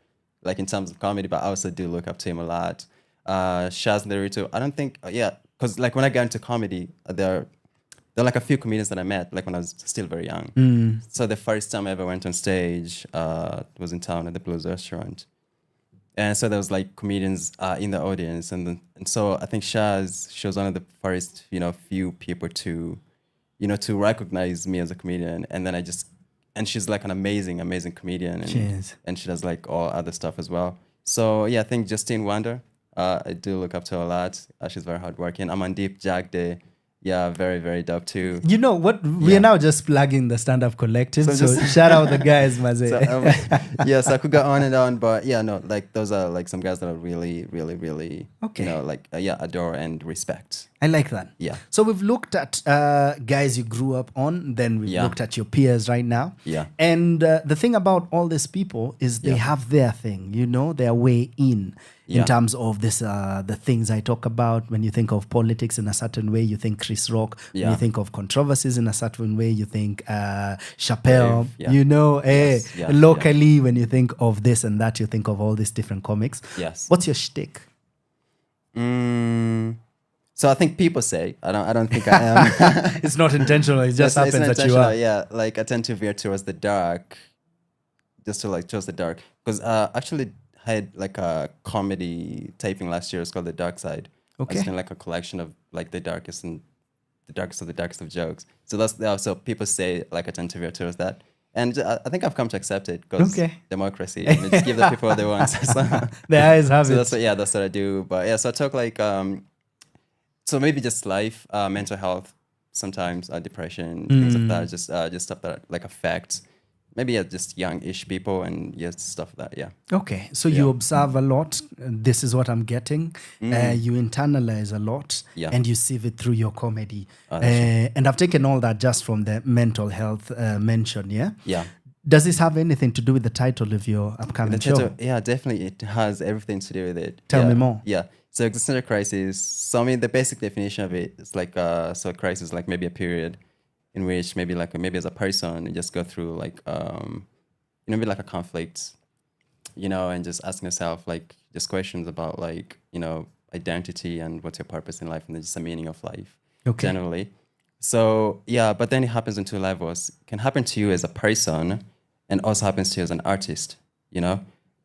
like in terms of comedy, but I also do look up to him a lot. Shaz Naruto, I don't think, because like when I got into comedy, there are like a few comedians that I met like when I was still very young. So the first time I ever went on stage was in town at the Blues Restaurant. And so there was like comedians in the audience. And so I think Shaz, she was one of the first, few people to recognize me as a comedian. And then and she's like an amazing, amazing comedian. And she does like all other stuff as well. So yeah, I think Justine Wander, I do look up to her a lot. She's very hardworking. Amandeep Jagde, yeah, very, very dope too. You know what? We are now just plugging the stand-up collective. So shout out the guys, Maze. So I could go on and on, but like those are like some guys that I really, really, really, adore and respect. I like that. Yeah. So we've looked at guys you grew up on, then we've looked at your peers right now. Yeah. And the thing about all these people is they have their thing, their way in terms of this, the things I talk about. When you think of politics in a certain way, you think Chris Rock. When you think of controversies in a certain way, you think Chappelle. Locally, when you think of this and that, you think of all these different comics. Yes. What's your shtick? So I think people say, I don't think I am. It's not intentional. It just happens that you are. Yeah, like I tend to veer towards the dark, just to like choose the dark. Because actually I had like a comedy taping last year. It's called The Dark Side. Okay. It's like a collection of like the darkest of the darkest of jokes. So so people say like I tend to veer towards that. And I think I've come to accept it because democracy. And just give the people what they want. The eyes have it. That's what I do. But so I talk like so maybe just life, mental health, sometimes depression, things like that. Just stuff that like affects maybe just young-ish people and stuff like that. Okay, so you observe a lot. This is what I'm getting. You internalize a lot, and you sieve it through your comedy. And I've taken all that just from the mental health mention. Yeah. Does this have anything to do with the title of your upcoming show? Yeah, definitely. It has everything to do with it. Tell me more. Yeah. So existential crisis. So I mean, the basic definition of it is like so a crisis is like maybe a period in which maybe as a person you just go through like maybe like a conflict, and just asking yourself like just questions about like identity and what's your purpose in life and just the meaning of life generally. So but then it happens on two levels. It can happen to you as a person and also happens to you as an artist,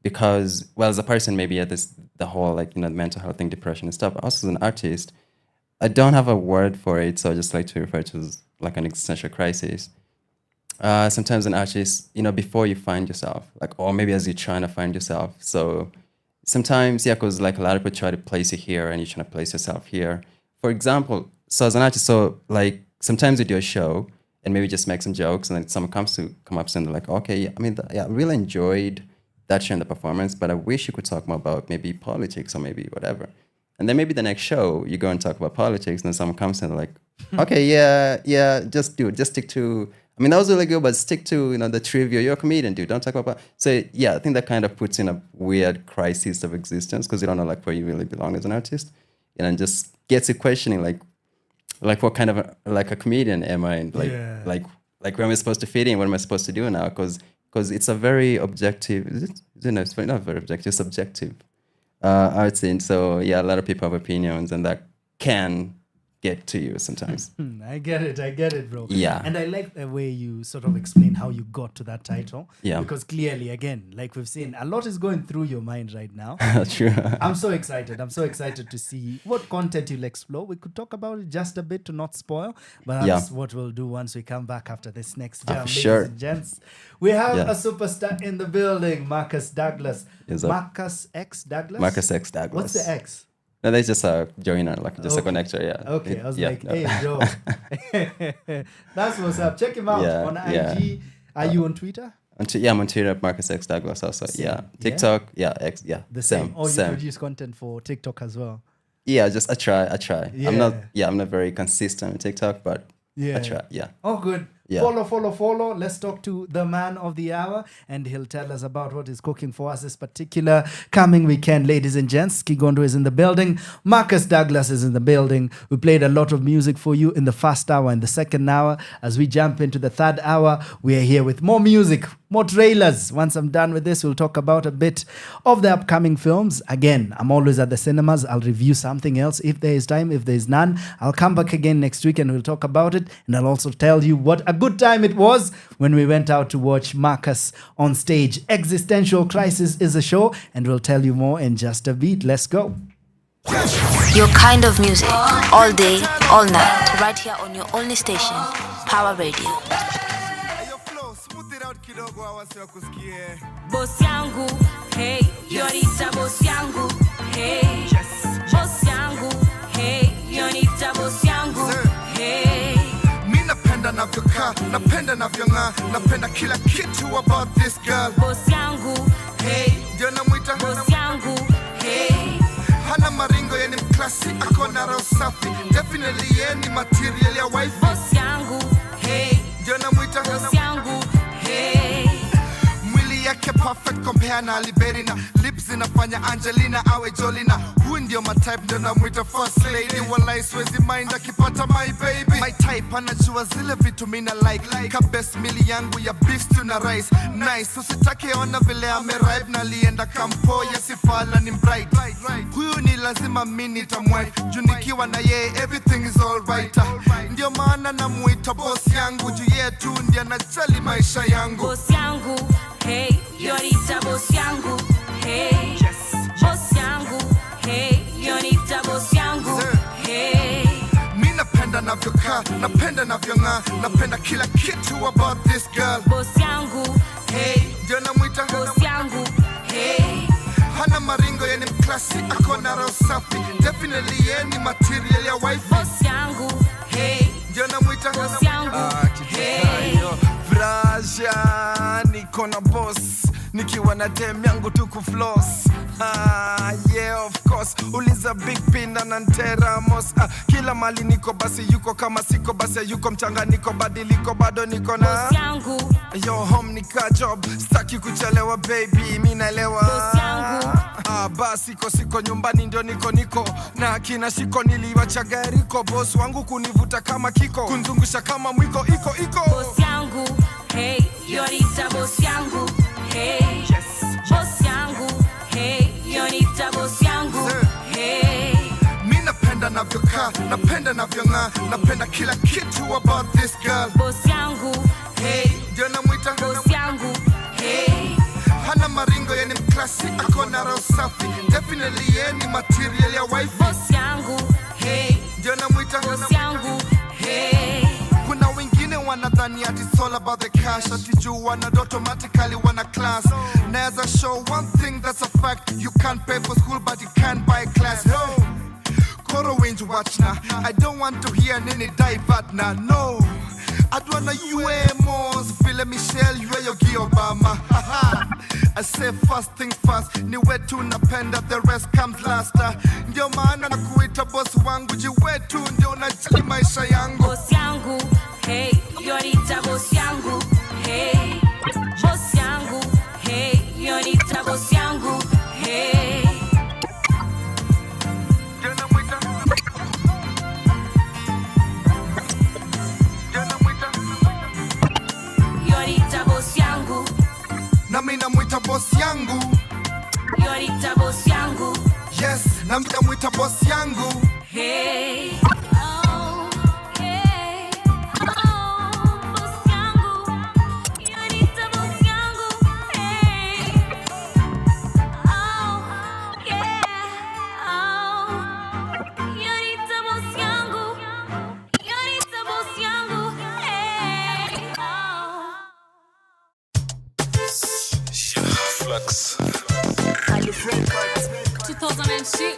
because as a person maybe the whole like mental health thing, depression and stuff, but also as an artist I don't have a word for it, so I just like to refer to it as like an existential crisis. Sometimes an artist, before you find yourself, like, or maybe as you're trying to find yourself. So sometimes, because like a lot of people try to place you here and you're trying to place yourself here. For example, so as an artist, so like sometimes you do a show and maybe just make some jokes, and then someone come up and they're like, okay, yeah, I mean, I really enjoyed that show and the performance, but I wish you could talk more about maybe politics or maybe whatever. And then maybe the next show you go and talk about politics, and then someone comes and they're like, okay, yeah, just do it. Just stick to, I mean, that was really good, but stick to, the trivia. You're a comedian, dude. Don't talk about, so yeah, I think that kind of puts in a weird crisis of existence because you don't know like where you really belong as an artist. And just gets you questioning like what kind of a comedian am I? And like where am I supposed to fit in? What am I supposed to do now? Because it's a very objective, it's not very objective, subjective art scene. So yeah, a lot of people have opinions, and that can get to you sometimes. I get it, bro. Yeah. And I like the way you sort of explain how you got to that title. Yeah. Because clearly, again, like we've seen, a lot is going through your mind right now. True. I'm so excited. To see what content you'll explore. We could talk about it just a bit to not spoil, but that's what we'll do once we come back after this next jam. Sure. Ladies and gents, we have a superstar in the building, Marcus Douglas. Marcus X Douglas? Marcus X Douglas. What's the X? No, that's just a joiner, like just a connector, yeah. Okay, I was hey, Joe. That's what's up. Check him out on IG. Are you on Twitter? I'm on Twitter, Marcus X Douglas also. Same. Yeah. TikTok, X, the same. Or you produce content for TikTok as well? Yeah, just I try. Yeah. I'm not very consistent on TikTok, but I try, Oh, good. Yeah. Follow. Let's talk to the man of the hour, and he'll tell us about what he's cooking for us this particular coming weekend. Ladies and gents, Kigondu is in the building. Marcus Douglas is in the building. We played a lot of music for you in the first hour and the second hour. As we jump into the third hour, we are here with more music, more trailers. Once I'm done with this, we'll talk about a bit of the upcoming films. Again, I'm always at the cinemas. I'll review something else if there is time. If there is none, I'll come back again next week and we'll talk about it. And I'll also tell you what a good time it was when we went out to watch Marcus on stage. Existential Crisis is a show, and we'll tell you more in just a bit. Let's go. Your kind of music, all day, all night, right here on your only station, Power Radio. Boss yangu, hey, Yorita boss yangu, hey, boss yangu, hey, Yorita boss yangu, hey. Napenda navyokaa, napenda navyong'aa, napenda kila kitu about this girl. Boss yangu, hey, ndio namwita boss yangu, hey. Hana maringo, yeye ni mklasi, ako na roho safi. Definitely yeye ni material ya wife. Boss yangu, hey, ndio namwita boss yangu, hey. Mwili yake perfect compare na Liberina. Lips zinafanya Angelina awe Jolina. Huyu ndio my type, ndio namwita first lady. Walai siwezi mind akipata my baby. My type anajua zile vitu mina like. Ka best meal yangu ya beef stew na rice. Nice, usitake ona vile amerive. Na lienda kampo ya sifala ni bright. Huyu ni lazima mini tamwife. Junikiwa na yeye everything is alright. Ndio maana namuita boss yangu. Juu yetu ndio anajali maisha yangu. Boss yangu, hey, Yorita boss yangu, hey, boss yangu, hey, Yorita boss yangu, hey. Mi napenda navyokaa, napenda navyong'aa, napenda kila kitu about this girl. Boss yangu, hey, ndio namwita boss yangu, hey. Hana maringo, yeye ni mklasi, ako na roho safi. Definitely yeye ni material ya wife. Boss yangu, hey, ndio namwita boss yangu, hey. Vraja, niko na boss, nikiwa na dem yangu tuku Flozz. Yeah, of course, uliza Big Pinda na Nteramos. Kila mali niko basi yuko, kama siko basi yuko, mchanganyiko badiliko bado niko na boss yangu. Yo home nika job, staki kuchelewa baby, mimi naelewa. Boss yangu. Basi siko nyumbani ndio niko na kina shiko, niliwacha gari ko boss wangu kunivuta kama kiko, kunzungusha kama mwiko iko. Boss yangu, hey, Yorita boss yangu, hey, boss yangu, hey, Yorita boss yangu, hey. Mi napenda navyokaa, napenda navyong'aa, napenda kila kitu about this girl. Boss yangu, hey, ndio namwita boss yangu, hey. Hana maringo, yeye ni mklasi, ako na roho safi. Definitely yeye ni material ya wife. Boss yangu, hey, ndio namwita boss yangu, hey. Kuna wengine wanadhani ati it's all about the cash, ati juu wana automatically wana class. Naeza show one thing that's a fact: you can't pay for school but you can't buy class. No, Koro winch watch na, I don't want to hear nini divert na. No, Adwana yue mons vile Michelle yue yogi Obama. I say first things first, ni wetu napenda, the rest comes last. Ndio maana nakuita boss wangu, ji wetu ndio unajali maisha yangu. Boss yangu, hey, Yorita boss yangu, hey. Boss yangu, hey, Yorita boss yangu, hey. Yorita boss yangu, na mimi namuita boss yangu. Yorita boss yangu, yes, na mimi namuita boss yangu. hey. Flux. 2006.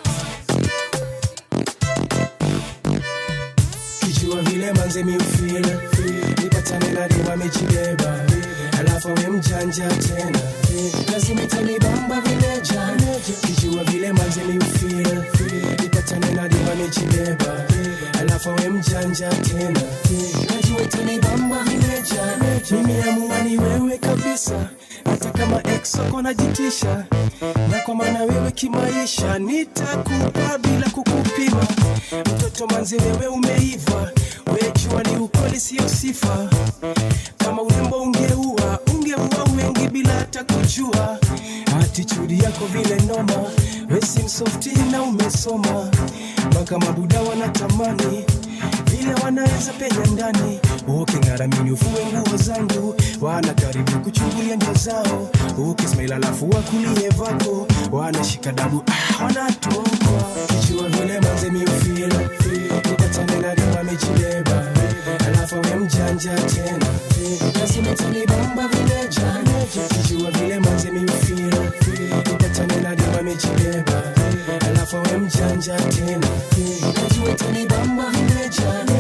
Kijua vile manze mi ufeel, nipatane na dewa mechibeba, alafu we mjanja tena, lazima itanibamba vile jana. Kijua vile manze mi ufeel, nipatane na dewa mechibeba, alafu we mjanja tena, najua itanibamba vile jana. Nimeamua ni wewe kabisa, hata kama ex wako najitisha, na kwa maana wewe kimaisha nitakupa bila kukupima. Mtoto manze wewe umeiva, wejua ni ukweli sio sifa. Kama urembo ungeua wengi bila hata kujua. Attitude yako vile noma, wewe si msofti na umesoma, mpaka mabuda wanatamani vile wanaweza penya ndani. Uking'aramini ufue nguo zangu, wana karibu kuchungulia ndio zao. Ukismail alafu wakulie vako, wanashika dabu wanatokwa. Kijua vile manze mi ufeel, nipatane na dewa mechibeba, alafu we mjanja tena, lazima itanibamba vile jana. Kijua vile manze mi ufeel, nipatane na dewa mechibeba, alafu we mjanja tena, najua itanibamba vile jana.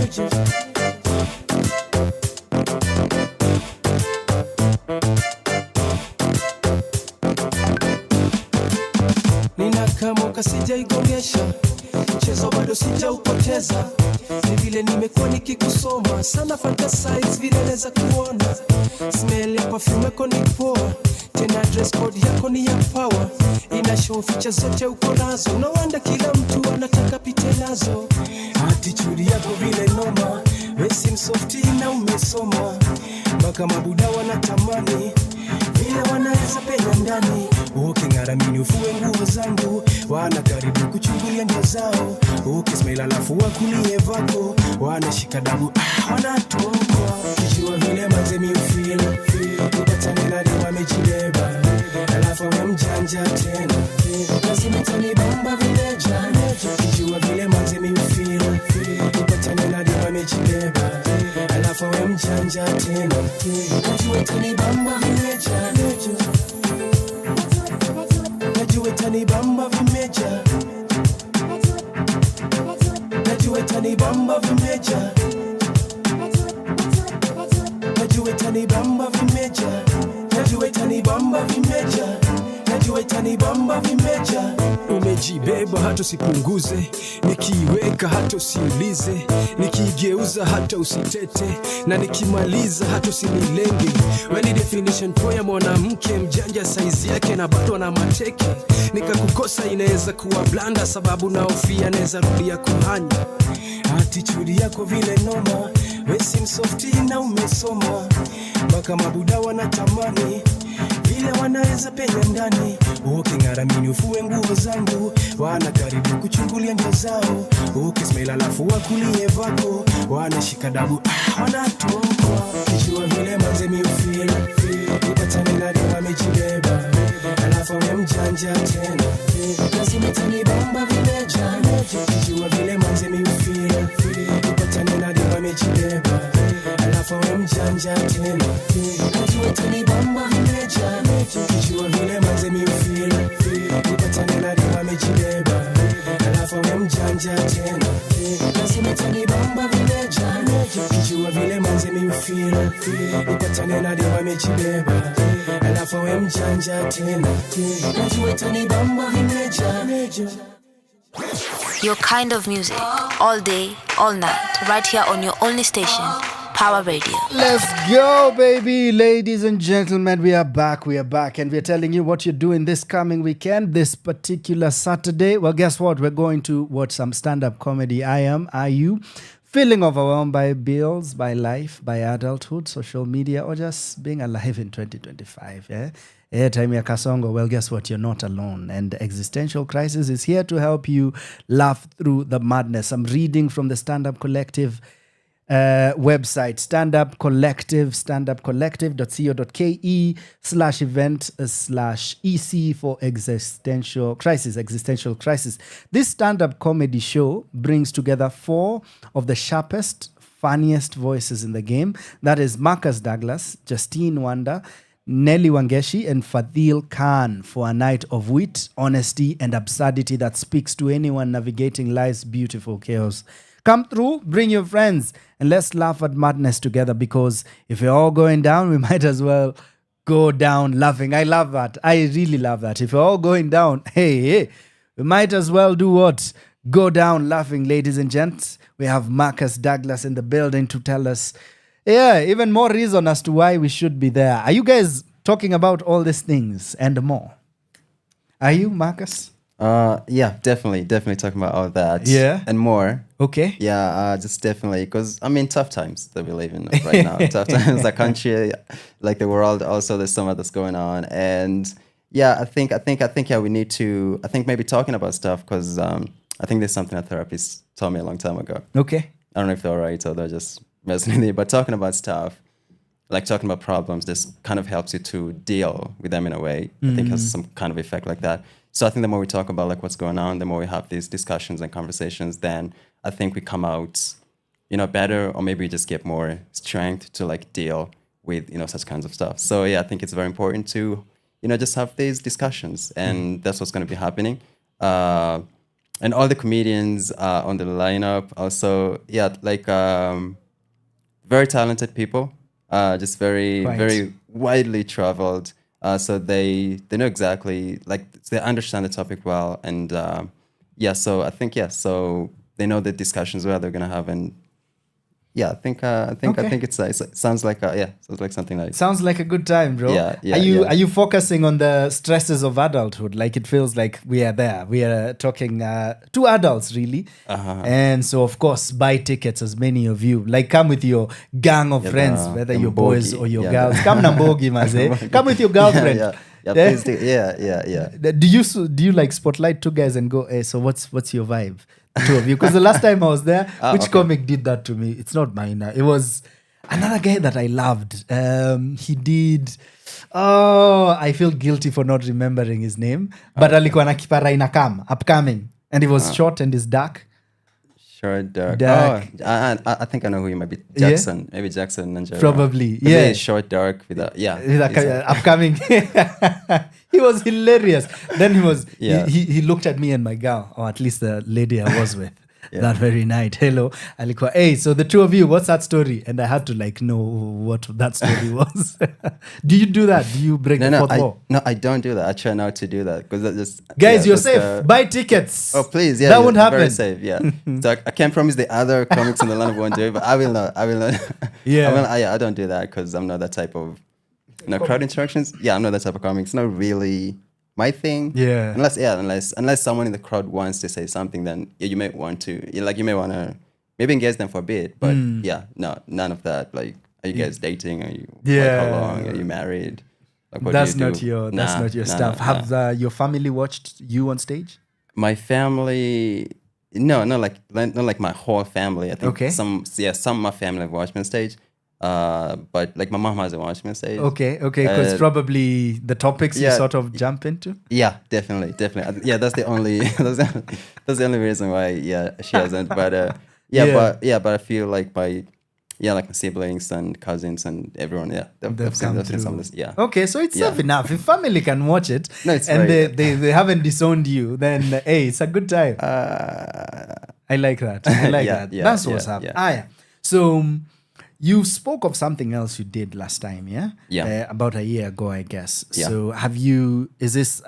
Ninakamka sijaigongesha, mchezo bado sijaupoteza. Ni vile nimekuwa nikikusoma sana, fantasize vile naweza kuona. Smell ya perfume yako ni poa, tena dress code yako ni ya power. Ina show features zote uko nazo, no wonder kila mtu anataka pite nazo. Attitude yako vile noma, wewe si msofti na umesoma, mpaka mabuda wanatamani vile wanaweza penya ndani. Uking'aramini ufue nguo zangu, wana karibu kuchungulia ndio zao. Ukismail alafu wakulie vako, wanashika dabu wanatokwa. Kijua vile manze mi ufeel, nipatane na dewa mechibeba, alafu we mjanja tena, lazima itanibamba vile jana. Kijua vile manze mi ufeel, nipatane na dewa mechibeba, alafu we mjanja tena, najua itanibamba vile jana. Najua itanibamba vimeja, najua itanibamba vimeja, najua itanibamba vimeja, najua itanibamba vimeja, najua itanibamba vimeja. Umejibeba hata usipunguze, nikiweka hata usiulize, nikigeuza hata usitete, na nikimaliza hata usinilenge. Wewe ni definition poa ya mwanamke mjanja, size yake na bado na mateke. Nikakukosa inaweza kuwa blanda, sababu naofia naweza rudia kuhanya. Attitude yako vile noma, wewe si msofti na umesoma, mpaka mabuda wanatamani vile wanaweza penya ndani. Uking'aramini ufue nguo zangu, wana karibu kuchungulia ndio zao. Ukismail alafu wakulie vako, wanashika dabu wanatokwa. Kijua vile manze mi ufeel, nipatane na dewa mechibeba, alafu we mjanja tena, lazima itanibamba vile jana. Kijua vile manze mi ufeel, nipatane na dewa mechibeba, alafu we mjanja tena, najua itanibamba vile jana. Kijua vile manze mi ufeel, nipatane na dewa mechibeba, alafu we mjanja tena, lazima itanibamba vile jana. Kijua vile manze mi ufeel nipatane na dewa mechibeba alafu we mjanja tena najua itanibamba vimeja. Your kind of music, all day, all night, right here on your only station, Power Radio. Let's go, baby. Ladies and gentlemen, we are back, and we're telling you what you're doing this coming weekend, this particular Saturday. Well, guess what? We're going to watch some stand-up comedy. Are you? Feeling overwhelmed by bills, by life, by adulthood, social media, or just being alive in 2025, Time ya Kasongo, well, guess what? You're not alone. And Existential Crisis is here to help you laugh through the madness. I'm reading from the Stand-Up Collective website, standupcollective.co.ke/event/EC for Existential Crisis. This stand-up comedy show brings together 4 of the sharpest, funniest voices in the game. That is Marcus Douglas, Justine Wanda, Nelly Wangeshi, and Fadhil Khan for a night of wit, honesty, and absurdity that speaks to anyone navigating life's beautiful chaos. Come through, bring your friends, and let's laugh at madness together, because if we're all going down, we might as well go down laughing. I love that. I really love that. If we're all going down, hey, we might as well do what? Go down laughing, ladies and gents. We have Marcus Douglas in the building to tell us, even more reason as to why we should be there. Are you guys talking about all these things and more? Are you, Marcus? Yeah, definitely talking about all that. Yeah. And more. Okay. Yeah, just definitely, because I mean, tough times that we live in right now. Tough times, the country, like the world. Also, there's some of this going on, and yeah, I think we need to. I think maybe talking about stuff, because I think there's something a therapist told me a long time ago. Okay. I don't know if they're right or they're just messing with me, but talking about stuff, like talking about problems, this kind of helps you to deal with them in a way. I think has some kind of effect like that. So I think the more we talk about like what's going on, the more we have these discussions and conversations, then I think we come out, better, or maybe we just get more strength to like deal with, such kinds of stuff. So yeah, I think it's very important to, just have these discussions, and that's what's going to be happening. And all the comedians on the lineup also, very talented people, just very widely traveled. So they know exactly, like they understand the topic well, and so I think so they know the discussions where they're gonna have, and I think it sounds like something like sounds like a good time, bro. Are you focusing on the stresses of adulthood? Like it feels like we are there. We are talking to adults, really. And so of course, buy tickets, as many of you. Like come with your gang of friends, whether you're boys or your girls. Come Nambogi, maze. Come with your girlfriend. Please do. Yeah. Do you like spotlight 2 guys and go, hey, so what's your vibe? 2 of you, because the last time I was there, which comic did that to me? It's not mine. It was another guy that I loved. He did. Oh, I feel guilty for not remembering his name. But alikuwa na kipara upcoming, and he was short and is dark. Short, dark. I think I know who you might be. Jackson, maybe Jackson Ninja. Probably, Short, dark with a upcoming. He was hilarious. Then he was. He looked at me and my girl, or at least the lady I was with. That very night. Hello. Alikuwa, hey, so the 2 of you, what's that story? And I had to know what that story was. Do you do that? Do you break the fourth wall? No, I don't do that. I try not to do that, because just guys, you're safe. Buy tickets. Oh, please. Yeah, that won't happen. Very safe. Yeah. So I can't promise the other comics in the line won't do it, but I will not. Yeah. I don't do that, because I'm not that type of crowd interactions. Yeah, I'm not that type of comic. It's not really my thing. Yeah. Unless someone in the crowd wants to say something, then you may want to. You may want to maybe engage them for a bit, but no, none of that. Like, are you guys dating? Are you how long? Are you married? Like, what that's do you not do? your stuff. Have your family watched you on stage? My family, no, not like my whole family. I think some of my family have watched me on stage. But like my mom hasn't watched me on stage. Okay, because probably the topics you sort of jump into. Yeah, definitely. Yeah, that's the only that's the only reason why she hasn't. But but I feel like my siblings and cousins and everyone, they've seen some of this. Yeah. Okay, so it's safe enough. If family can watch it, and they haven't disowned you, then hey, it's a good time. I like that. I like that. That's what's up. So. You spoke of something else you did last time, yeah? Yeah. About a year ago, I guess. Yeah. So is this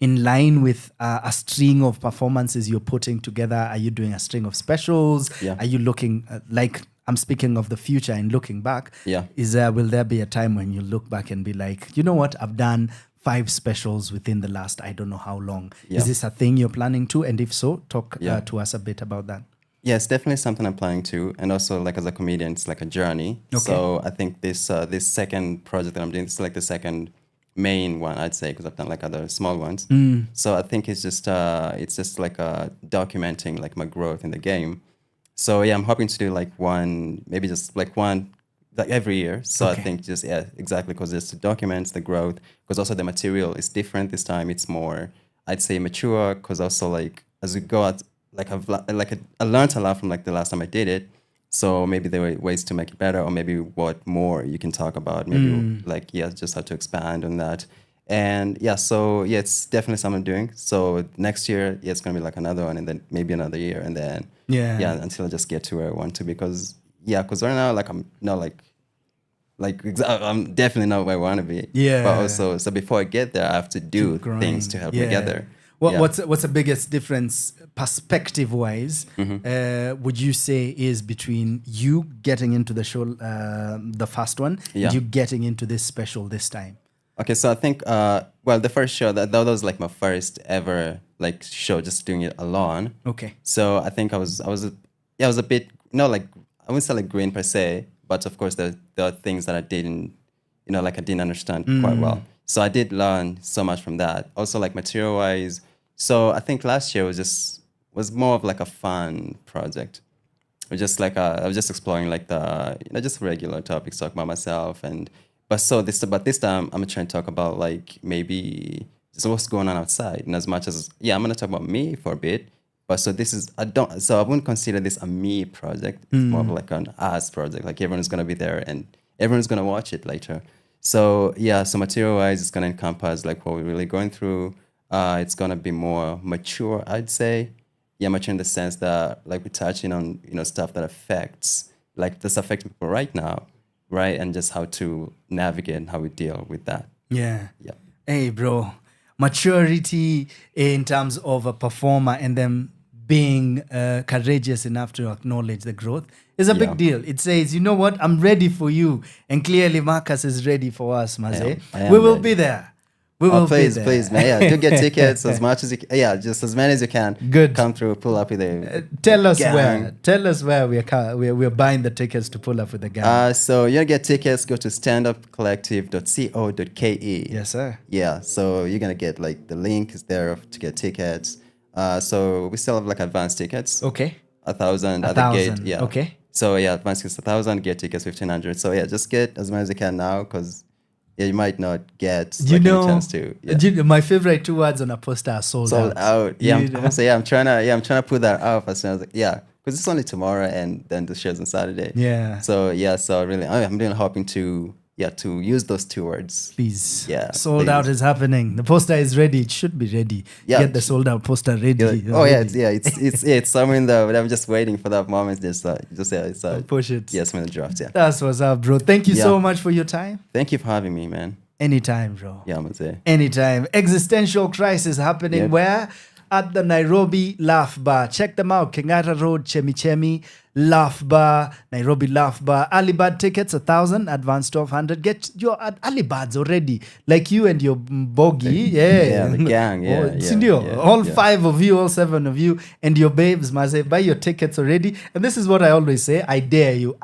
in line with a string of performances you're putting together? Are you doing a string of specials? Yeah. Are you looking, like, I'm speaking of the future and looking back. Yeah. Will there be a time when you look back and be like, you know what, I've done 5 specials within the last, I don't know how long. Yeah. Is this a thing you're planning to? And if so, talk Yeah. to us a bit about that. Yeah, it's definitely something I'm planning to, and also like as a comedian, it's like a journey. Okay. So I think this second project that I'm doing, this is like the second main one, I'd say, because I've done like other small ones. So I think it's just like documenting like my growth in the game. So yeah, I'm hoping to do like one, maybe just like one, like every year. So I think just exactly, because just documents the growth, because also the material is different this time. It's more, I'd say, mature, because also like as we go out. Like I learned a lot from like the last time I did it, so maybe there were ways to make it better, or maybe what more you can talk about. Maybe just how to expand on that, and so it's definitely something I'm doing. So next year, it's gonna be like another one, and then maybe another year, and then until I just get to where I want to. Because right now, like I'm not I'm definitely not where I want to be. Yeah. But also, so before I get there, I have to do things to help me get there. What's the biggest difference perspective-wise, would you say, is between you getting into the show, the first one, and you getting into this special this time? Okay, so I think, the first show, that was like my first ever like show, just doing it alone. Okay. So I think I was a bit, I wouldn't say like green per se, but of course there are things that I didn't understand quite well. So I did learn so much from that. Also like material-wise. So I think last year was more of like a fun project. It was just like I was just exploring like the just regular topics, talk about myself, but this time I'm trying to talk about like maybe just what's going on outside. And as much as I'm gonna talk about me for a bit, but so I wouldn't consider this a me project. It's more of like an us project. Like everyone's gonna be there and everyone's gonna watch it later. So so material-wise, it's gonna encompass like what we're really going through. It's gonna be more mature, I'd say. Yeah, mature in the sense that like we're touching on stuff that affects people right now, right? And just how to navigate and how we deal with that. Yeah. Hey, bro, maturity in terms of a performer and them being courageous enough to acknowledge the growth is a big deal. It says, you know what, I'm ready for you. And clearly Marcus is ready for us, Maze. We will be there. We will be there. Please, man. Yeah, do get tickets as much as you can. Yeah, just as many as you can. Good. Come through, pull up with a Tell us gang. where. Tell us where we're buying the tickets to pull up with the gang. So you're gonna get tickets. Go to standupcollective.co.ke. Yes, sir. Yeah. So you're gonna get like the link is there to get tickets. So we still have like advanced tickets. Okay. 1,000 at the gate. Yeah. Okay. So advanced tickets 1,000, get tickets 1,500. So just get as many as you can now, because you might not get any chance to. My favorite 2 words on a poster are sold out. Yeah, I'm trying to put that up as soon as because it's only tomorrow and then the show's on Saturday. Yeah. So really, I'm really hoping to use those 2 words. Please. Yeah. Sold out is happening. The poster is ready. It should be ready. Yeah. Get the sold out poster ready. It's somewhere in there, but I'm just waiting for that moment. Push it. Yes, I'm in the draft. Yeah. That's what's up, bro. Thank you so much for your time. Thank you for having me, man. Anytime, bro. Yeah, I'm gonna say. Anytime. Existential crisis happening where? At the Nairobi Laugh Bar. Check them out. Kenyatta Road, Chemichemi, Laugh Bar, Nairobi Laugh Bar. Early bird tickets 1,000, advance 1,200. Get your early birds already. Like you and your bogey. Yeah, the gang. All 5 of you, all 7 of you, and your babes, Maze, buy your tickets already. And this is what I always say. I dare you.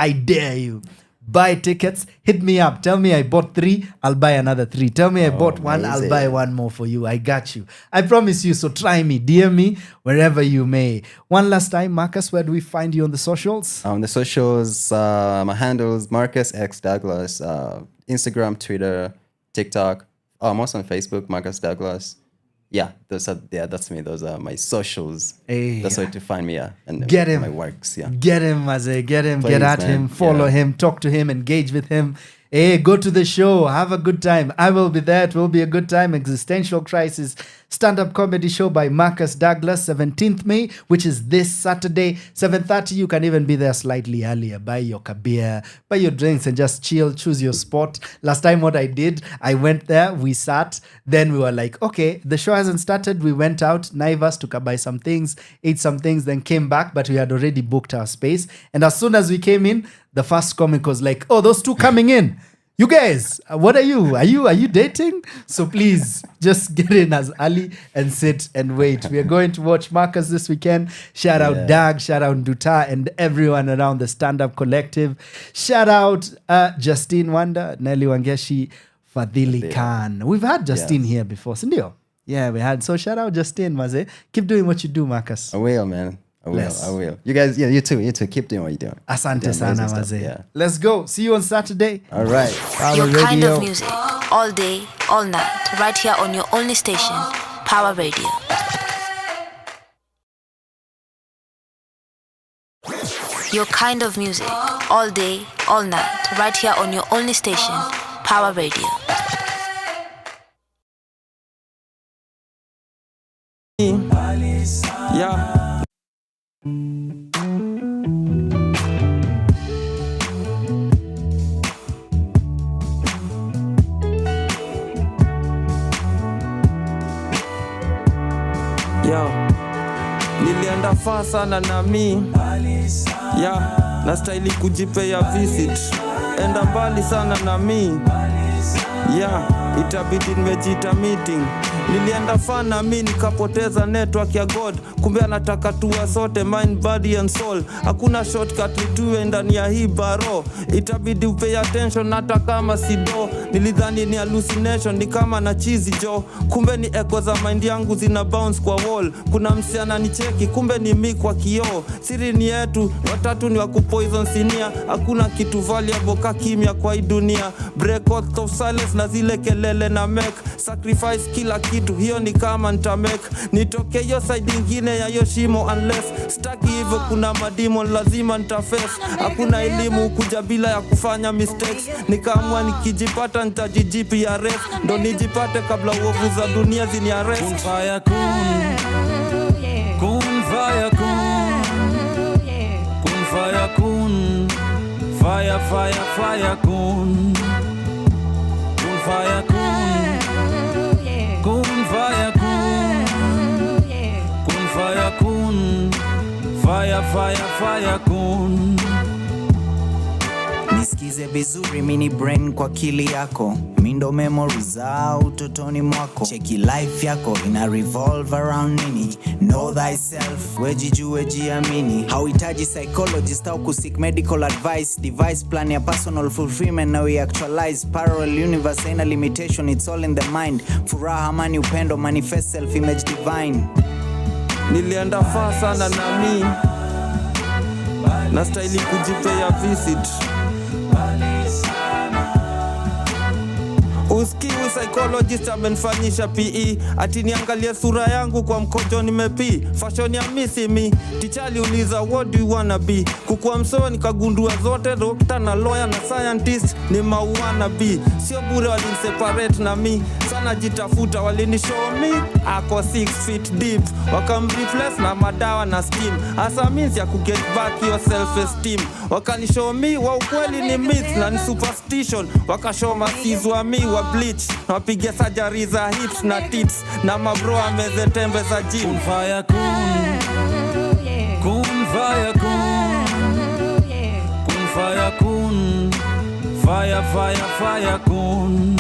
Buy tickets, hit me up. Tell me I bought 3, I'll buy another 3. Tell me I bought 1, I'll buy 1 more for you. I got you. I promise you. So try me, DM me wherever you may. One last time, Marcus, where do we find you on the socials? On the socials, my handles, Marcus X Douglas, Instagram, Twitter, TikTok. I'm also on Facebook, Marcus Douglas. Yeah, that's me. Those are my socials. Hey, that's where to find me. And get him. My works. Yeah, get him, Maze. Get him. Please, get at man. him. Follow him. Talk to him. Engage with him. Hey, go to the show. Have a good time. I will be there. It will be a good time. Existential Crisis stand-up comedy show by Marcus Douglas, 17th May, which is this Saturday, 7:30. You can even be there slightly earlier. Buy your beer, buy your drinks, and just chill. Choose your spot. Last time, what I did, I went there, we sat, then we were like, okay, the show hasn't started. We went out, Naivas, to buy some things, ate some things, then came back, but we had already booked our space. And as soon as we came in, the first comic was like, oh, those two coming in. You guys, what are you? Are you dating? So please just get in as early and sit and wait. We are going to watch Marcus this weekend. Shout out Dag, shout out Duta, and everyone around the stand-up collective. Shout out Justine Wanda, Nelly Wangeshi, Fadhili Khan. We've had Justine here before, Sindio? Yeah, we had. So shout out Justine, Maze. Keep doing what you do, Marcus. I will, man. I will. You guys, you too. Keep doing what you're doing. Asante sana, Maze. Let's go. See you on Saturday. All right. Your kind of music, all day, all night, right here on your only station, Power Radio. Your kind of music, all day, all night, right here on your only station, Power Radio. Yeah. Nilienda faa sana na mi nastahili kujipea visit. Enda mbali sana na mi itabidi nimejita meeting. Nilienda faa na mi nikapoteza network ya God. Kumbe anataka tuwa sote mind, body and soul. Hakuna shortcut nituwe ndani ya hii baro. Itabidi upay attention hata kama sido. Nilidhani ni hallucination, ni kama na cheesy jo. Kumbe ni echo za mind yangu zina bounce kwa wall. Kuna msichana ni cheki, kumbe ni mi kwa kioo. Siri ni yetu, watatu ni wakupoison sinia. Hakuna kitu valuable ka kimya kwa hii dunia. Break out of silence na zile kelele na make. Sacrifice kila kitu, hiyo ni kama nitamake. Nitoke hiyo side ingine ya hiyo shimo unless staki hivyo kuna mademon lazima nitaface. Hakuna elimu kuja bila ya kufanya mistakes. Nikaamua nikijipata nitajijipia rest. Ndo nijipate kabla uovu za dunia zini arrest. Kun fire kun, kun fire kun, kun fire kun, fire fire fire kun, kun fire kun, kun fire kun, kun fire kun, fire fire fire kun. Nisikize vizuri mini brain kwa akili yako. Mindo memories za utotoni mwako. Cheki life yako ina revolve around nini. Know thyself, wejijue jiamini. Hauhitaji psychologist au kusik medical advice. Device plan ya personal fulfillment na we actualize. Parallel universe aina limitation, it's all in the mind. Furaha, amani, upendo, manifest self image divine. Nilienda faa sana na mi nastahili kujipea visit. Uskiwi psychologist amenifanyisha PE. Ati niangalie sura yangu kwa mkojo nimepi. Fashion ya misi mi. Tichali uliza what do you wanna be. Kukua msoo nikagundua zote. Doctor na lawyer na scientist ni mauana be. Sio bure waliniseparate na mi. Sana jitafuta walinishow me. Ako 6 feet deep. Wakamreplace na madawa na steam. Asa means ya kuget back your self esteem. Wakanishow me wa ukweli ni myth na ni superstition. Wakashow masiz wa mi wa bleach. Wapige surgery za hips na tits. Na mabro ameze tembe za gym. Kun fire kun, kun fire kun, kun fire kun, fire fire fire kun,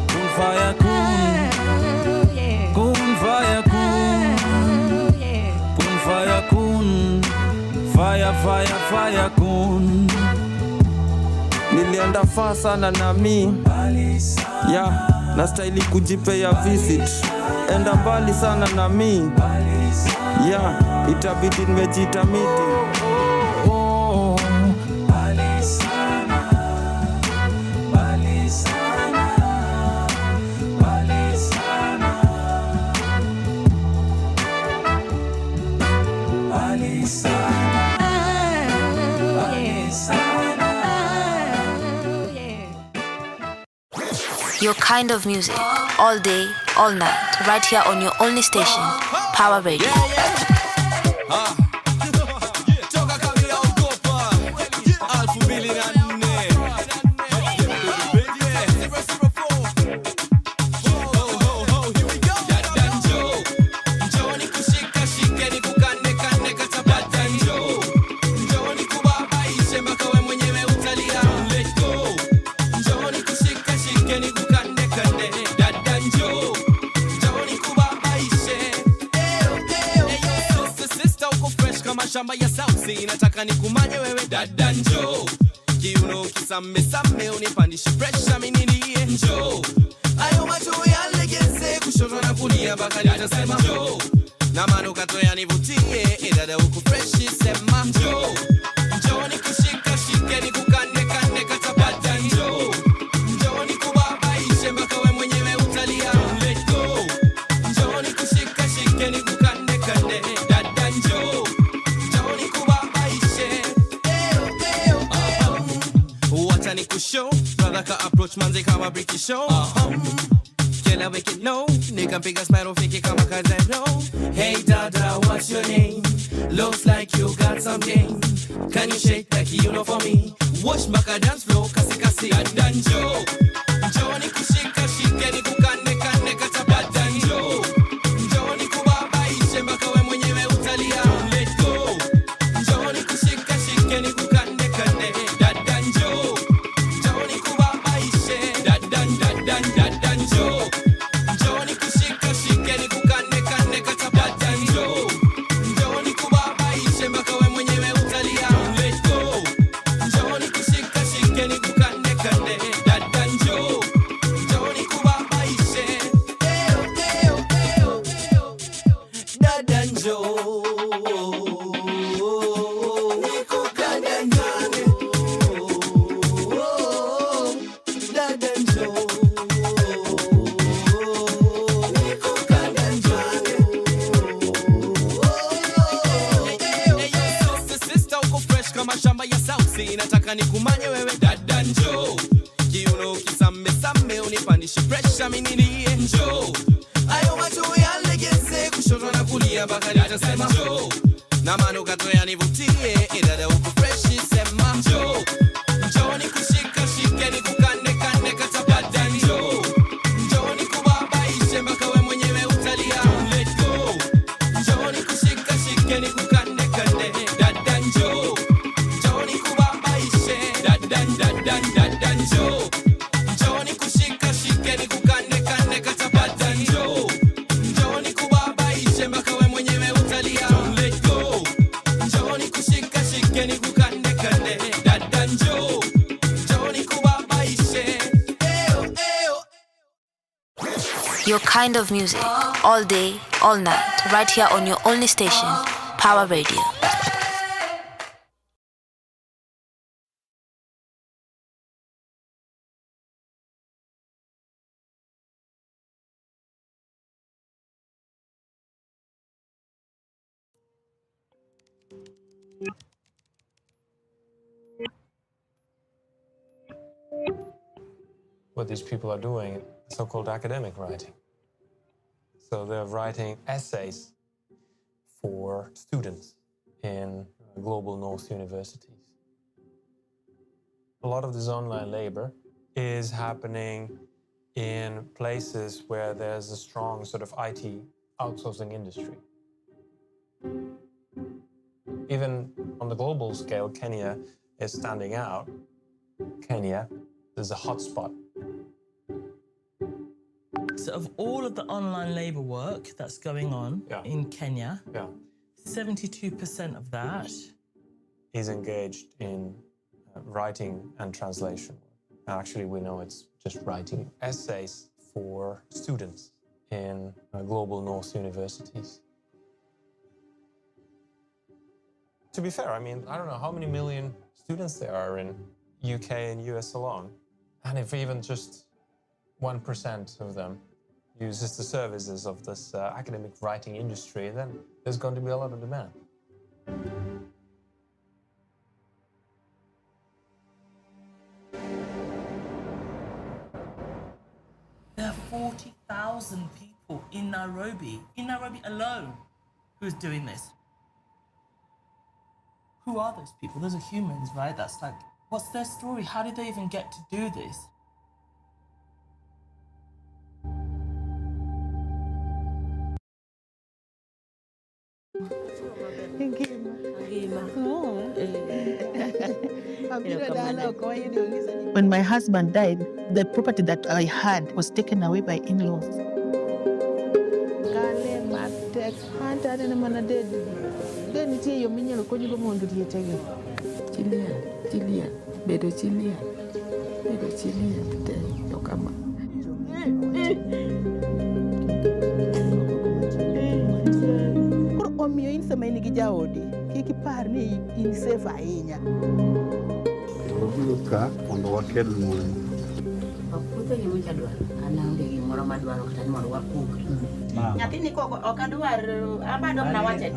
kun fire kun, kun fire kun, kun fire kun, fire fire fire kun. Nilienda faa sana na mi nastahili kujipea visit. Enda mbali sana na mi itabidi nimejita meeting. Your kind of music, all day, all night, right here on your only station, Power Radio. Shamba ya sauti nataka nikumanye wewe dada njoo kiuno kisame same unipandishe pressure mimi nilie njoo ayo macho yalegeze kushoto na kulia mpaka nitasema njoo na manukato yanivutie dada uko fresh sema njoo njoo nikushika shike nikukane kane katapata njoo njoo nikubabaishe mpaka wewe mwenyewe utalia let go njoo nikushika shike nikukane kane dada njoo show brother ka approach manze kama bricky show kila wiki no nigga big as metal fake kama kazero hey dada what's your name looks like you got some game can you shake that you know for me watch maka dance flow kasi kasi adanjo njoni kushika shike ni kukane kane kata badanjo njoni kubabaishe mpaka wewe mwenyewe utalia let go njoni kushika shike ni kukane kane dadanjo Johnny kushika shike ni kukane kane kata badanjo Johnny kubabaishe mpaka wewe mwenyewe utalia let go Johnny kushika shike ni kukane kane dadanjo Johnny kubabaishe dadanjo nataka nikumanye wewe dada njoo kiuno kisame same unipandishe pressure mimi nilie njoo ayo macho yalegeze kushoto na kulia mpaka nitasema njoo na manukato yanivutie dada uko fresh sema njoo njoo nikushika shike nikukane kane kata dada njoo njoo nikubabaishe mpaka wewe mwenyewe utalia let go njoo nikushika shike nikukane kane dada njoo Johnny kushika shike ni kukane kane katapata njoo Johnny kubabaishe mpaka wewe mwenyewe utalia let go Johnny kushika shike ni kukane kane dada njoo Johnny kubabaishe Your kind of music, all day, all night, right here on your only station, Power Radio. What these people are doing, so-called academic writing. So they're writing essays for students in global North universities. A lot of this online labor is happening in places where there's a strong sort of IT outsourcing industry. Even on the global scale, Kenya is standing out. Kenya is a hotspot. So of all of the online labor work that's going on in Kenya, 72% of that is engaged in writing and translation. Actually, we know it's just writing essays for students in global North universities. To be fair, I mean, I don't know how many million students there are in UK and US alone. And if even just 1% of them uses the services of this academic writing industry, then there's going to be a lot of demand. 1,000 people in Nairobi alone, who's doing this. Who are those people? Those are humans, right? That's like, what's their story? How did they even get to do this? When my husband died, the property that I had was taken away by in-laws. Omiyo in sama in gi jaodi kik ipar ni in safe ahinya. Obiro ka mondo wakel mon. Puothe gi mucha dwar, an aonge gimoro madwaro kata ni mondo wapur. Nyathini koko ok adwar abado mana wacha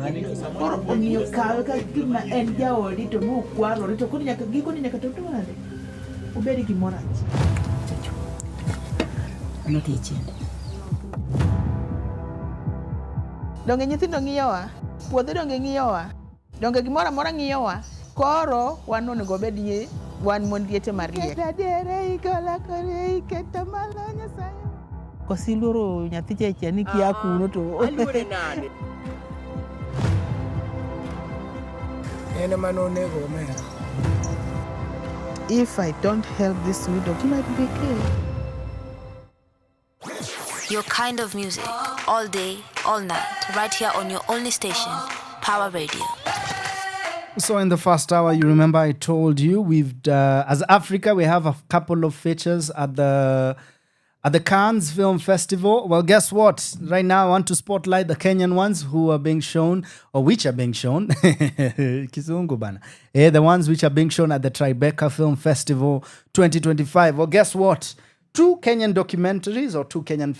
Koro omiyo kawe ka gima en jaodi to mukwarore to koro nyaka gikoni nyaka to dware. Obed gimoro achiel. Ano tiche. Donge nyithindo ng'iyowa, puodho donge ng'iyowa, donge gimoro amora ng'iyowa, koro wan onego bedie wan mon liete mariek. Kosiluoro nyathi cheche ni kia kuno to. Aluore nade? Ene manonego omera. If I don't help this widow, he might be killed. Your kind of music, all day, all night, right here on your only station, Power Radio. So in the first hour, you remember I told you we've, as Africa, we have a couple of features at the Cannes Film Festival. Well, guess what? Right now, I want to spotlight the Kenyan ones who are being shown, or which are being shown. Kizungu bana. The ones which are being shown at the Tribeca Film Festival 2025. Well, guess what? Two Kenyan documentaries or two Kenyan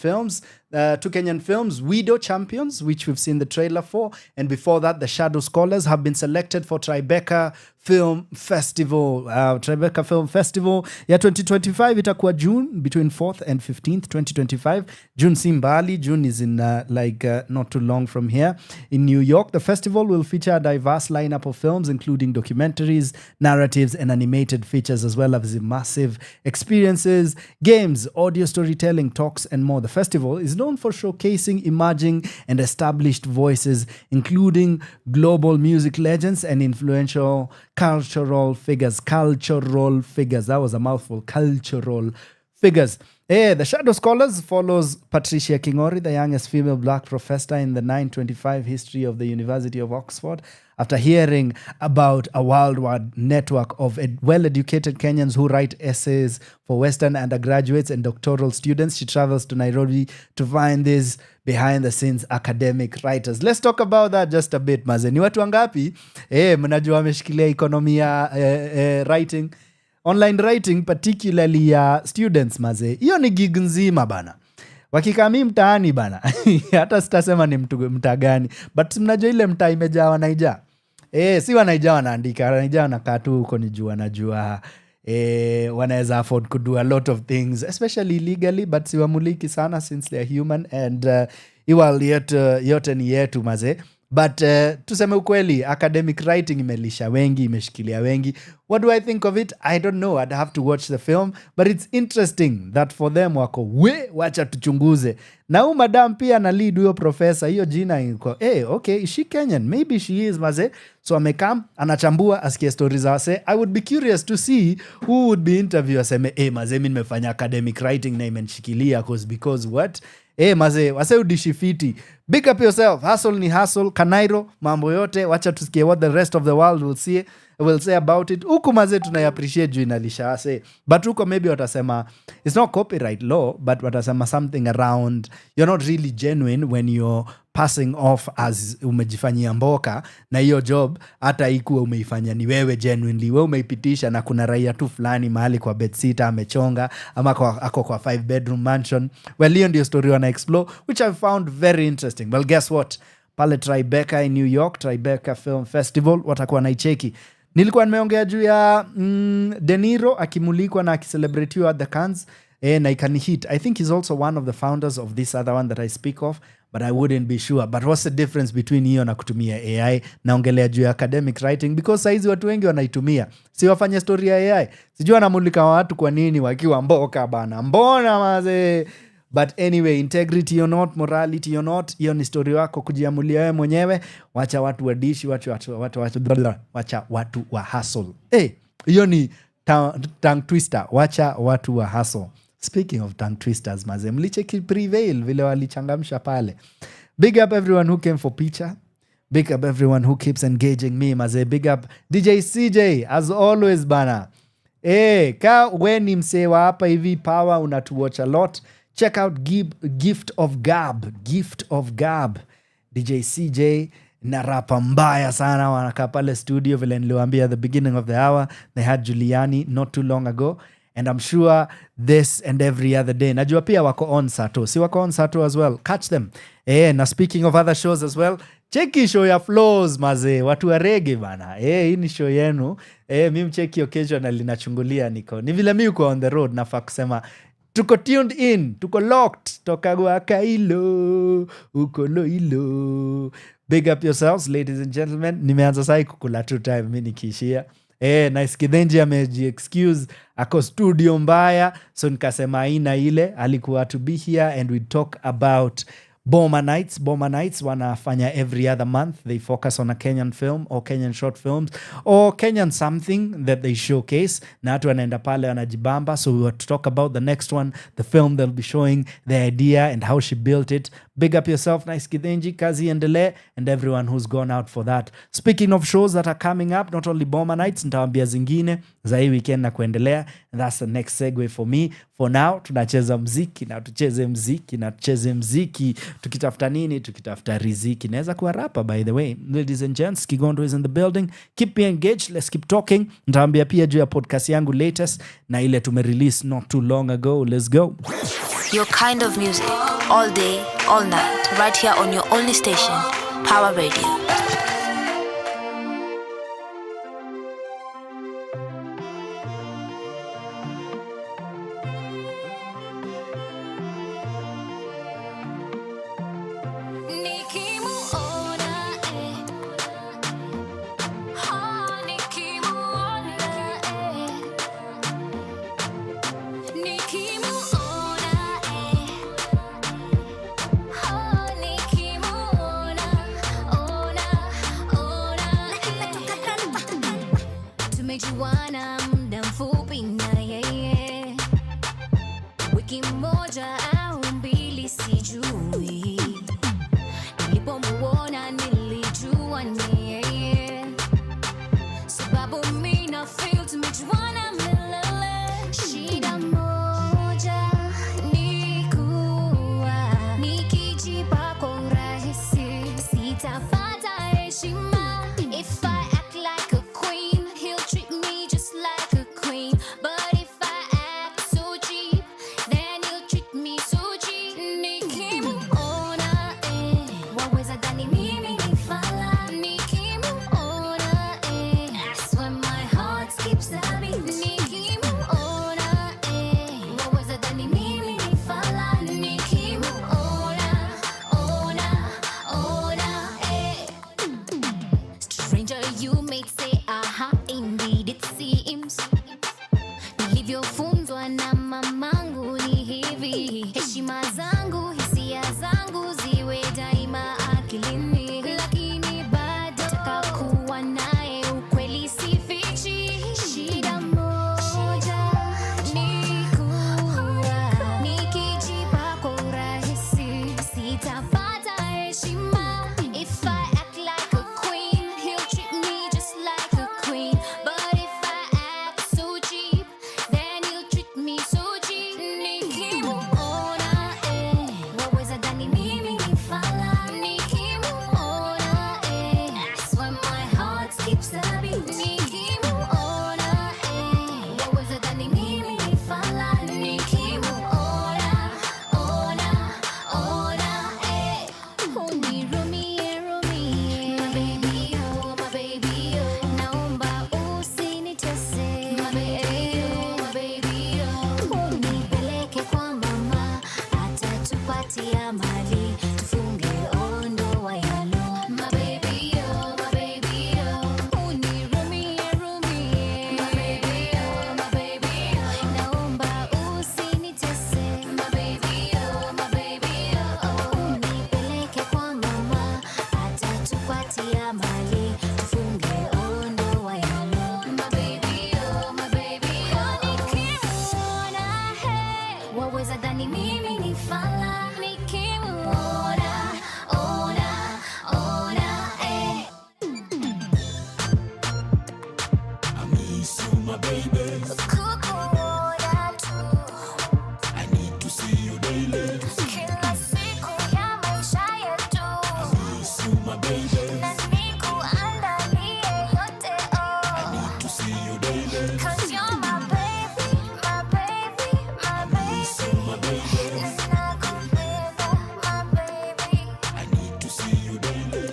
films, Widow Champions, which we've seen the trailer for, and before that, The Shadow Scholars have been selected for Tribeca Film Festival. Tribeca Film Festival, 2025, itakuwa June, between 4th and 15th, 2025. June Simbali, June is in not too long from here in New York. The festival will feature a diverse lineup of films, including documentaries, narratives, and animated features, as well as immersive experiences, games, audio storytelling, talks, and more. The festival is known for showcasing emerging and established voices, including global music legends and influential cultural figures. That was a mouthful. Cultural figures. The Shadow Scholars follows Patricia Kingori, the youngest female black professor in the 925 history of the University of Oxford. After hearing about a worldwide network of well-educated Kenyans who write essays for Western undergraduates and doctoral students, she travels to Nairobi to find these behind-the-scenes academic writers. Let's talk about that just a bit, maze. Ni watu wangapi? Mnajua wameshikilia ekonomi ya writing, online writing, particularly ya students, maze. Hiyo ni gig nzima bana. Wakikami mtaani bana. Hata sitasema ni mtaa gani. But mnajua ile mtaa imejaa wanaija. Si wanaija wanaandika. Wanaija wanakaa tu huko ni juu wanajua. Wanaweza afford to do a lot of things, especially legally, but siwamuliki sana since they are human. And iwal yote ni yetu maze. But tuseme ukweli, academic writing imelisha wengi, imeshikilia wengi. What do I think of it? I don't know. I'd have to watch the film. But it's interesting that for them wako, wacha tuchunguze. Na huyu madam pia na lead huyo professor, hiyo jina iko, okay, is she Kenyan? Maybe she is, maze. So amekam, anachambua, asikie stories za wase. I would be curious to see who would be interview aseme, maze, mimi nimefanya academic writing na imenishikilia because what? Maze, wase udishifiti. Big up yourself. Hustle ni hustle. Kanairo, mambo yote. Wacha tusikie what the rest of the world will say about it. Huku maze tunai-appreciate juu inalisha wase. But huko maybe watasema, it's not copyright law, but watasema something around, you're not really genuine when you're passing off as umejifanyia mboka, na hiyo job hata ikuwa umeifanya ni wewe genuinely, wewe umeipitisha na kuna raia tu fulani mahali kwa bedsitter amechonga, ama ako kwa 5-bedroom mansion. Well, hiyo ndio story wana explore, which I found very interesting. Well, guess what? Pale Tribeca in New York, Tribeca Film Festival, watakuwa naicheki. Nilikuwa nimeongea juu ya De Niro akimulikwa na akicelebratiwa at the Cannes. na ikani hit. I think he's also one of the founders of this other one that I speak of, but I wouldn't be sure. But what's the difference between hiyo na kutumia AI? Naongelea juu ya academic writing, because saizi watu wengi wanaitumia. Si wafanya story ya AI. Sijui wanamulika watu kwa nini wakiwa mboka bana. Mbona maze? But anyway, integrity or not, morality or not, hiyo ni story wako kujiamulia wewe mwenyewe. Wacha watu wadishi, wacha watu wa hustle. Hiyo ni tongue twister. Wacha watu wa hustle. Speaking of tongue twisters, maze, mlicheki Prevail vile walichangamsha pale. Big up everyone who came for picture. Big up everyone who keeps engaging me, maze. Big up DJ CJ as always bana. Ka weni msewa hapa hivi power unatuwatch a lot. Check out Gift of Gab. DJ CJ na rapa mbaya sana wanakaa pale studio vile niliwaambia at the beginning of the hour. They had Giuliani not too long ago. And I'm sure this and every other day. Najua pia wako on Sato. Si wako on Sato as well. Catch them. Na speaking of other shows as well, cheki show ya Flozz maze. Watu wa reggae bana. Hii ni show yenu. Mimi mcheki occasionally nachungulia niko. Ni vile mimi uko on the road nafaa kusema tuko tuned in, tuko locked. Toka gwaka ilo, uko lo ilo. Big up yourselves, ladies and gentlemen. Nimeanza sai kukula 2 time mimi nikiishia. Nice Githinji ameji-excuse ako studio mbaya, so nikasema aina ile alikuwa to be here and we talk about Boma Nights. Boma Nights wanafanya every other month. They focus on a Kenyan film or Kenyan short films or Kenyan something that they showcase. Na watu wanaenda pale wanajibamba. So we were to talk about the next one, the film they'll be showing, the idea and how she built it. Big up yourself, Nice Githinji, Kazi Endele, and everyone who's gone out for that. Speaking of shows that are coming up, not only Boma Nights, nitawambia zingine za hii weekend na kuendelea. And that's the next segue for me. For now, tunacheza mziki na tucheze mziki. Tukitafuta nini? Tukitafuta riziki. Naweza kuwa rapa, by the way. Ladies and gents, Kigondu is in the building. Keep me engaged. Let's keep talking. Nitawambia pia juu ya podcast yangu latest na ile tumerelease not too long ago. Let's go. Your kind of music, all day, all night, right here on your only station, Power Radio. Tumejuana muda mfupi na yeye, wiki moja au mbili sijui, nilipomuona nilijua ni yeye, sababu mimi na feel tumejuana milele. Shida moja ni kuwa nikijipa kwa urahisi sitapata heshima. If I act like a queen, he'll treat me just like a queen. But if I act so cheap, then he'll treat me baby. Kukuona tu I need to see you daily. kila siku ya maisha yetu. I miss you, my baby. Na nikuandalie yote, oh. I need to see you daily. 'Cause you're my baby, my baby, my baby. My baby. Nakupenda, my baby. I need to see you daily.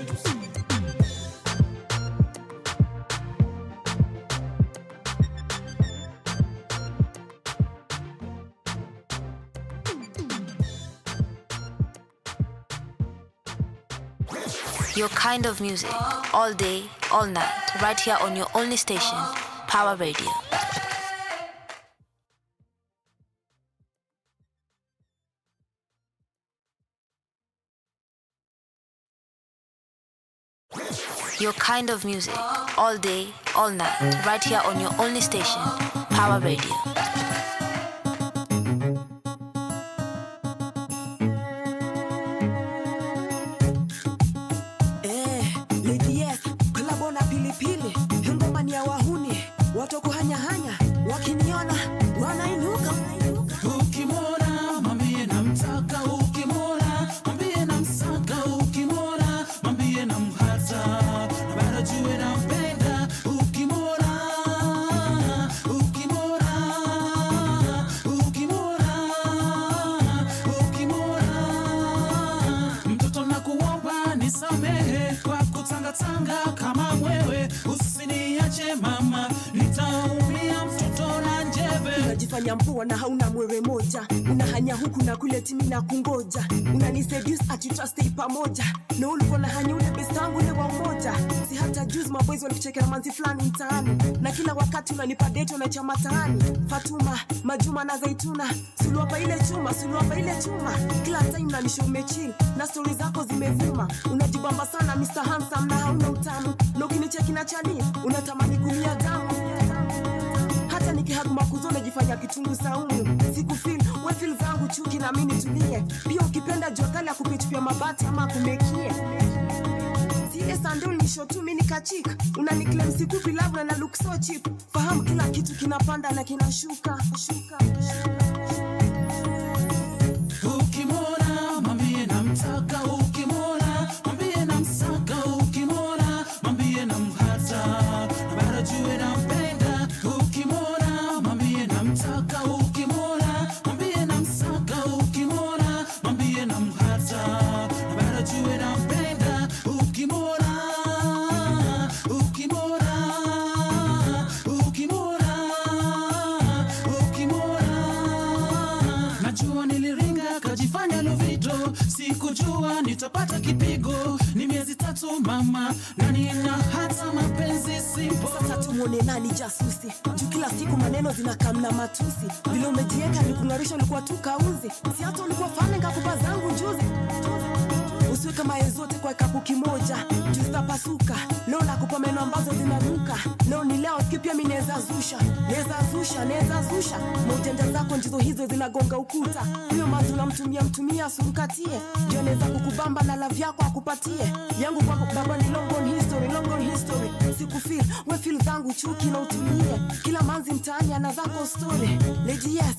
Your kind of music, all day, all night, right here on your only station, Power Radio. Your kind of music, all day, all night, right here on your only station, Power Radio. Lady yes, kolabo na pilipili, ngoma ni ya wahuni, watu kuhanyahanya, wakiniona wanainuka. Ukimwona mwambie namtaka, ukimwona mwambie namsaka, ukimwona mwambie namhata, na bado jue nampenda. Ukimwona, ukimwona, ukimwona, mtoto nakuomba nisamehe kwa kutangatanga kama mwewe, usiniache mama, nitaumia mtoto na njeve. Unajifanya mpua na hauna mwewe moja, unahanya huku na kule timi na kungoja, unaniseduce ati trustay pamoja, na ulikuwa na hanya ule best wangu ule wa umoja. Si hata juice maboys walikuchekea manzi fulani mtaani, na kila wakati unanipa date na chama taani. Fatuma, Majuma na Zaituna, suluapa ile chuma, kila time unanisha umechill, na stories zako zimevuma. Unajibamba sana Mr. Handsome na hauna utamu, na ukinicheki na chani unatamani kulia damu. Hata nikihag makuzo najifanya kitungu saumu, sikufeel we feel zangu chuki na mimi nitulie. Pia ukipenda jua kali ya kupitupia mabati ama kumekie. Zile sandal ni short tu mimi nikachika, unaniclaim sikupi love na look so cheap. Fahamu kila kitu kinapanda na kinashuka. Ukimwona mwambie namtaka, ukimwona mwambie namsaka, ukimwona mwambie namhata, na bado jue nampenda. Ukimwona mwambie namtaka, ukimwona mwambie namsaka, ukimwona mwambie namhata, na bado jue nampenda. Ukimwona, ukimwona, najua niliringa kajifanya Lovido, sikujua nitapata kipigo. Ni miezi 3 mama, na nina hata mapenzi simple. Sasa tumuone nani jasusi, juu kila siku maneno zinakamna matusi. Vile umejieka ni kungarisha ulikuwa tu kauzi, si hata ulikuwa fane ngakupa zangu juzi. Usiwe kama yezote kwa kapu kimoja, juu zitapasuka. Leo nakupa meno ambazo zinanuka, leo ni leo kipya mimi naweza zusha. Mojanja zako njizo hizo zinagonga ukuta. Huyo mazu namtumia surukatie, ndio naweza kukubamba na love yako akupatie. Yangu kwako baba ni long on history. Sikufeel, we feel zangu chuki na utulie. Kila manzi mtaani ana zako story. Lady yes,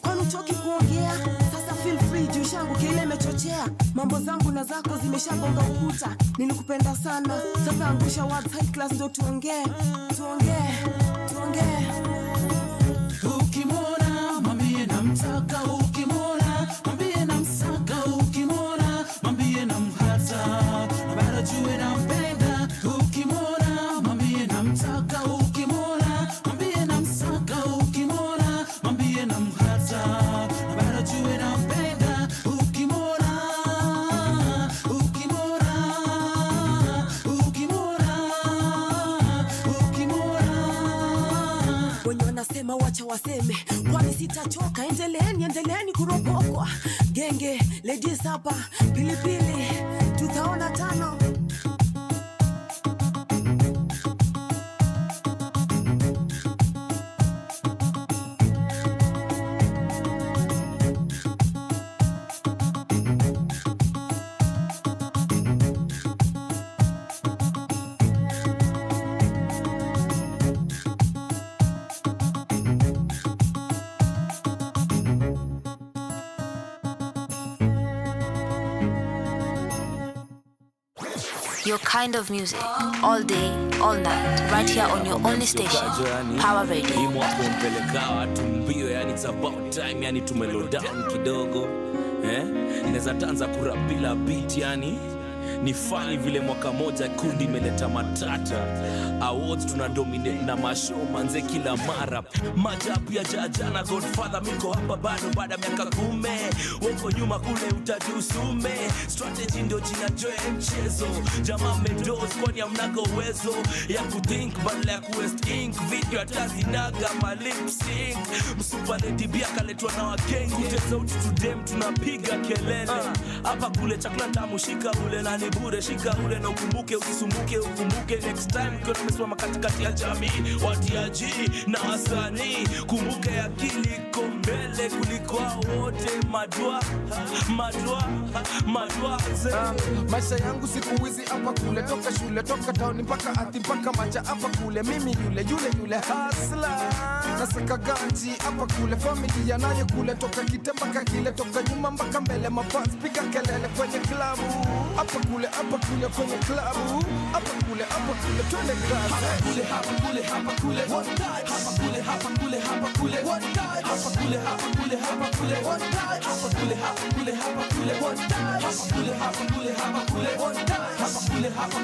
kwani utoki kuongea? Sasa feel free, juu shangu kile imechochea. Mambo zangu na zako zimeshagonga ukuta. Nilikupenda sana, sasa angusha words high class ndio tuongee. Ukimwona mwambie namtaka, ukimwona mwambie namsaka, ukimwona mwambie namhata, na bado jue nampenda. Ukimwona mwambie namtaka, ukimwona mwambie namsaka, ukimwona mwambie namhata, na bado jue nampenda. Ukimwona, wenye wanasema wacha waseme, kwani sitachoka. Endeleeni kuropokwa. Genge, ladies hapa, pilipili, tutaona tano. your kind of music, all day, all night, right here on your only station, Power Radio. It's about time, yani tumelo down kidogo. Inaweza tanza kurapila beat yani. Ni funny vile mwaka moja kundi imeleta matata. Awards tuna dominate na mashow manze kila mara. Majabu ya jajana Godfather miko hapa bado baada miaka 10. Woko nyuma kule utajusume. Strategy ndio jina joe mchezo. Jamaa mendose kwani hamnaga uwezo ya kuthink badala ya kuwest ink. Video atazi naga ma lip sync. Msupa lady bia kaletwa na wagengi. Kutesa uti to them tunapiga kelele. Hapa kule chakula tamu shika ule na ni bure shika ule na ukumbuke usisumbuke ukumbuke next time kwa tumesimama katikati ya jamii watiaji na wasanii kumbuke akili iko mbele kuliko wote madwa maisha yangu siku hizi hapa kule toka shule toka town mpaka ati mpaka macha hapa kule mimi yule hasla nasaka ganji hapa kule familia nayo kule toka kitembaka kile toka nyuma mpaka mbele mafans piga kelele kwenye klabu hapa kule kwenye klabu hapa kule twende klabu hapa kule one time hapa kule one time hapa kule one time hapa kule one time hapa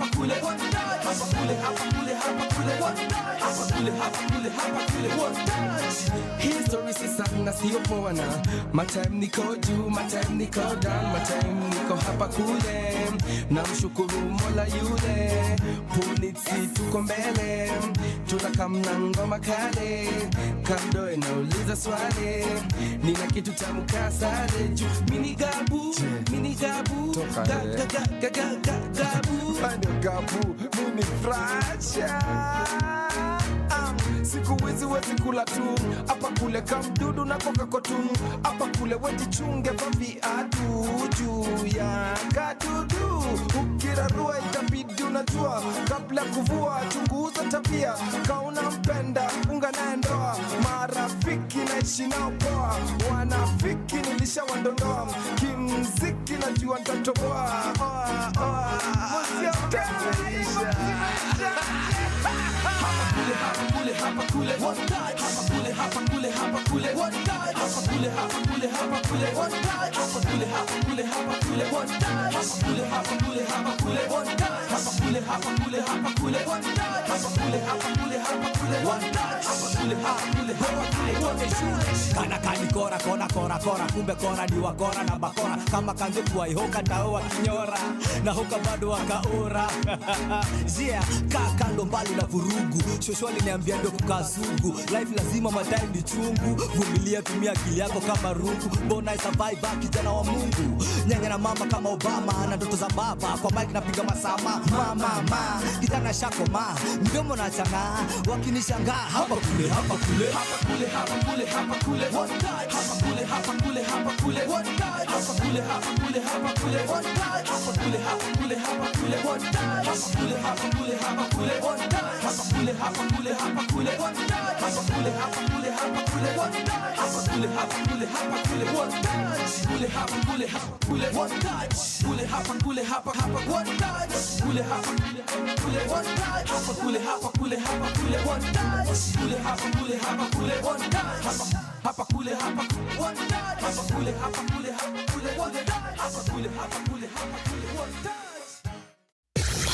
kule one time history si sana sio poa na my time niko juu my time niko down my time niko hapa kule na mshukuru Mola yule punitsi tuko mbele tunakamna ngoma kale kando inauliza swali nina kitu cha mkasale juu mini gabu gabu mini fracha siku hizi wezi kula tu hapa kule kamdudu na kokakotu hapa kule wejichunge viatu juu ya kadudu ukirarua itabidi unajua kabla kuvua chunguza tabia kauna mpenda unga naye ndoa marafiki naishi nao poa wanafiki nilishawandondoa kimziki najua ntatoboa hapa kule one time hapa kule one time hapa kule one time hapa kule one time hapa kule one time hapa kule one time kana kanikora kora kumbe kora ni wakora na bakora kama kanze kuwa ihoka tao wakinyora na hoka bado wakaora zia kando mbali na vurugu shoshwali niambia ndo kukasugu life lazima madai ni chungu vumilia tumia akili yako kama rungu bona survive kijana wa Mungu nyanya na mama kama Obama na ndoto za baba kwa mic napiga masama mama kijana shako mdomo na chana wakinishangaa hapa kule one time hapa kule one time hapa kule one time hapa kule one time hapa kule one time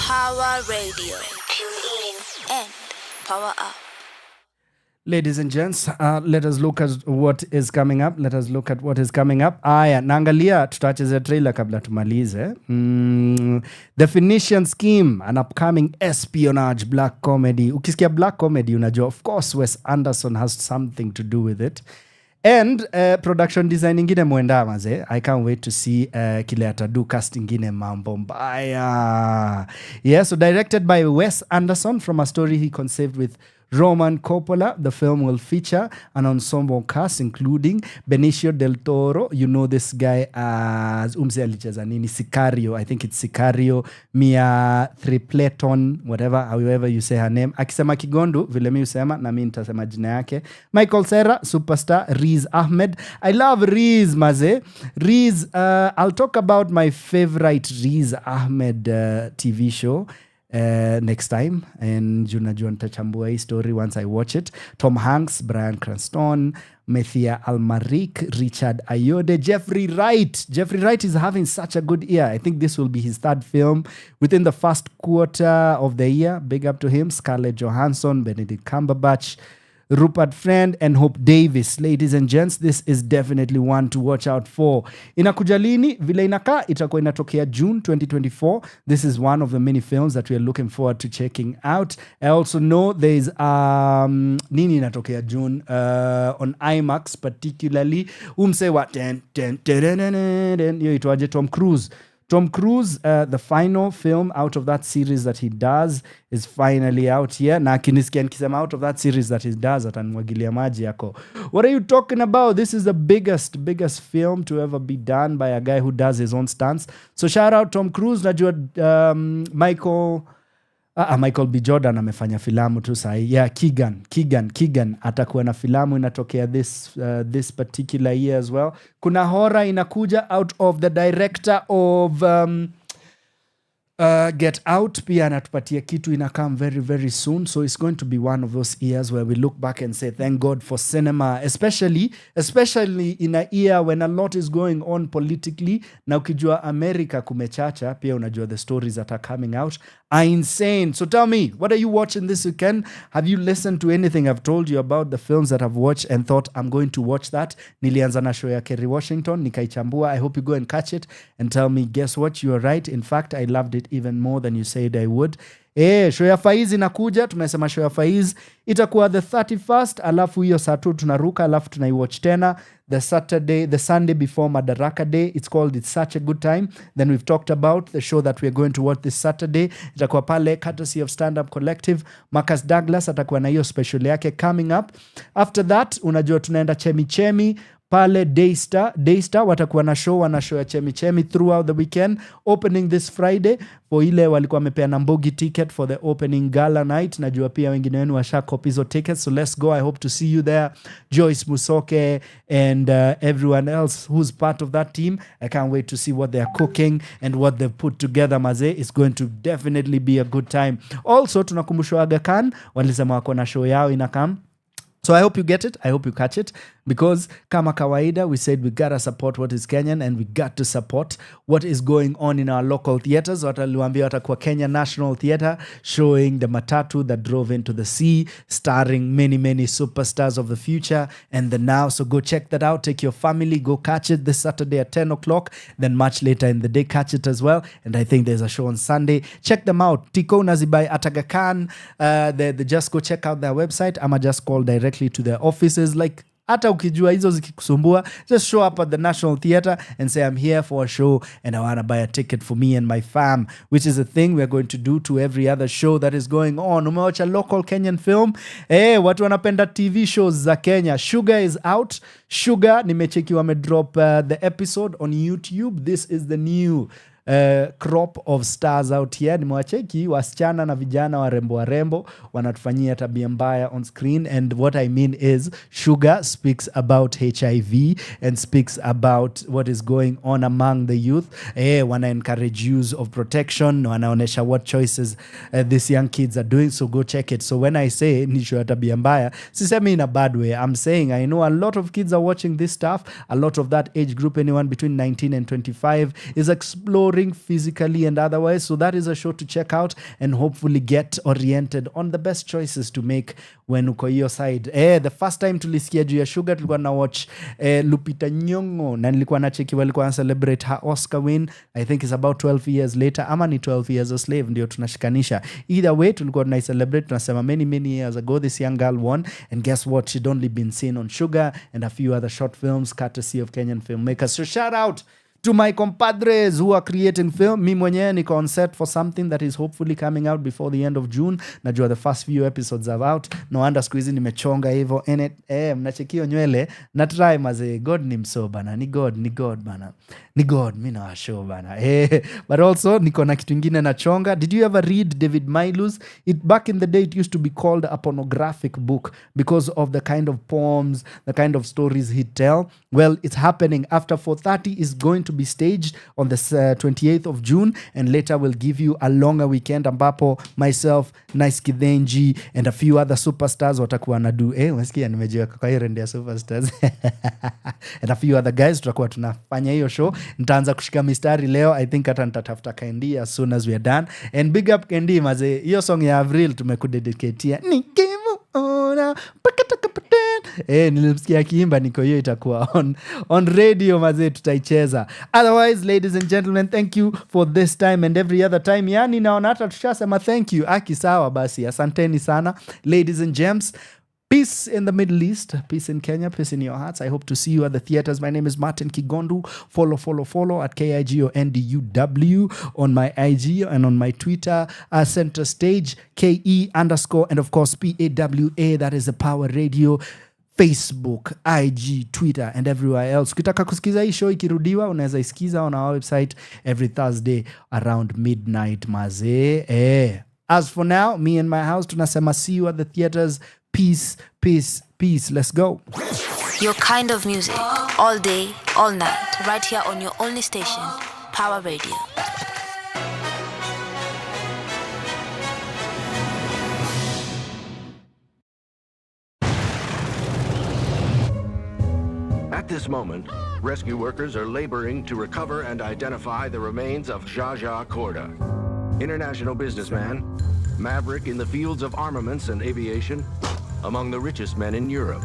Power Radio. Tune in and power up. Ladies and gents, let us look at what is coming up. Aya, naangalia tutacheza trailer kabla tumalize. Definition Scheme, an upcoming espionage black comedy. Ukisikia black comedy, unajua, of course, Wes Anderson has something to do with it. And production design ingine mwenda maze. I can't wait to see kile atadu cast ingine mambo mbaya. Yeah, so directed by Wes Anderson from a story he conceived with Roman Coppola. The film will feature an ensemble cast including Benicio del Toro. You know this guy as alicheza nini, Sicario. I think it's Sicario. Mia Tripleton, whatever, however you say her name. Akisema Kigondu, vile mi usema, na mi nitasema jina yake. Michael Cera, superstar. Riz Ahmed. I love Riz, maze. Riz, I'll talk about my favorite Riz Ahmed TV show next time, and junajua nitachambua hii story once I watch it. Tom Hanks, Bryan Cranston, Methia Almaric, Richard Ayode, Jeffrey Wright. Jeffrey Wright is having such a good year. I think this will be his third film within the first quarter of the year. Big up to him. Scarlett Johansson, Benedict Cumberbatch, Rupert Friend, and Hope Davis. Ladies and gents, this is definitely one to watch out for. Inakuja lini? Vile inakaa itakuwa inatokea June 2024. This is one of the many films that we are looking forward to checking out. I also know there is nini inatokea June on IMAX particularly. Umsewa yo itwaje Tom Cruise. Tom Cruise, the final film out of that series that he does is finally out here. Na akinisikia nikisema out of that series that he does, atanimwagilia maji yako. What are you talking about? This is the biggest film to ever be done by a guy who does his own stunts. So shout out Tom Cruise. Najua Michael B. Jordan amefanya filamu tu sahi. Yeah, Keegan atakuwa na filamu inatokea this particular year as well. Kuna horror inakuja out of the director of Get Out. Pia anatupatia kitu inakam very very soon. So it's going to be one of those years where we look back and say thank God for cinema, especially in a year when a lot is going on politically. Na ukijua America kumechacha, pia unajua the stories that are coming out are insane. So tell me, what are you watching this weekend? Have you listened to anything I've told you about the films that I've watched and thought I'm going to watch that? Nilianza na show ya Kerry Washington, nikaichambua. I hope you go and catch it and tell me, guess what? You are right. In fact, I loved it even more than you said I would. Show ya Faiz inakuja. Tumesema show ya Faiz itakuwa the 31st, alafu hiyo saa 2 tunaruka, alafu tunaiwatch tena the Sunday before Madaraka Day. It's called It's Such a Good Time. Then we've talked about the show that we're going to watch this Saturday. Itakuwa pale courtesy of Stand Up Collective. Marcus Douglas atakuwa na hiyo special yake coming up. After that, unajua tunaenda Chemi pale Daystar watakuwa na show ya Chemi throughout the weekend, opening this Friday. For ile walikuwa wamepeana Mbogi ticket for the opening gala night. Najua pia wengine wenu washa copy hizo tickets, so let's go. I hope to see you there. Joyce Musoke and everyone else who's part of that team. I can't wait to see what they're cooking and what they've put together, maze. It's going to definitely be a good time. Also tunakumbushwa Aga Khan walisema wako na show yao inakam. So I hope you get it. I hope you catch it. Because kama kawaida, we said we gotta support what is Kenyan and we got to support what is going on in our local theaters. Wataliwambia watakuwa Kenya National Theatre showing the matatu that drove into the sea, starring many superstars of the future and the now. So go check that out. Take your family. Go catch it this Saturday at 10 o'clock. Then much later in the day, catch it as well. And I think there's a show on Sunday. Check them out. Tiko Nazibai at Aga Khan. They just go check out their website. I'ma just call directly to their offices. Like, hata ukijua hizo zikikusumbua, just show up at the National Theatre and say I'm here for a show and I want to buy a ticket for me and my fam, which is a thing we're going to do to every other show that is going on. Umewacha local Kenyan film? Watu wanapenda TV shows za Kenya. Sugar is out. Sugar, nimecheki wamedrop the episode on YouTube. This is the new crop of stars out here. Nimewacheki wasichana na vijana warembo wanatufanyia tabia mbaya on screen, and what I mean is Sugar speaks about HIV and speaks about what is going on among the youth. Wana encourage use of protection, wanaonesha what choices these young kids are doing, so go check it. So when I say nisho ya tabia mbaya, sisemi in a bad way. I'm saying I know a lot of kids are watching this stuff. A lot of that age group, anyone between 19 and 25, is exploring physically and otherwise. So that is a show to check out and hopefully get oriented on the best choices to make when uko hiyo side. The first time tulisikia juu ya Sugar tulikuwa na watch Lupita Nyong'o, na nilikuwa na cheki walikuwa na celebrate her Oscar win. I think it's about 12 years later, ama ni 12 years a slave, ndio tunashikanisha. Either way tulikuwa na celebrate, tunasema many years ago this young girl won, and guess what, she'd only been seen on Sugar and a few other short films courtesy of Kenyan filmmakers. So shout out To my compadres who are creating film, mi mwenyewe niko on set for something that is hopefully coming out before the end of June. Najua the first few episodes are out. No wonder siku hizi nimechonga hivyo. Mnachekio nywele. Na try maze. God ni mso bana. Ni God bana. Ni God. Mi na show bana. But also niko na kitu ingine na chonga. Did you ever read David Mailu's? Back in the day it used to be called a pornographic book because of the kind of poems, the kind of stories he'd tell. Well, it's happening. After 4:30 is going to be staged on the 28th of June, and later we'll give you a longer weekend ambapo myself, Nice Githinji, and a few other superstars watakuwa na do. Unasikia nimejiweka kwa hiyo rende ya superstars. And a few other guys tutakuwa tunafanya hiyo show. Nitaanza kushika mistari leo. I think hata nitatafuta Kendi as soon as we are done. And big up Kendi maze. Hiyo song ya Avril tumekudedicatea. Nikimuona nilimsikia akiimba niko hiyo itakuwa on radio maze tutaicheza. Otherwise, ladies and gentlemen, thank you for this time and every other time. Yani naona hata tushasema thank you. Aki sawa basi. Asanteni sana. Ladies and gems, peace in the Middle East, peace in Kenya, peace in your hearts. I hope to see you at the theaters. My name is Martin Kigondu. Follow at KIGONDUW on my IG and on my Twitter. Center Stage, KE_ and of course PAWA. That is the Power Radio. Facebook, IG, Twitter, and everywhere else. Ukitaka kusikiza hii show ikirudiwa, unaweza isikiza on our website every Thursday around midnight maze. As for now, me and my house tunasema see you at the theaters. Peace, peace, peace. Let's go. Your kind of music, all day, all night, right here on your only station, Power Radio. At this moment, rescue workers are laboring to recover and identify the remains of Jaja Korda, international businessman, maverick in the fields of armaments and aviation, among the richest men in Europe.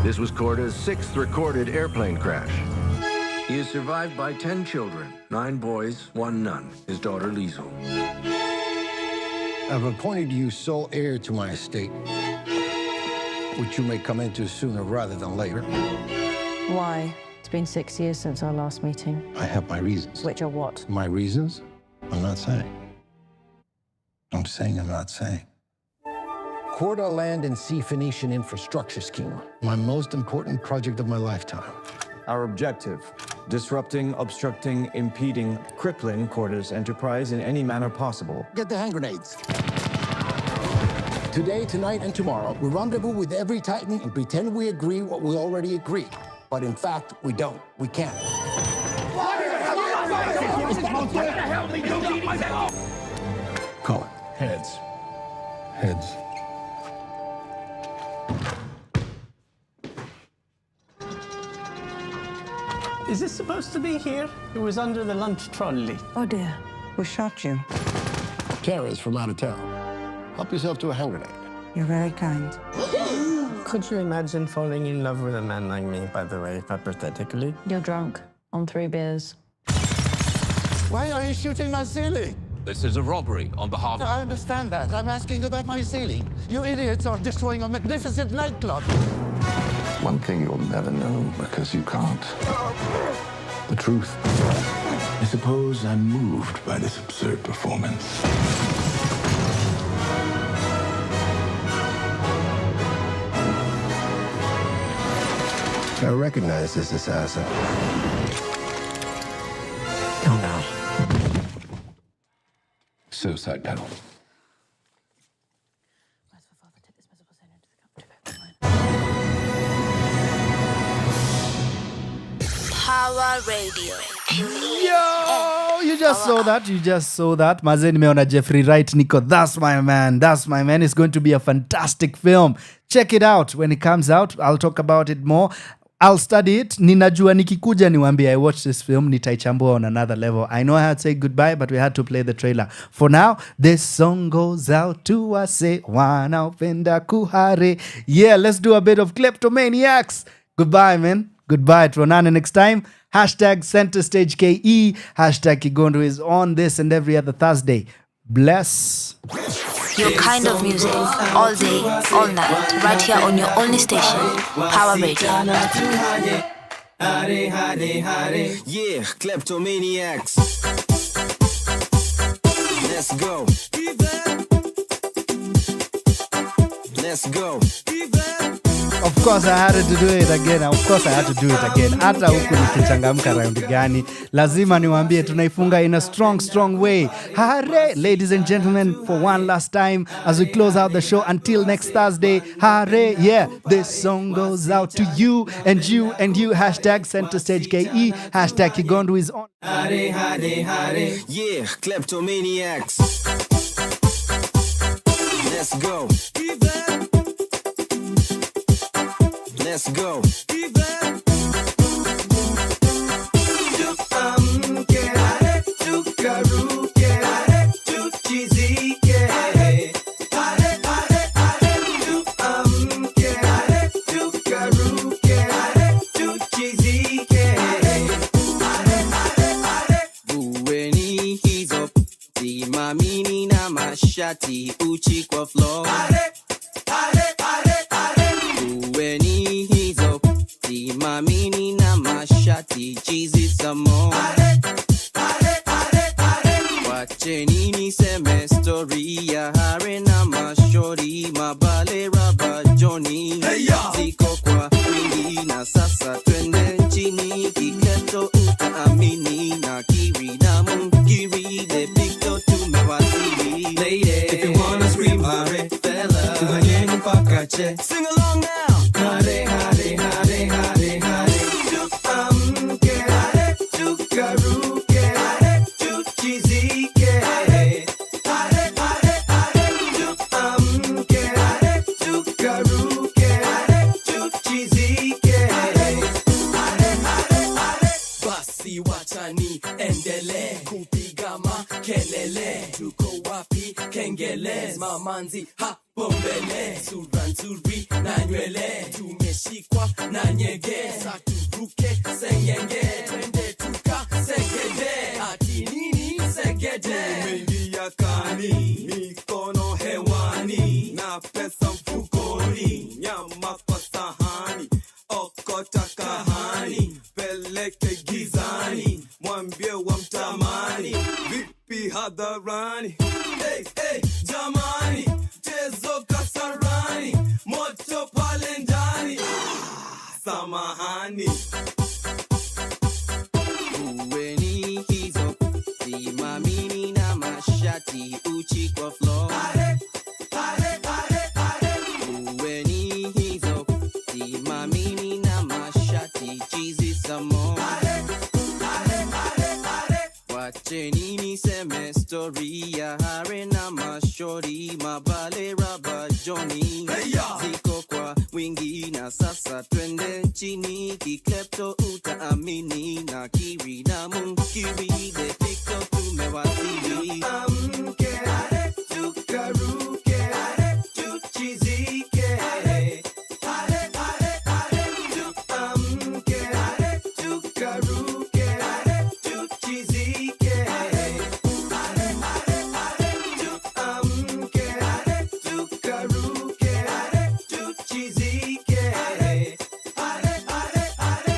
This was Korda's 6th recorded airplane crash. He is survived by 10 children, 9 boys, 1 nun, his daughter Liesl. I've appointed you sole heir to my estate, which you may come into sooner rather than later. Why? It's been 6 years since our last meeting. I have my reasons. Which are what? My reasons? I'm not saying. I'm saying I'm not saying. Korda Land and Sea Phoenician Infrastructure Scheme. My most important project of my lifetime. Our objective: disrupting, obstructing, impeding, crippling Korda's enterprise in any manner possible. Get the hand grenades. Today, tonight, and tomorrow, we rendezvous with every Titan and pretend we agree what we already agreed. But in fact, we don't. We can't. Call it. Heads. Heads. Is this supposed to be here? It was under the lunch trolley. Oh dear, who shot you? Terrorists from out of town. Help yourself to a hand grenade. You're very kind. Could you imagine falling in love with a man like me, by the way, hypothetically? You're drunk on 3 beers. Why are you shooting my ceiling? This is a robbery on behalf of... I understand that. I'm asking about my ceiling. You idiots are destroying a magnificent nightclub. One thing you'll never know because you can't. The truth. I suppose I'm moved by this absurd performance. I recognize this assassin. Oh no. Suicide pedal. Power Radio. Yo, you just saw that. Maze nimeona Jeffrey Wright Nico. That's my man. It's going to be a fantastic film. Check it out when it comes out. I'll talk about it more. I'll study it. Ninajua nikikuja niwaambie I watched this film, nitaichambua on another level. I know I had to say goodbye, but we had to play the trailer. For now, this song goes out to wase wanaopenda kuhare. Yeah, let's do a bit of Kleptomaniacs. Goodbye, man. Goodbye. Tuonane next time. #CenterStageKE. #Kigondu is on this and every other Thursday. Bless. Your kind of music, all day, all night, right here on your only station, Power Radio. Hare, hare, hare. Yeah, kleptomaniacs. Let's go. Let's go. Of course I had to do it again. Of course I had to do it again. Hata huku nikichangamka round gani, lazima niwaambie tunaifunga in a strong way. Hare, ladies and gentlemen, for one last time as we close out the show until next Thursday. Hare, yeah, this song goes out to you and you and you. Hashtag Center Stage KE. Hashtag Kigondu is on. Hare, hare, hare. Yeah, kleptomaniacs. Let's go. Let's go. Mamini na mashati uchi kwa Flozz. Uweni hizo mamini na mashati chizi samo. Wacheni niseme story ya hare na mashori mabale raba Johnny. Ziko kwa wingi na sasa twende nchini kikleto utaamini na kiri na mungiri de picto tumewasili. Lady, if you wanna scream hare fella tuhanyeni mpaka che. Sing along now. Hare hare hare hare hare. Tuamke hare tukaruke hare tuchizike hare hare hare. Tuamke hare tukaruke hare tuchizike hare hare hare. Basi wachani endele kupiga makelele. Tuko wapi kengele mamanzi hapo mbele. Sura nzuri na nywele tumeshikwa na nyege. Saturuke sengenge twende tuka segede. Ati nini segede? Umeingia kani mikono hewani na pesa mfukoni. Nyama kwa sahani okota kahani peleke gizani mwambie wa mtamani vipi hadharani. Hey, hey, jamani tezo kasarani moto pale ndani. Samahani. Uweni hizo mamini na mashati uchi kwa Flozz. Uweni hizo mamini na mashati chizi samo. Wacheni niseme story ya hare na mashori mabale raba Johnny. Ziko kwa wingi na sasa twende nchini kiklepto utaamini na kiri na mungiri de picto tumewasili. Amke hare tukaruke hare tuchizike hare hare hare hare. Tuamke hare tukaruke hare tuchizike hare hare hare. Tuamke hare tukaruke hare tuchizike hare hare hare hare.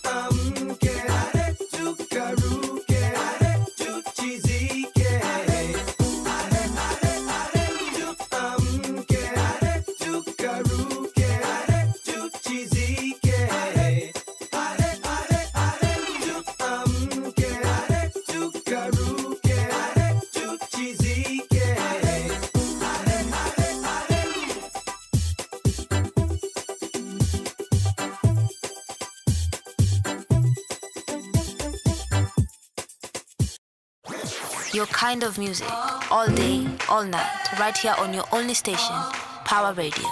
Tuamke hare tukaruke hare tuchizike hare hare hare hare. Tuamke hare tukaruke hare tuchizike hare hare hare hare. Tuamke hare tukaruke hare tuchizike hare hare hare hare. Your kind of music, all day, all night, right here on your only station, Power Radio.